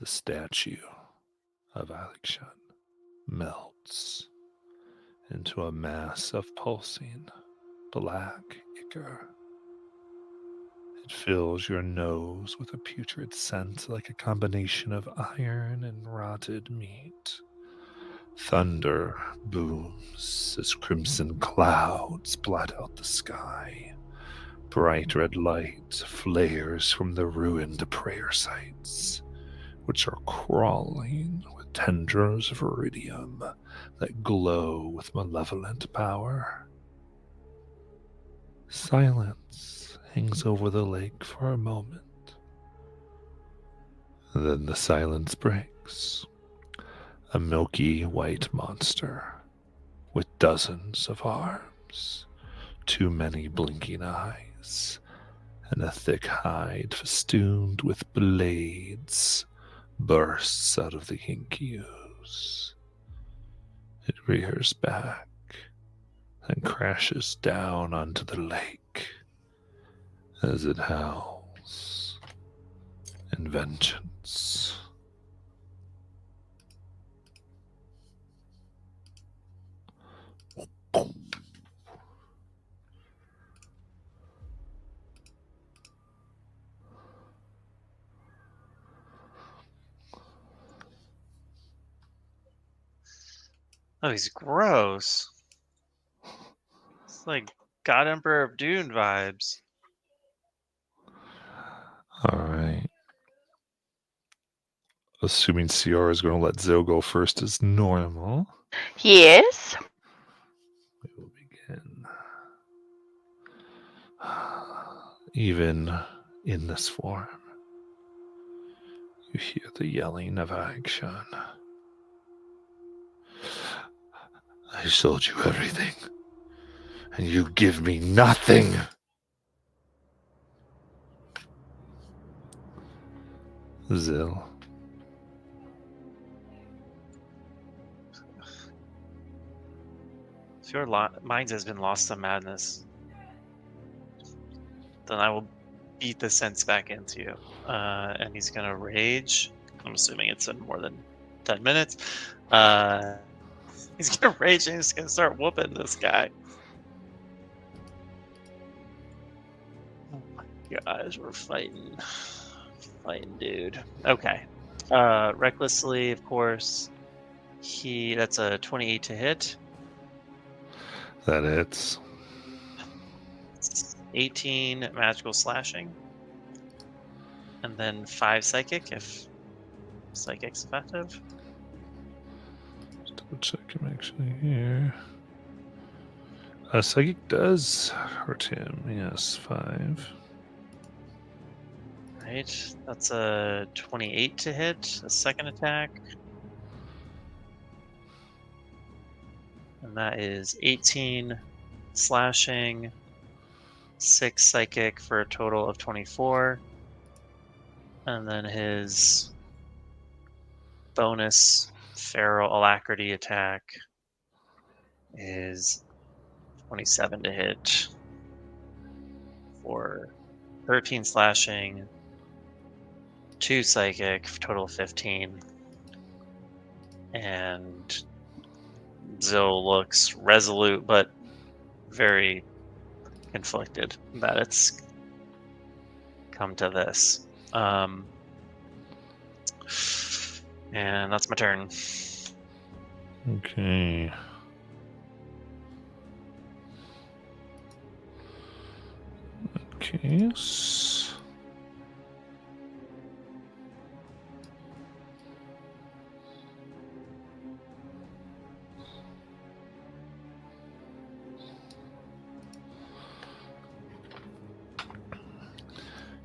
The statue of Alekshan melts into a mass of pulsing black ichor. It fills your nose with a putrid scent like a combination of iron and rotted meat. Thunder booms as crimson clouds blot out the sky. Bright red light flares from the ruined prayer sites, which are crawling with tendrils of iridium that glow with malevolent power. Silence hangs over the lake for a moment. Then the silence breaks. A milky white monster with dozens of arms, too many blinking eyes, and a thick hide festooned with blades bursts out of the inky ooze. It rears back and crashes down onto the lake as it howls in vengeance. Oh, he's gross. It's like God Emperor of Dune vibes. All right. Assuming CR is going to let Zil go first as normal, Yes. we will begin. Even in this form, you hear the yelling of Alekshan. I sold you everything, and you give me nothing. Zil. If your mind has been lost to madness, then I will beat the sense back into you. And he's gonna rage. I'm assuming it's in more than 10 minutes. He's gonna rage and he's gonna start whooping this guy. Oh my gosh, we're fighting. Fighting, dude. Okay. Recklessly, of course. That's a 28 to hit. That it's 18 magical slashing. And then 5 psychic if psychic's effective. double check him actually here. Psychic does hurt him. Yes, 5. Right. That's a 28 to hit, a second attack. And that is 18 slashing, 6 psychic for a total of 24. And then his bonus feral alacrity attack is 27 to hit for 13 slashing, 2 psychic, total of 15. And Zill looks resolute but very conflicted that it's come to this. And that's my turn. Okay. Okay.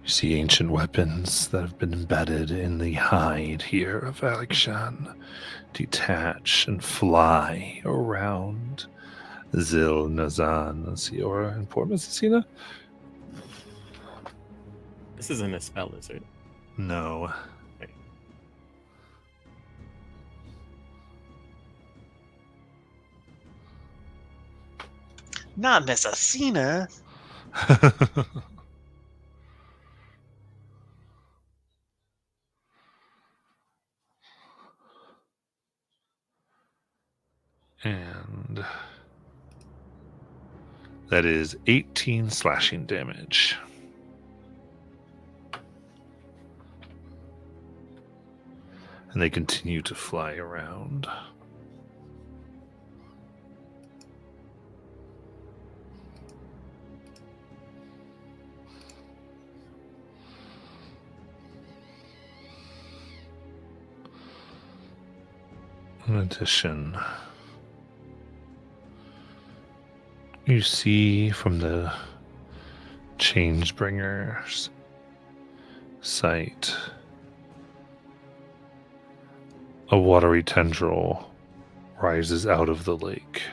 You see ancient weapons that have been embedded in the hide here of Alekshan detach and fly around Zil, Nazan, Siora, and poor Miss Asina. This isn't a spell, is it? No. Not Miss Asina. And that is 18 slashing damage. And they continue to fly around. In addition, you see from the Changebringer's sight a watery tendril rises out of the lake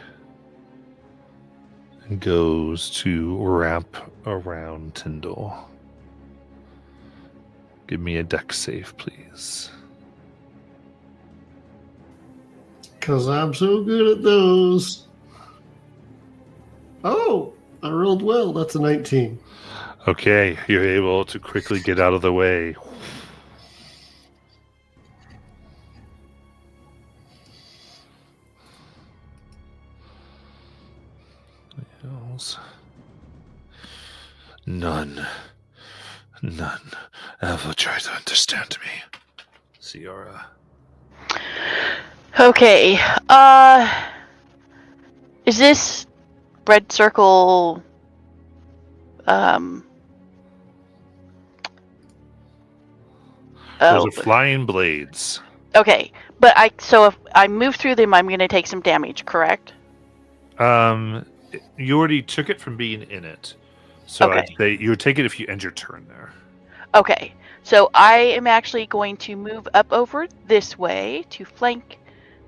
and goes to wrap around Tyndall. Give me a dex save, please. Because I'm so good at those. Oh, I rolled well. That's a 19. Okay, you're able to quickly get out of the way. None ever try to understand me. Siora. Okay. Is this red circle? Those Oh, are flying blades. okay. But so if I move through them, I'm going to take some damage, correct? You already took it from being in it. So Okay. I'd say you would take it if you end your turn there. Okay. So I am actually going to move up over this way to flank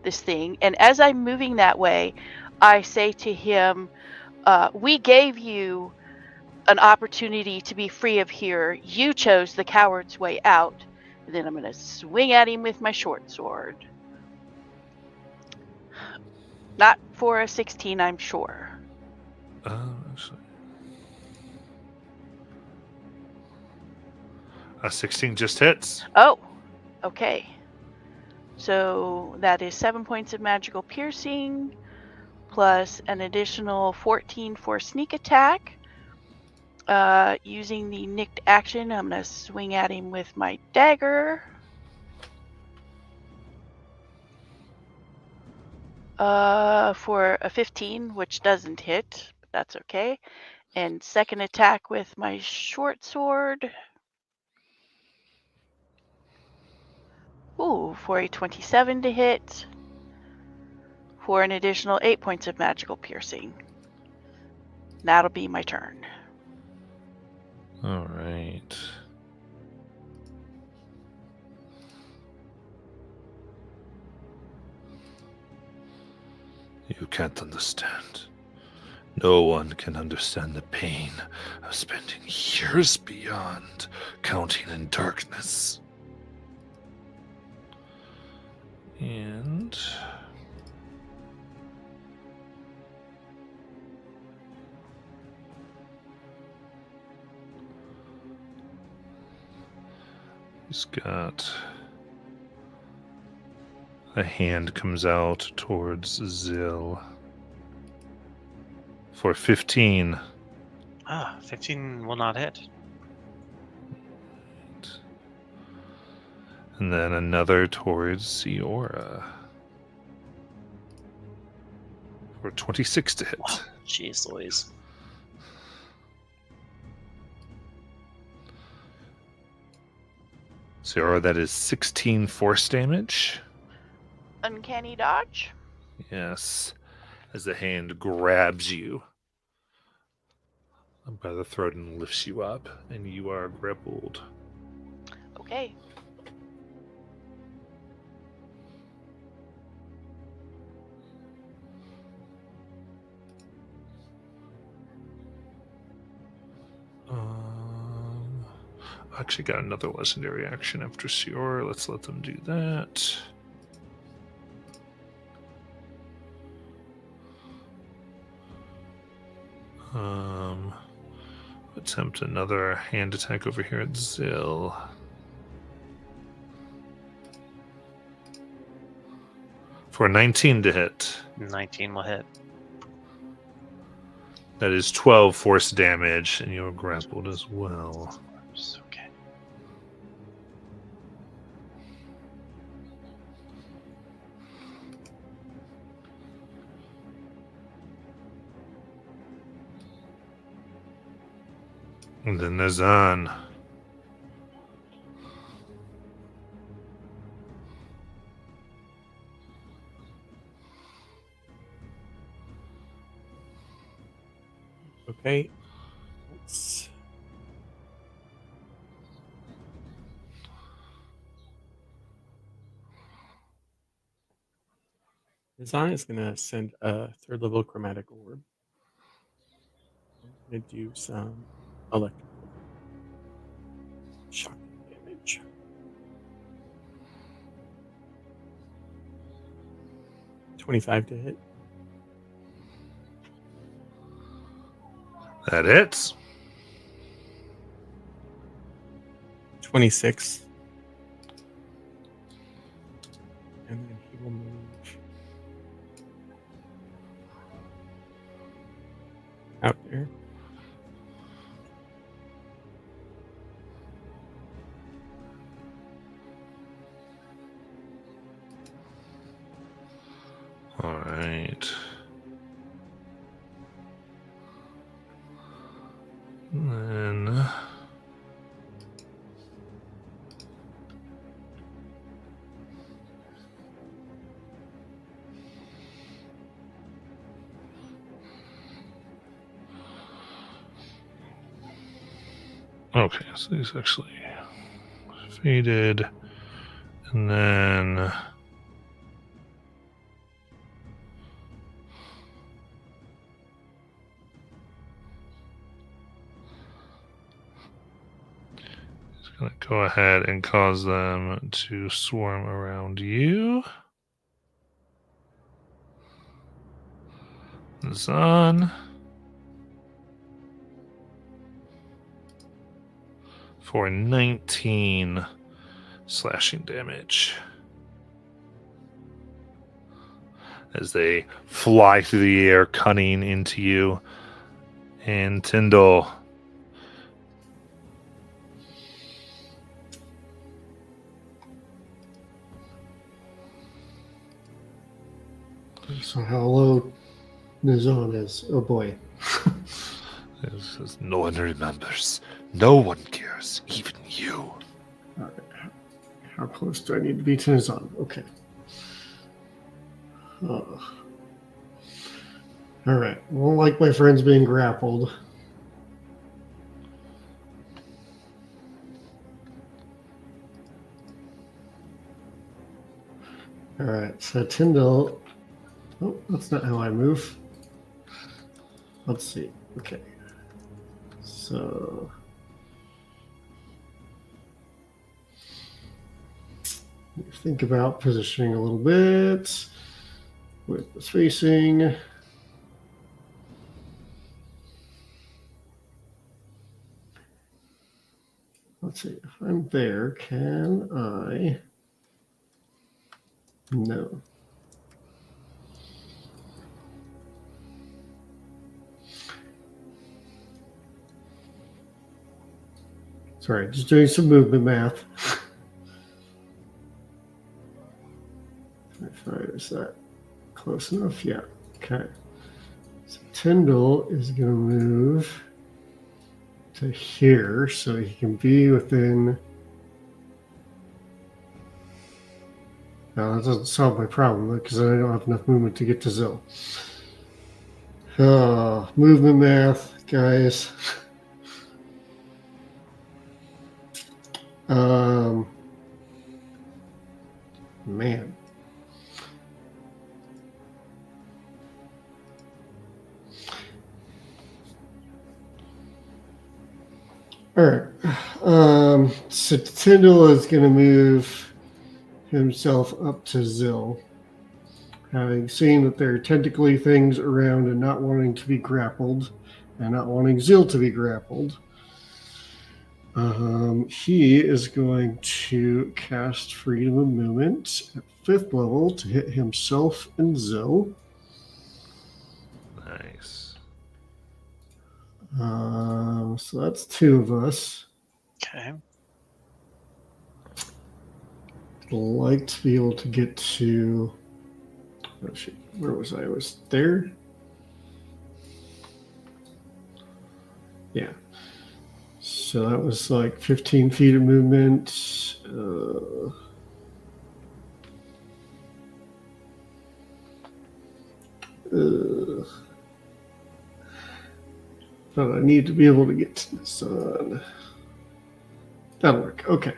this thing. And as I'm moving that way, I say to him, we gave you an opportunity to be free of here. You chose the coward's way out. And then I'm going to swing at him with my short sword. Not for a 16, I'm sure. Actually. A 16 just hits. Oh, okay. So that is 7 points of magical piercing, plus an additional 14 for sneak attack. Using the nicked action, I'm going to swing at him with my dagger. For a 15, which doesn't hit, but that's okay. And second attack with my short sword. Ooh, for a 27 to hit. For an additional 8 points of magical piercing. That'll be my turn. All right. You can't understand. No one can understand the pain of spending years beyond counting in darkness. And he's got a hand comes out towards Zill for 15. 15 will not hit. And then another towards Siora for 26 to hit. Wow, jeez Louise. Siora, that is 16 force damage. Uncanny dodge. Yes. As the hand grabs you by the throat and lifts you up, and you are grappled. Okay. I actually got another legendary action after Siora. Let's let them do that. Attempt another hand attack over here at Zill. For 19 to hit. 19 will hit. That is 12 force damage, and you are grappled as well. Okay. And then Nazan. Okay. Let's... Design is going to send a 3rd level chromatic orb. I'm going to do some electrical shock damage. $25 to hit. That hits. 26. And then he will move out there. All right. And then okay, so he's actually faded, and then going to go ahead and cause them to swarm around you. Zan. For 19 slashing damage. As they fly through the air, cutting into you. And Tyndall. So how low Nizon is? Oh boy. It says, no one remembers. No one cares. Even you. How close do I need to be to Nizon? Okay. All right. I don't like my friends being grappled. All right. So Tyndall. Oh, that's not how I move. Let's see. Okay. So. Think about positioning a little bit with the spacing. Let's see, if I'm there, can I? No. Sorry, just doing some movement math. Is that close enough? Yeah. Okay. So Tyndall is going to move to here so he can be within. Now, that doesn't solve my problem because I don't have enough movement to get to Zill. Movement math, guys. Man. All right. So Tyndall is going to move himself up to Zill, having seen that there are tentacly things around and not wanting to be grappled, and not wanting Zill to be grappled. He is going to cast Freedom of Movement at 5th level to hit himself and Zill. Nice. So that's 2 of us. Okay. I'd like to be able to get to. Oh, shit. Where was I? I was there. Yeah. So that was like 15 feet of movement. But I need to be able to get to the sun. That'll work. Okay.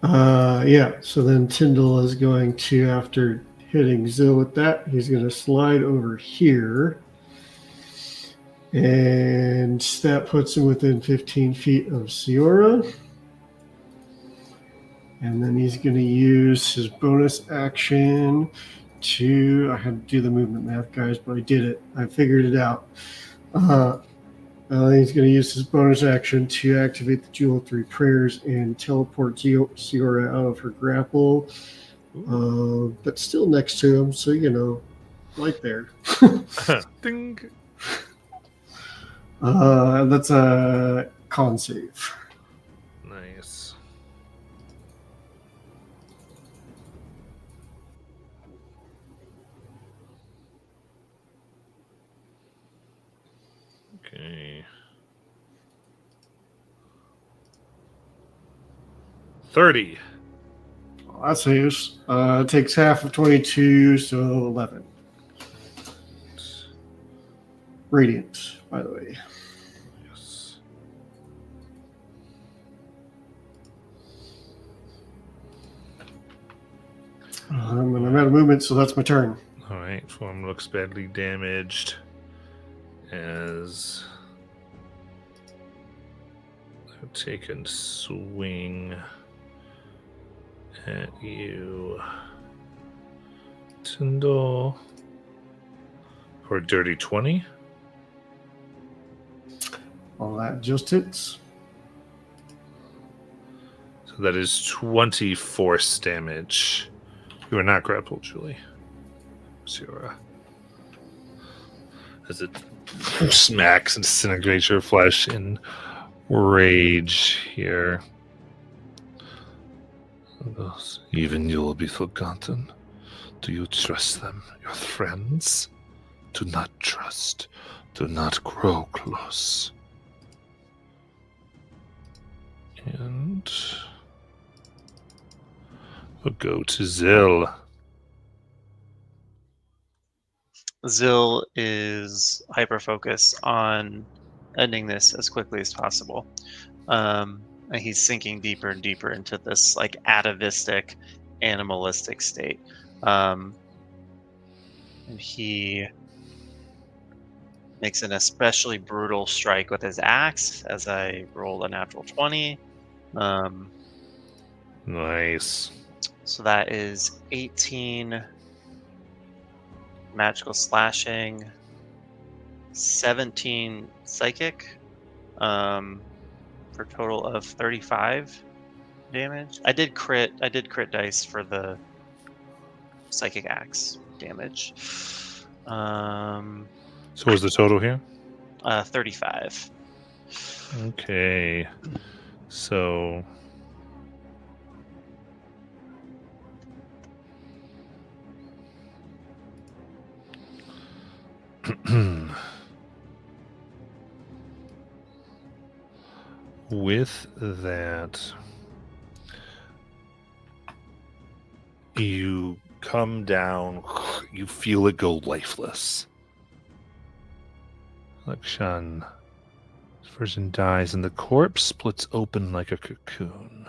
Yeah. So then Tyndall is going to, after hitting Zill with that, he's going to slide over here. And that puts him within 15 feet of Siora. And then he's going to use his bonus action to. I had to do the movement math, guys, but I did it. I figured it out. He's going to use his bonus action to activate the Jewel of 3 Prayers and teleport Siora out of her grapple. But still next to him, so, right there. Ding. That's a con save. Nice. Okay. 30. Well, that saves. It takes half of 22, so 11. Radiant, by the way. Yes. And I'm out of movement, so that's my turn. All right. Form looks badly damaged as I've taken swing at you, Tyndall, for a dirty 20. All that just hits. So that is 20 force damage. You are not grappled, Julie. Siora. As it smacks and disintegrates your flesh in rage here. Even you will be forgotten. Do you trust them, your friends? Do not trust. Do not grow close. And we'll go to Zill. Zill is hyper focused on ending this as quickly as possible. And he's sinking deeper and deeper into this like atavistic, animalistic state. And he makes an especially brutal strike with his axe as I rolled a natural 20. Nice. So that is 18 magical slashing, 17 psychic, for a total of 35 damage. I did crit dice for the psychic axe damage. So what's the total here? 35. Okay. So with that, you come down, you feel it go lifeless. Lakshan, this version dies, and the corpse splits open like a cocoon.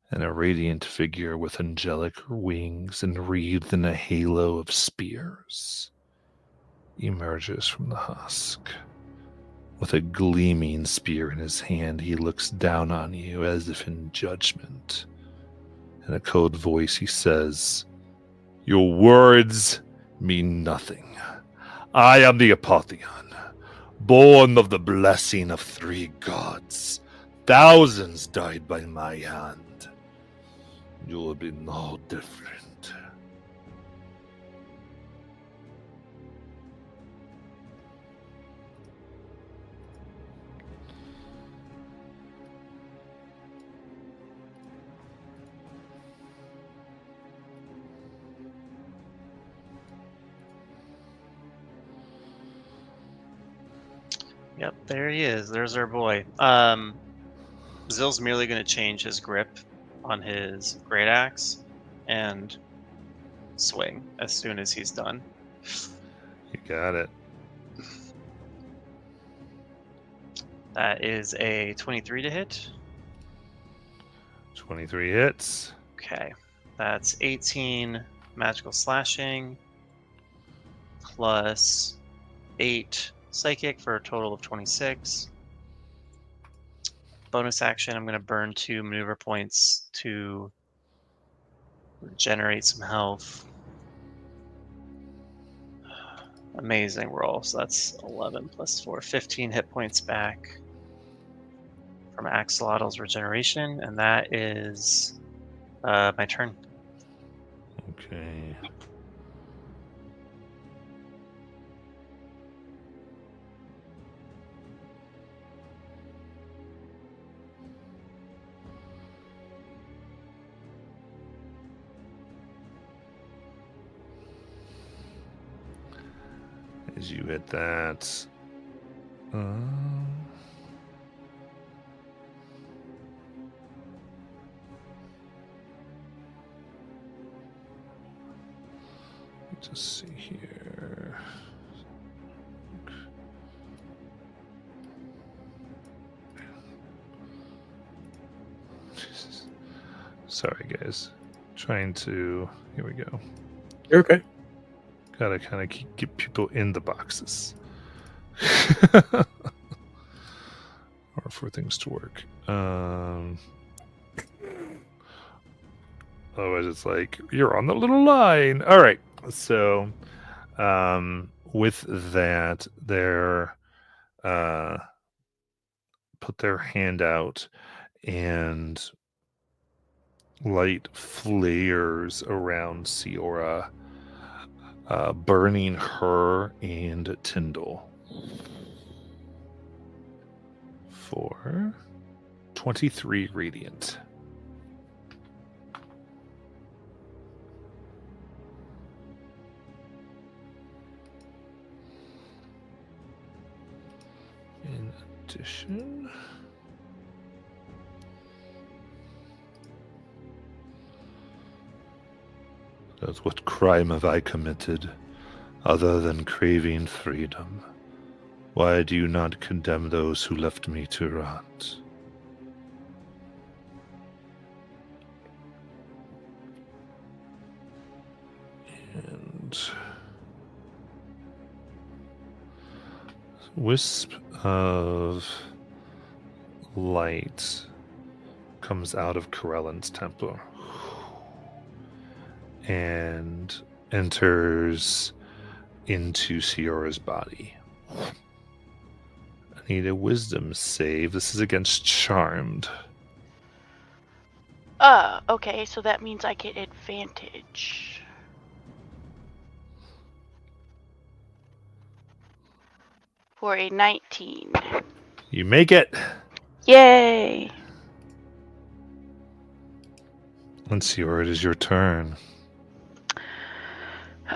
And a radiant figure with angelic wings and wreathed in a halo of spears emerges from the husk. With a gleaming spear in his hand, he looks down on you as if in judgment. In a cold voice, he says, "Your words mean nothing. I am the Apotheon, born of the blessing of 3 gods. Thousands died by my hand. You will be no different." Yep, there he is. There's our boy. Zill's merely going to change his grip on his great axe and swing as soon as he's done. You got it. That is a 23 to hit. 23 hits. Okay, that's 18 magical slashing plus 8 psychic for a total of 26. Bonus action, I'm going to burn 2 maneuver points to regenerate some health. Amazing roll. So that's 11 plus 4, 15 hit points back from Axolotl's regeneration, and that is my turn. Okay. As you hit that, let's just see here. Sorry, guys. Trying to. Here we go. You're okay. Gotta kind of get people in the boxes. Or for things to work. Otherwise, it's like, you're on the little line. All right. So, with that, they're put their hand out, and light flares around Siora, burning her and Tyndall for 23 radiant. Edition. But what crime have I committed other than craving freedom? Why do you not condemn those who left me to rot? And wisp of light comes out of Corellan's temple and enters into Siora's body. I need a wisdom save. This is against Charmed. Okay, so that means I get advantage. For a 19. You make it. Yay! And Siora, it is your turn.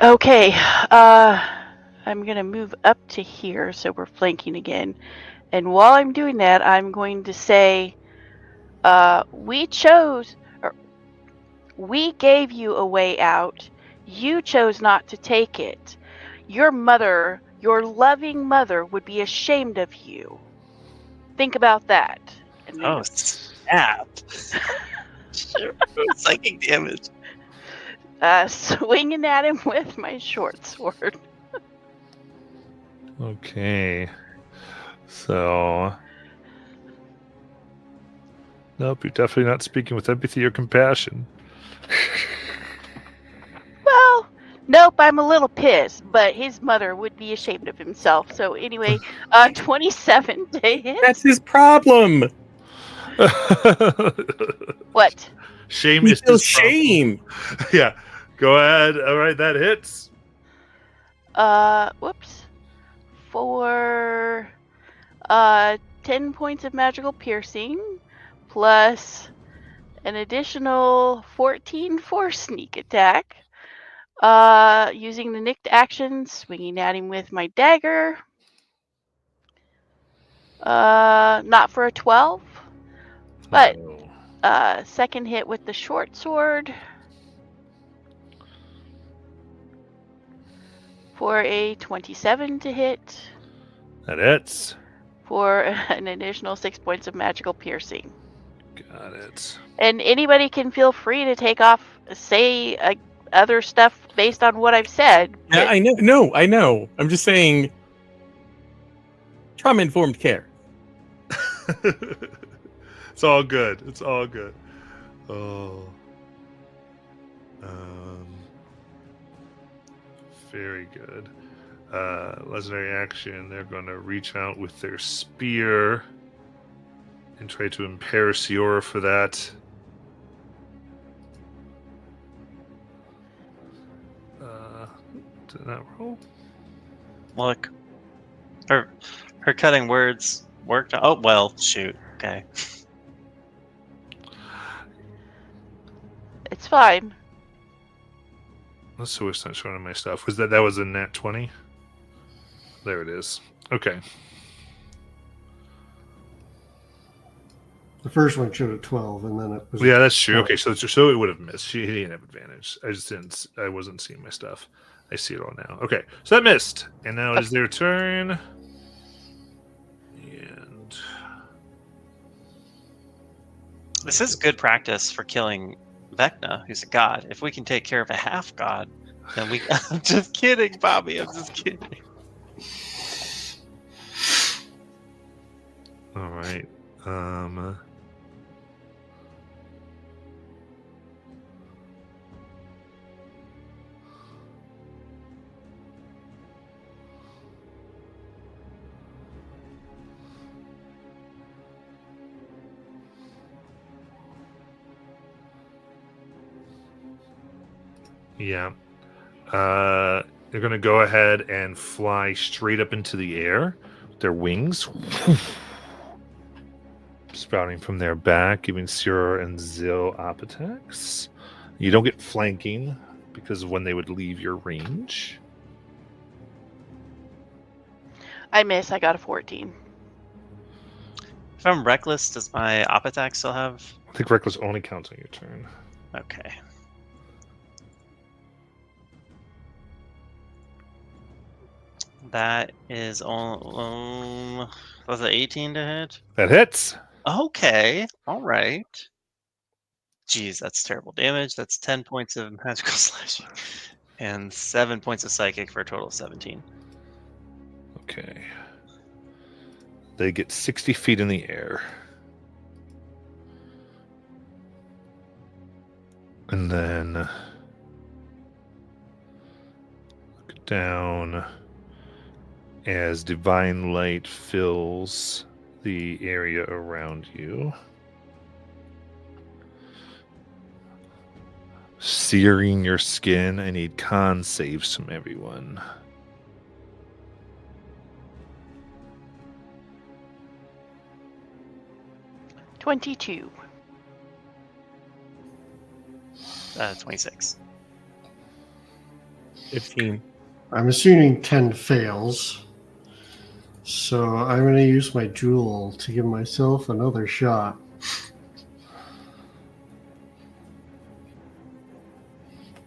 Okay, I'm gonna move up to here so we're flanking again. And while I'm doing that, I'm going to say, we gave you a way out. You chose not to take it. Your mother, your loving mother, would be ashamed of you. Think about that. And then Oh, snap. Psychic damage. swinging at him with my short sword. Okay. So. Nope, you're definitely not speaking with empathy or compassion. Well, nope, I'm a little pissed, but his mother would be ashamed of himself. So anyway, 27 to hit. That's his problem. What? Shame He is feels his problem. shame. Yeah. Go ahead. All right, that hits. Whoops. For 10 points of magical piercing, plus an additional 14 for sneak attack. Using the nicked action, swinging at him with my dagger. Not for a 12, but No. second hit with the short sword. For a 27 to hit. That hits. For an additional 6 points of magical piercing. Got it. And anybody can feel free to take off, say other stuff based on what I've said. Yeah, I know. No, I know. I'm just saying. Trauma-informed care. It's all good. It's all good. Oh. Very good. Legendary action. They're going to reach out with their spear and try to impair Siora for that. Did that roll? Look. Her cutting words worked. Oh, well, shoot. Okay. It's fine. Let's see what's not showing on my stuff. Was that was a nat 20? There it is. Okay. The first one showed a 12, and then it was. Yeah, that's true. Okay, so it would have missed. He didn't have advantage. I wasn't seeing my stuff. I see it all now. Okay, so that missed, and now it is their turn. And This is good practice for killing Vecna, who's a god. If we can take care of a half god, then we. I'm just kidding, Bobby. I'm just kidding. all right. Yeah. They're going to go ahead and fly straight up into the air with their wings. Sprouting from their back, giving Siora and Zil op attacks. You don't get flanking because of when they would leave your range. I miss. I got a 14. If I'm reckless, does my op attack still have? I think reckless only counts on your turn. Okay. That is on. Was it 18 to hit? That hits. Okay. All right. Jeez, that's terrible damage. That's 10 points of magical slashing and 7 points of psychic for a total of 17. Okay. They get 60 feet in the air. And then look down as divine light fills the area around you, searing your skin. I need con saves from everyone. $22. 26. 15. I'm assuming 10 fails. So I'm going to use my jewel to give myself another shot.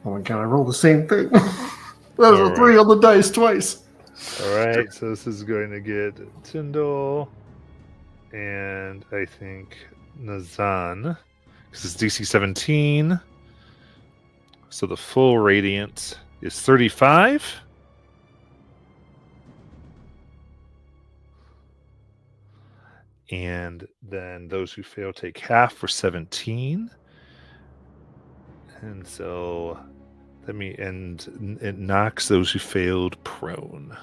Oh my god, I rolled the same thing. That was a 3 on the dice twice. All right, so this is going to get Tyndall and I think Nazan, because it's DC 17. So the full radiant is 35. And then those who fail take half for 17. And so it knocks those who failed prone.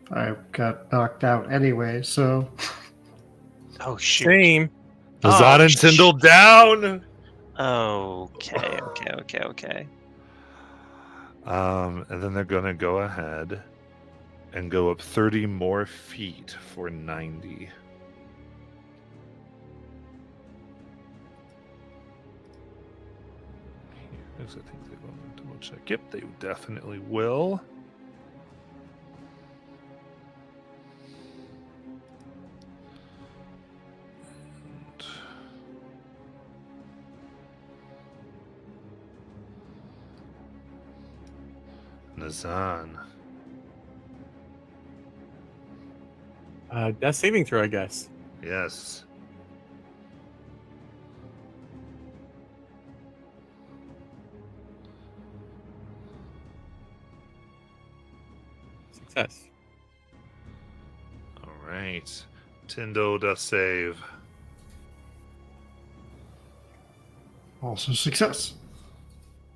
I got knocked out anyway, so Oh, shoot. Same. Nazan and Tyndall down. Okay. And then they're gonna go ahead and go up 30 more feet for 90. Here's, I think they want to double check. Yep, they definitely will. Nazan. Death saving throw, I guess. Yes. Success. All right. Tyndall does save. also success.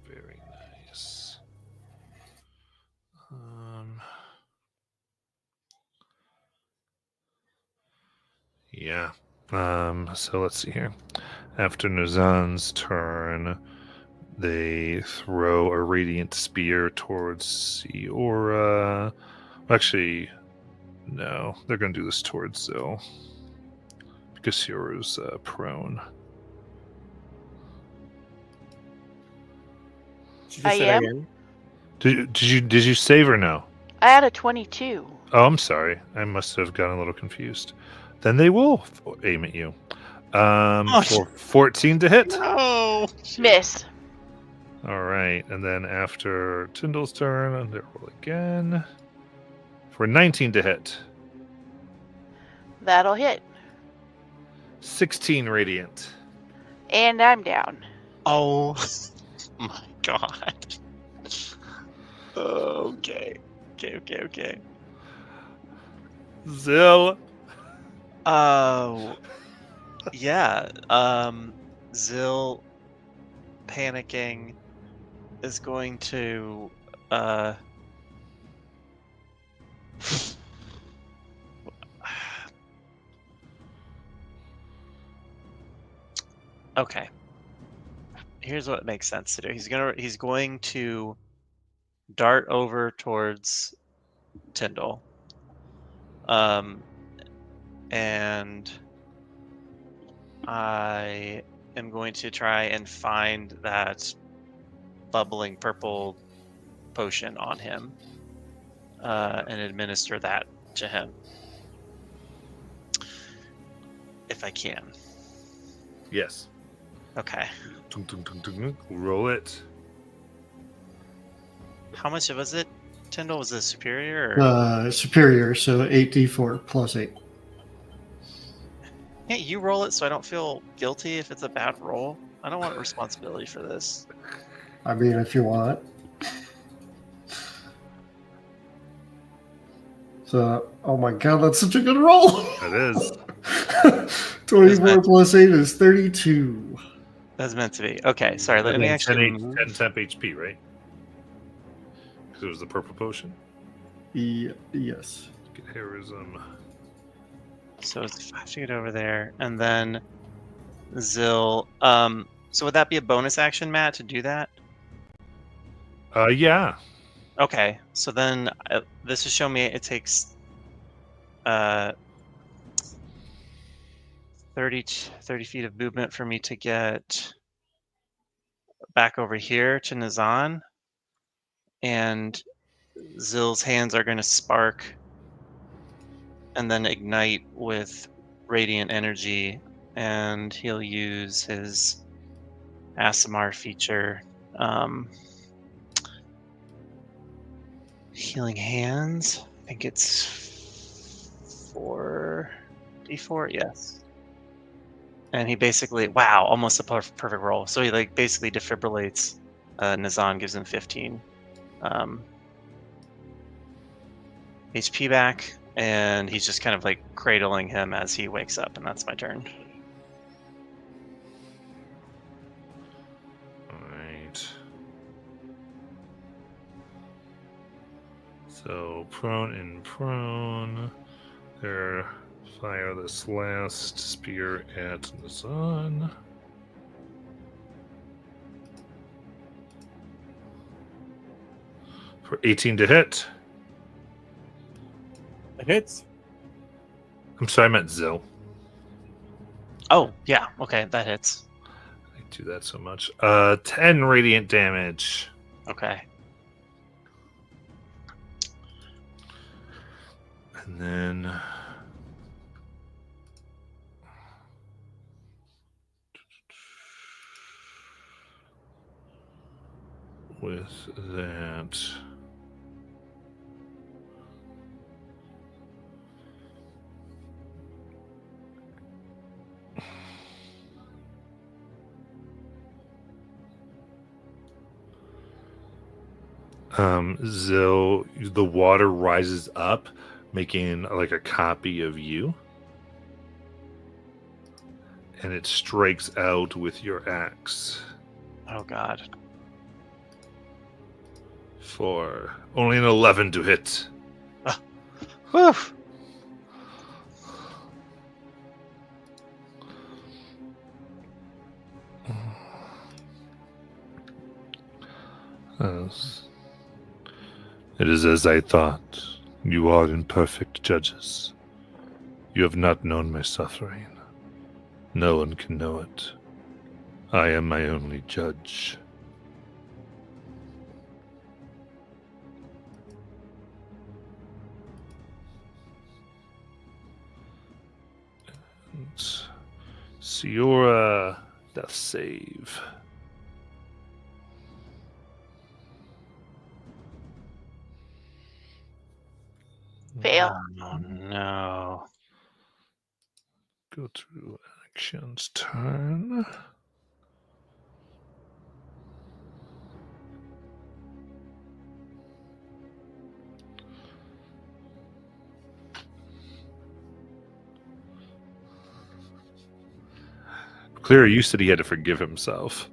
Very nice. Yeah. So let's see here. After Nazan's turn, they throw a radiant spear towards Siora. Actually, no. They're going to do this towards Zil. Because Siora's prone. Did you I say that am. again? Did you save or no? I had a 22. Oh, I'm sorry. I must have gotten a little confused. Then they will aim at you. For 14 to hit. No. Miss. All right, and then after Tyndall's turn, they roll again for 19 to hit. That'll hit. 16 radiant. And I'm down. Oh my god. Okay. Zil. Oh. Yeah. Zil, panicking, is going to okay. Here's what makes sense to do. He's going to dart over towards Tyndall. And I am going to try and find that bubbling purple potion on him and administer that to him. if I can. Yes. Okay. Tung, tung, tung, tung. Roll it. How much was it? Tyndall, was it superior? Or... Superior, so 8d4 plus 8. Can't you roll it so I don't feel guilty if it's a bad roll? I don't want responsibility for this. I mean, if you want. So, oh my god, that's such a good roll! That is. 24 plus 8 is 32. That's meant to be. Okay, sorry. Let me actually 10 temp HP, right? Because it was the purple potion. Yes. Get heroism. So it's 5 to get over there, and then Zill. So would that be a bonus action, Matt, to do that? Yeah. Okay. So then this is showing me it takes 30 feet of movement for me to get back over here to Nazan, and Zill's hands are going to spark and then ignite with radiant energy, and he'll use his ASMR feature, healing hands. I think it's 4d4, yes. And he basically, wow, almost a perfect roll. So he like basically defibrillates Nazan, gives him 15 HP back, and he's just kind of like cradling him as he wakes up, and that's my turn. Alright. So, prone and prone. There, fire this last spear at Nazan. For 18 to hit. That hits. I'm sorry, I meant Zill. Oh, yeah, okay, that hits. I do that so much. 10 radiant damage. Okay. And then with that, Zill, the water rises up, making like a copy of you, and it strikes out with your axe Oh god. for only an 11 to hit. Whew. Yes. It is as I thought. You are imperfect judges. You have not known my suffering. No one can know it. I am my only judge. And Siora, death save. Fail. Oh no. Go through actions turn. Clear, you said he had to forgive himself.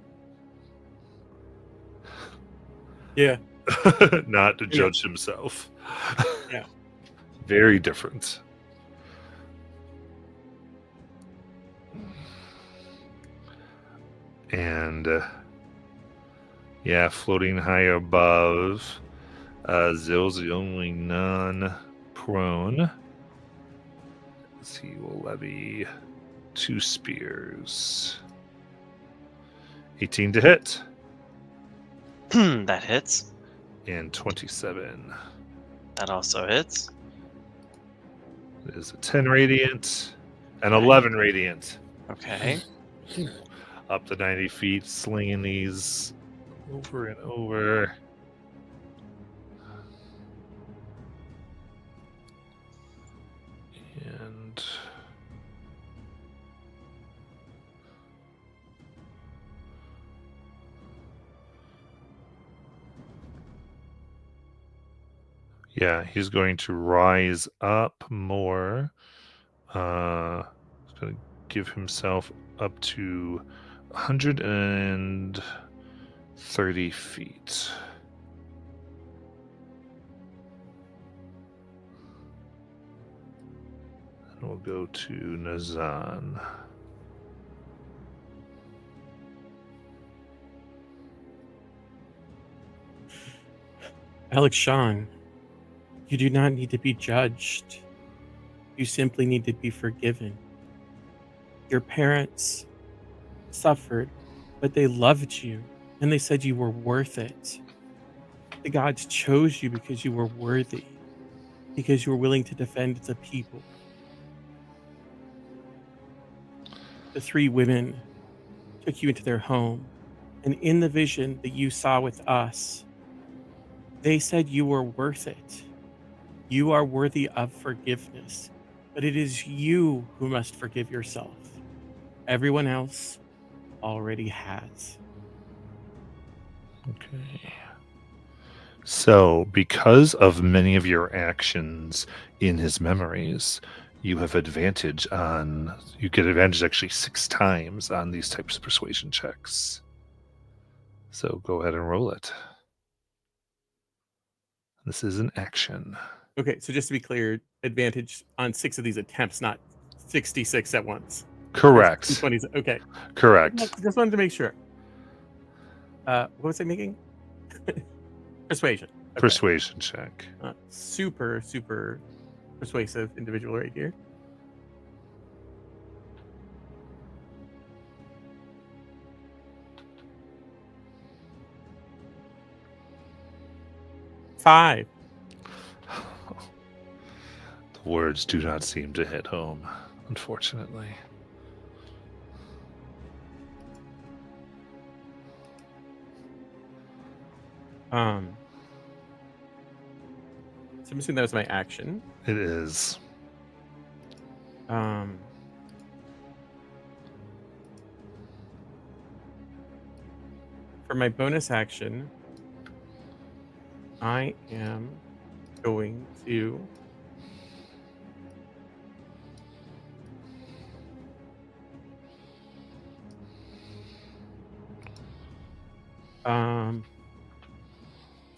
Yeah. Not to Yeah. judge himself. Yeah. Very different. And yeah, floating high above. Zill's the only non-prone. He will levy 2 spears. 18 to hit. That hits. And 27. That also hits. There's a 10 radiant. And 11 radiant. Okay. Up to 90 feet, slinging these over and over. And yeah, he's going to rise up more. He's going to give himself up to 130 feet. And we'll go to Nazan. Alex Sean, you do not need to be judged. You simply need to be forgiven. Your parents suffered, but they loved you, and they said you were worth it. The gods chose you because you were worthy, because you were willing to defend the people. The three women took you into their home, and in the vision that you saw with us, they said you were worth it. You are worthy of forgiveness, but it is you who must forgive yourself. Everyone else already has. Okay. So, because of many of your actions in his memories, you have advantage on. You get advantage actually 6 times on these types of persuasion checks. So, go ahead and roll it. This is an action. Okay, so just to be clear, advantage on 6 of these attempts, not 66 at once. Correct. 20s. Okay, Correct. just wanted to make sure. What was I making? Persuasion. Okay. Persuasion check. Super persuasive individual right here. Five. The words do not seem to hit home, unfortunately. So I'm assuming that was my action. It is. For my bonus action, I am going to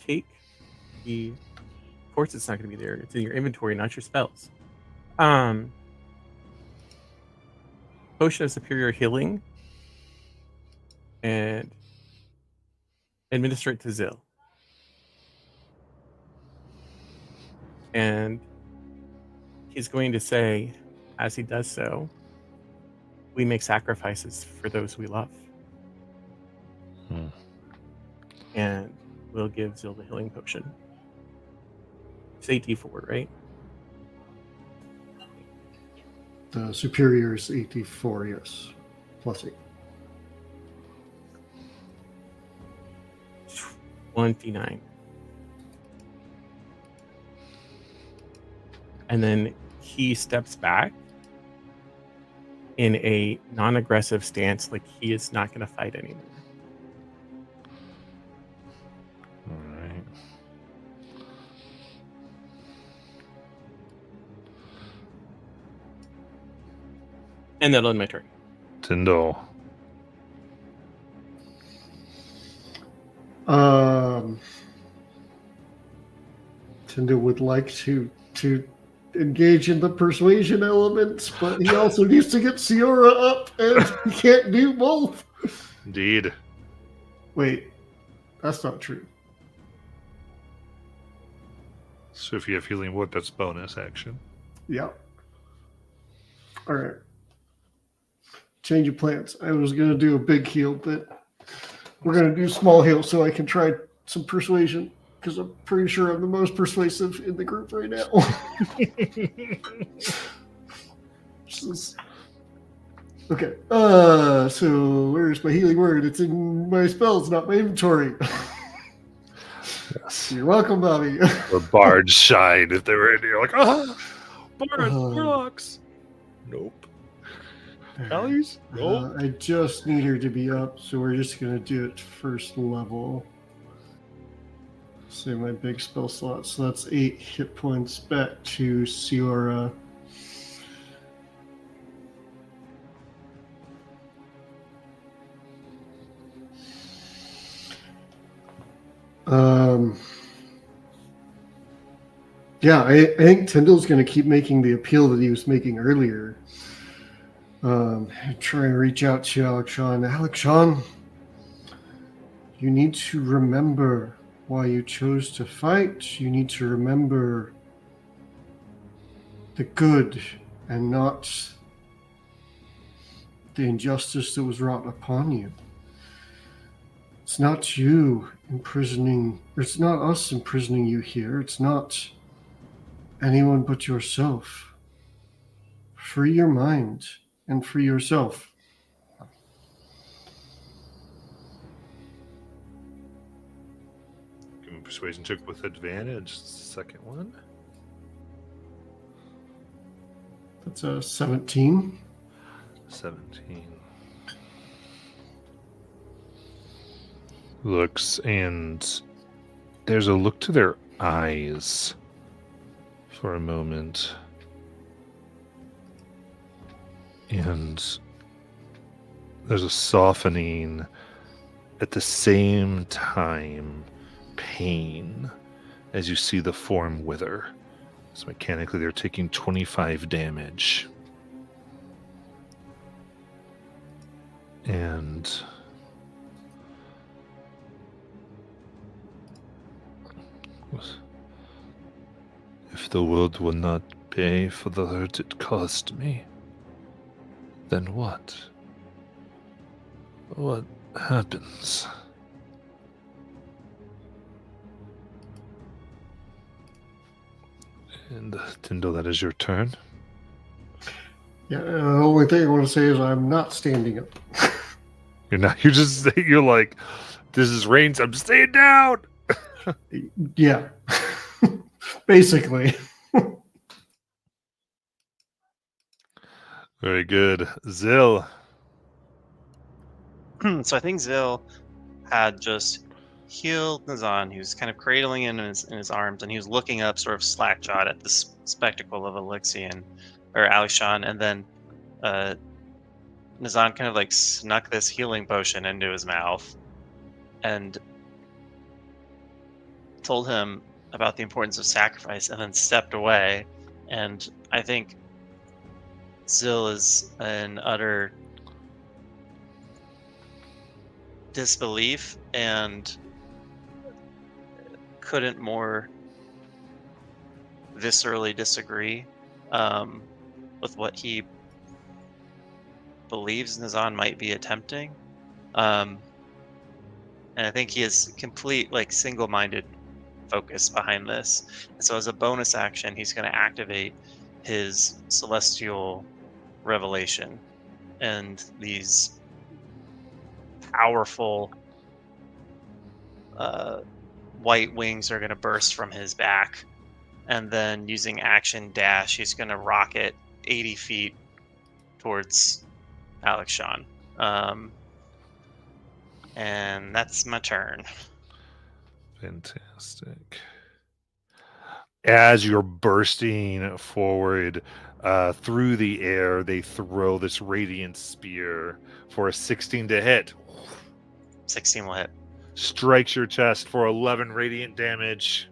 take the, of course it's not going to be there, it's in your inventory, not your spells. Potion of Superior Healing and administer it to Zill. And he's going to say, as he does so, we make sacrifices for those we love. And we'll give Zill the healing potion. It's 8d4, right? The superior is 84, yes. Plus 8. 29. And then he steps back in a non-aggressive stance, like he is not going to fight anymore. All right. And that'll end my turn. Tyndall. Tyndall would like to engage in the persuasion elements, but he also needs to get Siora up, and he can't do both. Indeed. Wait, that's not true. So if you have healing wood, that's bonus action. Yeah. All right. Change of plans. I was going to do a big heal, but we're going to do small heal so I can try some persuasion, because I'm pretty sure I'm the most persuasive in the group right now. Okay. So where's my healing word? It's in my spells, not my inventory. Yes. You're welcome, Bobby. Or bards shine if they were in here, like, bards, warlocks. Nope. Alleys? Nope. I just need her to be up, so we're just gonna do it first level. Save my big spell slot. So that's 8 hit points back to Siora. Yeah, I think Tyndall's going to keep making the appeal that he was making earlier. Try and reach out to Alexan. Alexan, you need to remember why you chose to fight. You need to remember the good and not the injustice that was wrought upon you. It's not you imprisoning, or it's not us imprisoning you here. It's not anyone but yourself. Free your mind and free yourself. Give me a persuasion check with advantage. Second one. That's a 17. 17. Looks, and there's a look to their eyes for a moment. And there's a softening, at the same time, pain as you see the form wither. So mechanically, they're taking 25 damage. And if the world will not pay for the hurt it caused me, then what? What happens? And Tyndall, that is your turn. Yeah, the only thing I want to say is I'm not standing up. You're not. You're like, this is Reigns. I'm staying down. Yeah. Basically. Very good, Zill. So I think Zill had just healed Nazan. He was kind of cradling him in his arms, and he was looking up, sort of slack-jawed at this spectacle of Alexian or Alishan, and then Nazan kind of like snuck this healing potion into his mouth and told him about the importance of sacrifice, and then stepped away. And I think Zill is in utter disbelief and couldn't more viscerally disagree with what he believes Nazan might be attempting. And I think he has complete, like, single-minded focus behind this. And so as a bonus action, he's going to activate his celestial revelation, and these powerful white wings are going to burst from his back, and then using action dash, he's going to rocket 80 feet towards Alexian. And that's my turn. Fantastic. As you're bursting forward through the air, they throw this radiant spear for a 16 to hit. 16 will hit. Strikes your chest for 11 radiant damage.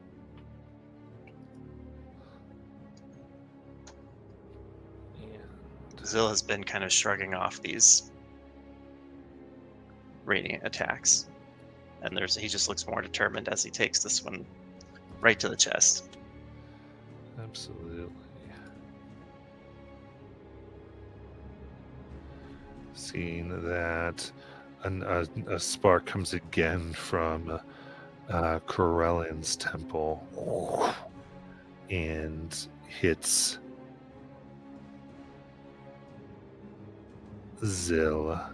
Zill has been kind of shrugging off these radiant attacks, and he just looks more determined as he takes this one right to the chest. Absolutely. Seeing that a spark comes again from Corellian's temple and hits Zill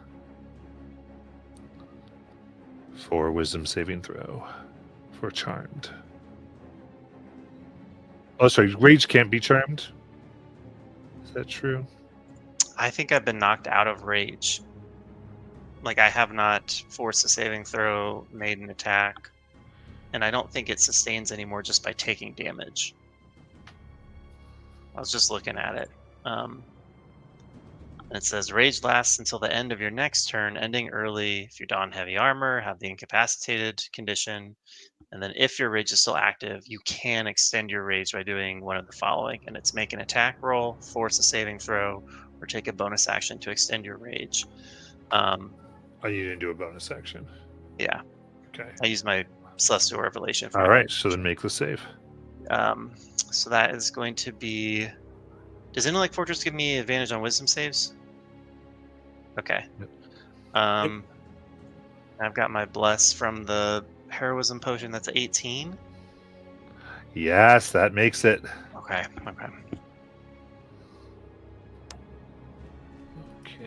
for wisdom saving throw for charmed. Oh, sorry, rage can't be charmed. Is that true? I think I've been knocked out of rage. Like, I have not forced a saving throw, made an attack, and I don't think it sustains anymore just by taking damage. I was just looking at it. And it says rage lasts until the end of your next turn, ending early if you don heavy armor, have the incapacitated condition, and then if your rage is still active, you can extend your rage by doing one of the following, and it's make an attack roll, force a saving throw, or take a bonus action to extend your rage. Oh, you didn't do a bonus action. Yeah, Okay. I use my Celestial Revelation for All my right. bonus So then make the save. So that is going to be. Does Intellect Fortress give me advantage on wisdom saves? Okay. Yep. I've got my bless from the heroism potion. That's 18. Yes, that makes it. Okay. Okay.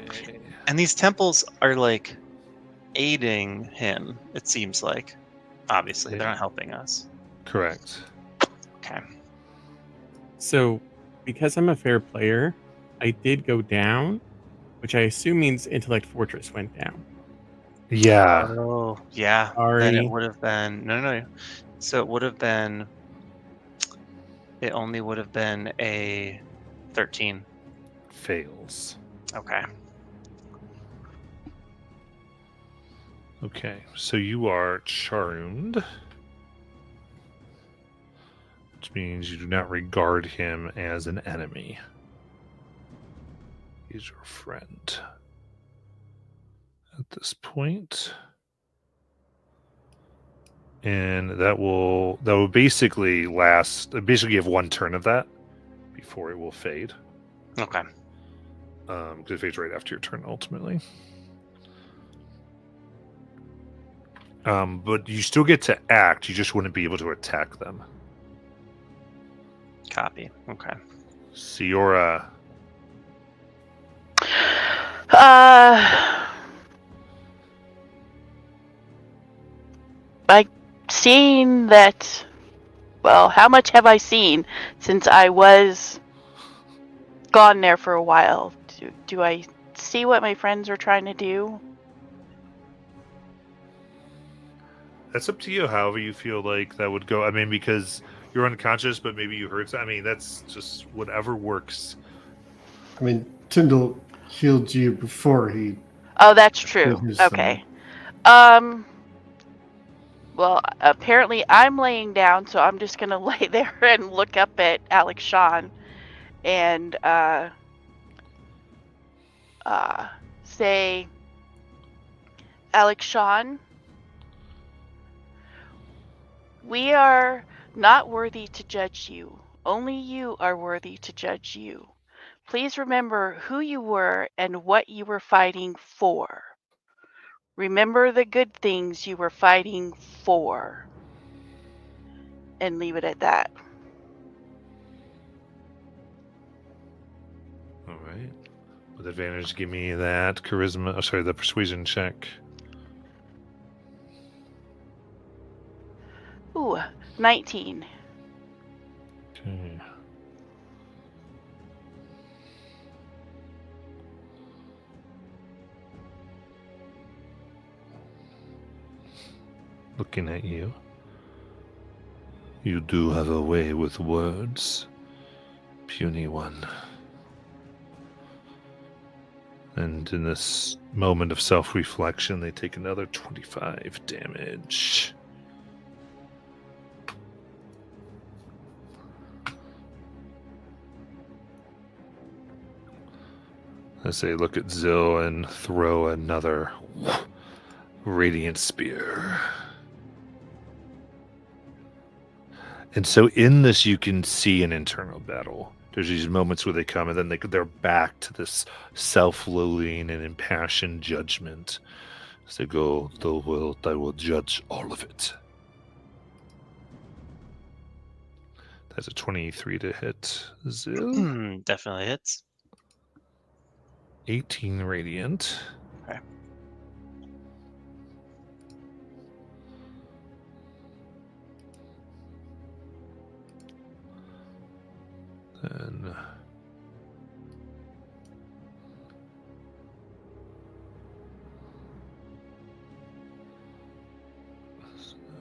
Okay. And these temples are like aiding him. It seems like. Obviously, they're not helping us. Correct. Okay. So, because I'm a fair player, I did go down, which I assume means Intellect Fortress went down. Yeah. Oh, yeah. Sorry. Then it would have been no. So it would have been. It only would have been a 13. Fails. Okay. Okay. So you are charmed, which means you do not regard him as an enemy. He's your friend. At this point. And that will basically last. Basically, you have one turn of that before it will fade. Okay. Because it fades right after your turn, ultimately. But you still get to act. You just wouldn't be able to attack them. Copy. Okay. Siora. I seen that. Well, how much have I seen since I was gone there for a while? Do I see what my friends are trying to do? That's up to you. However you feel like that would go. I mean, because you're unconscious, but maybe you heard. I mean, that's just whatever works. I mean, Tyndall healed you before he. Oh, that's true. His, Okay. Well, apparently I'm laying down, so I'm just gonna lay there and look up at Alex Shawn and say, Alex Shawn, we are not worthy to judge you. Only you are worthy to judge you. Please remember who you were and what you were fighting for. Remember the good things you were fighting for. And leave it at that. All right. With advantage, give me that charisma. Oh, sorry, the persuasion check. Ooh, 19. Okay. Looking at you. You do have a way with words, puny one. And in this moment of self-reflection, they take another 25 damage. As they look at Zill and throw another radiant spear. And so in this, you can see an internal battle. There's these moments where they come and then they're back to this self-loathing and impassioned judgment. As they go, I will judge all of it. That's a 23 to hit. Zill. Definitely hits. 18 radiant. Okay. Then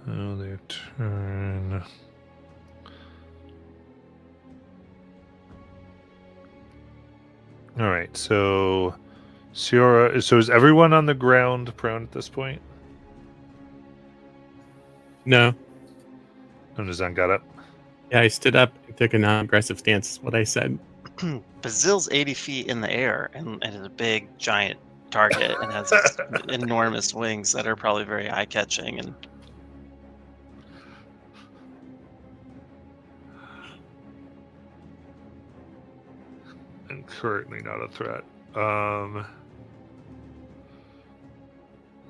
so their turn. All right, so Sierra. So is everyone on the ground prone at this point? No. Nazan got up. Yeah, I stood up and took a non-aggressive stance. Is what I said. Bazil's 80 feet in the air and is a big, giant target and has these enormous wings that are probably very eye-catching. And And currently not a threat.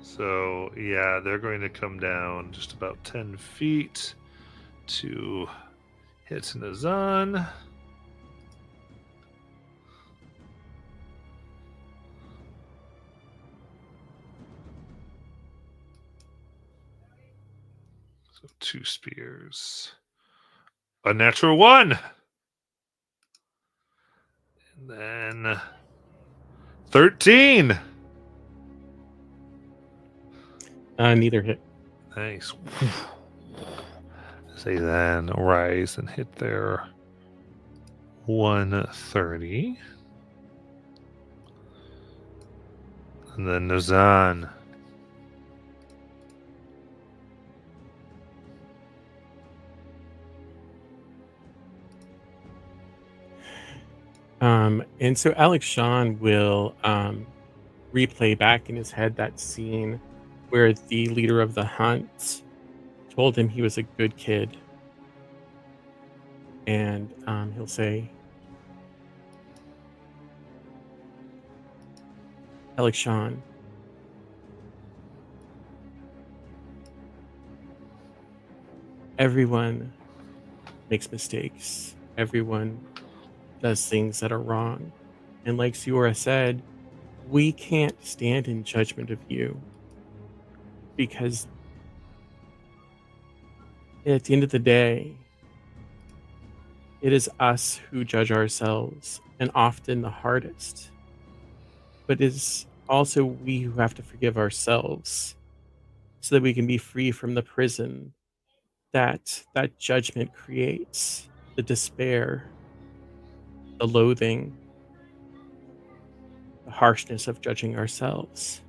So yeah, they're going to come down just about 10 feet to hit Nazan. So 2 spears. A natural 1. And then 13. Neither hit. Nice. They then rise and hit their 130. And then Nazan. And so Alex Shawn will replay back in his head that scene where the leader of the hunt told him he was a good kid. And he'll say, Alex Shawn, everyone makes mistakes. Everyone does things that are wrong. And like Siora said, we can't stand in judgment of you because at the end of the day, it is us who judge ourselves, and often the hardest. But it is also we who have to forgive ourselves so that we can be free from the prison that judgment creates, the despair, the loathing, the harshness of judging ourselves.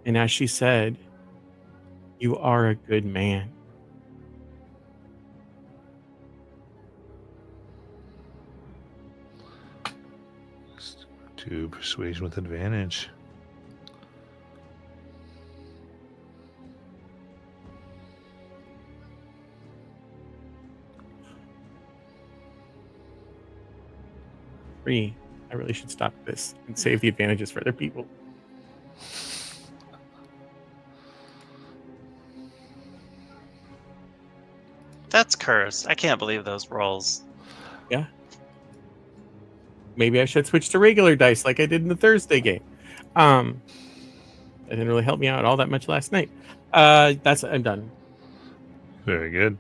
And as she said, you are a good man. To persuasion with advantage. I really should stop this and save the advantages for other people. that's cursed. I can't believe those rolls. Yeah. Maybe I should switch to regular dice like I did in the Thursday game. That didn't really help me out all that much last night. I'm done. Very good.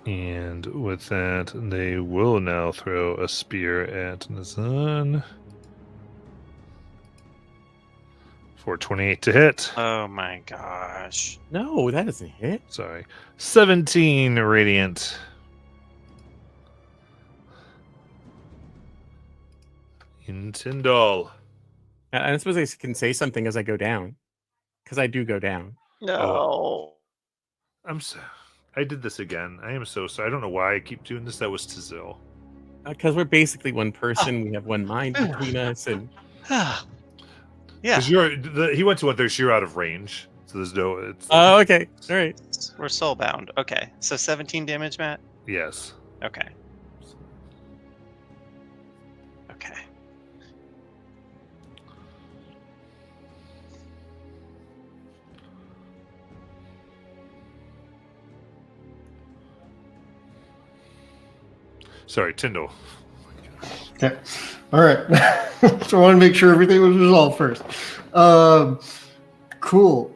And with that, they will now throw a spear at Nazan. For 28 to hit. Oh my gosh. No, that doesn't hit. Sorry. 17 radiant. In Tyndall. I don't suppose I can say something as I go down, because I do go down. No. I'm so. I did this again. I am so sorry. I don't know why I keep doing this. That was Tazil. Because we're basically one person. We have one mind between us, and Yeah. Because he went to 130. You're out of range, so there's no. It's, oh, okay, all right. We're soulbound. Okay. So 17 damage, Matt? yes. Okay. Okay. Sorry, Tyndall. Okay. All right. So I want to make sure everything was resolved first. Cool.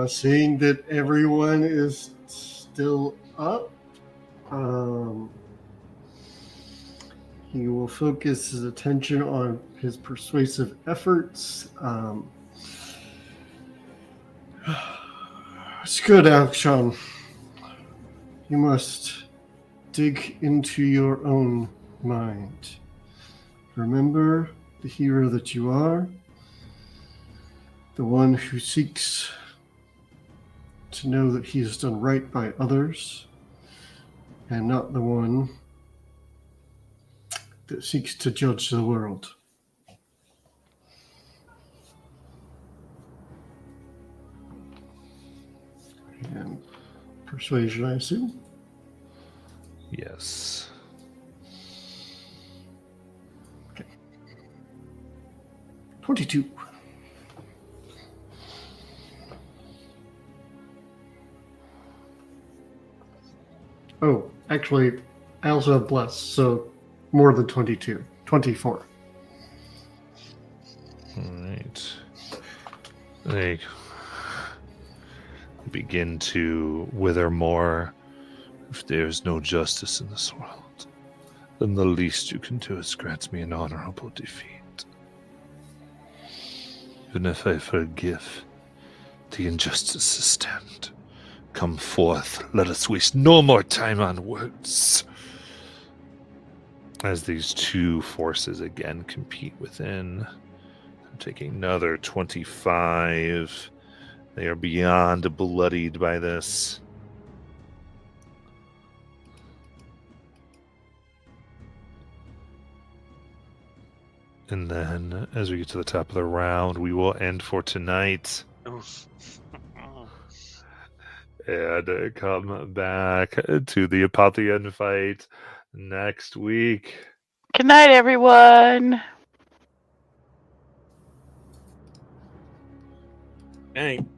Seeing that everyone is still up, he will focus his attention on his persuasive efforts. It's good, Alkshan. You must dig into your own mind. Remember the hero that you are, the one who seeks to know that he has done right by others, and not the one that seeks to judge the world. And persuasion, I assume? Yes. 22. Oh, actually, I also have bless, so more than 22. 24. All right. They begin to wither more. If there's no justice in this world, then the least you can do is grant me an honorable defeat. Even if I forgive, the injustices stand. Come forth, let us waste no more time on words. As these two forces again compete within, taking another 25. They are beyond bloodied by this. And then, as we get to the top of the round, we will end for tonight. Oof. And come back to the Apotheon fight next week. Good night, everyone. Dang.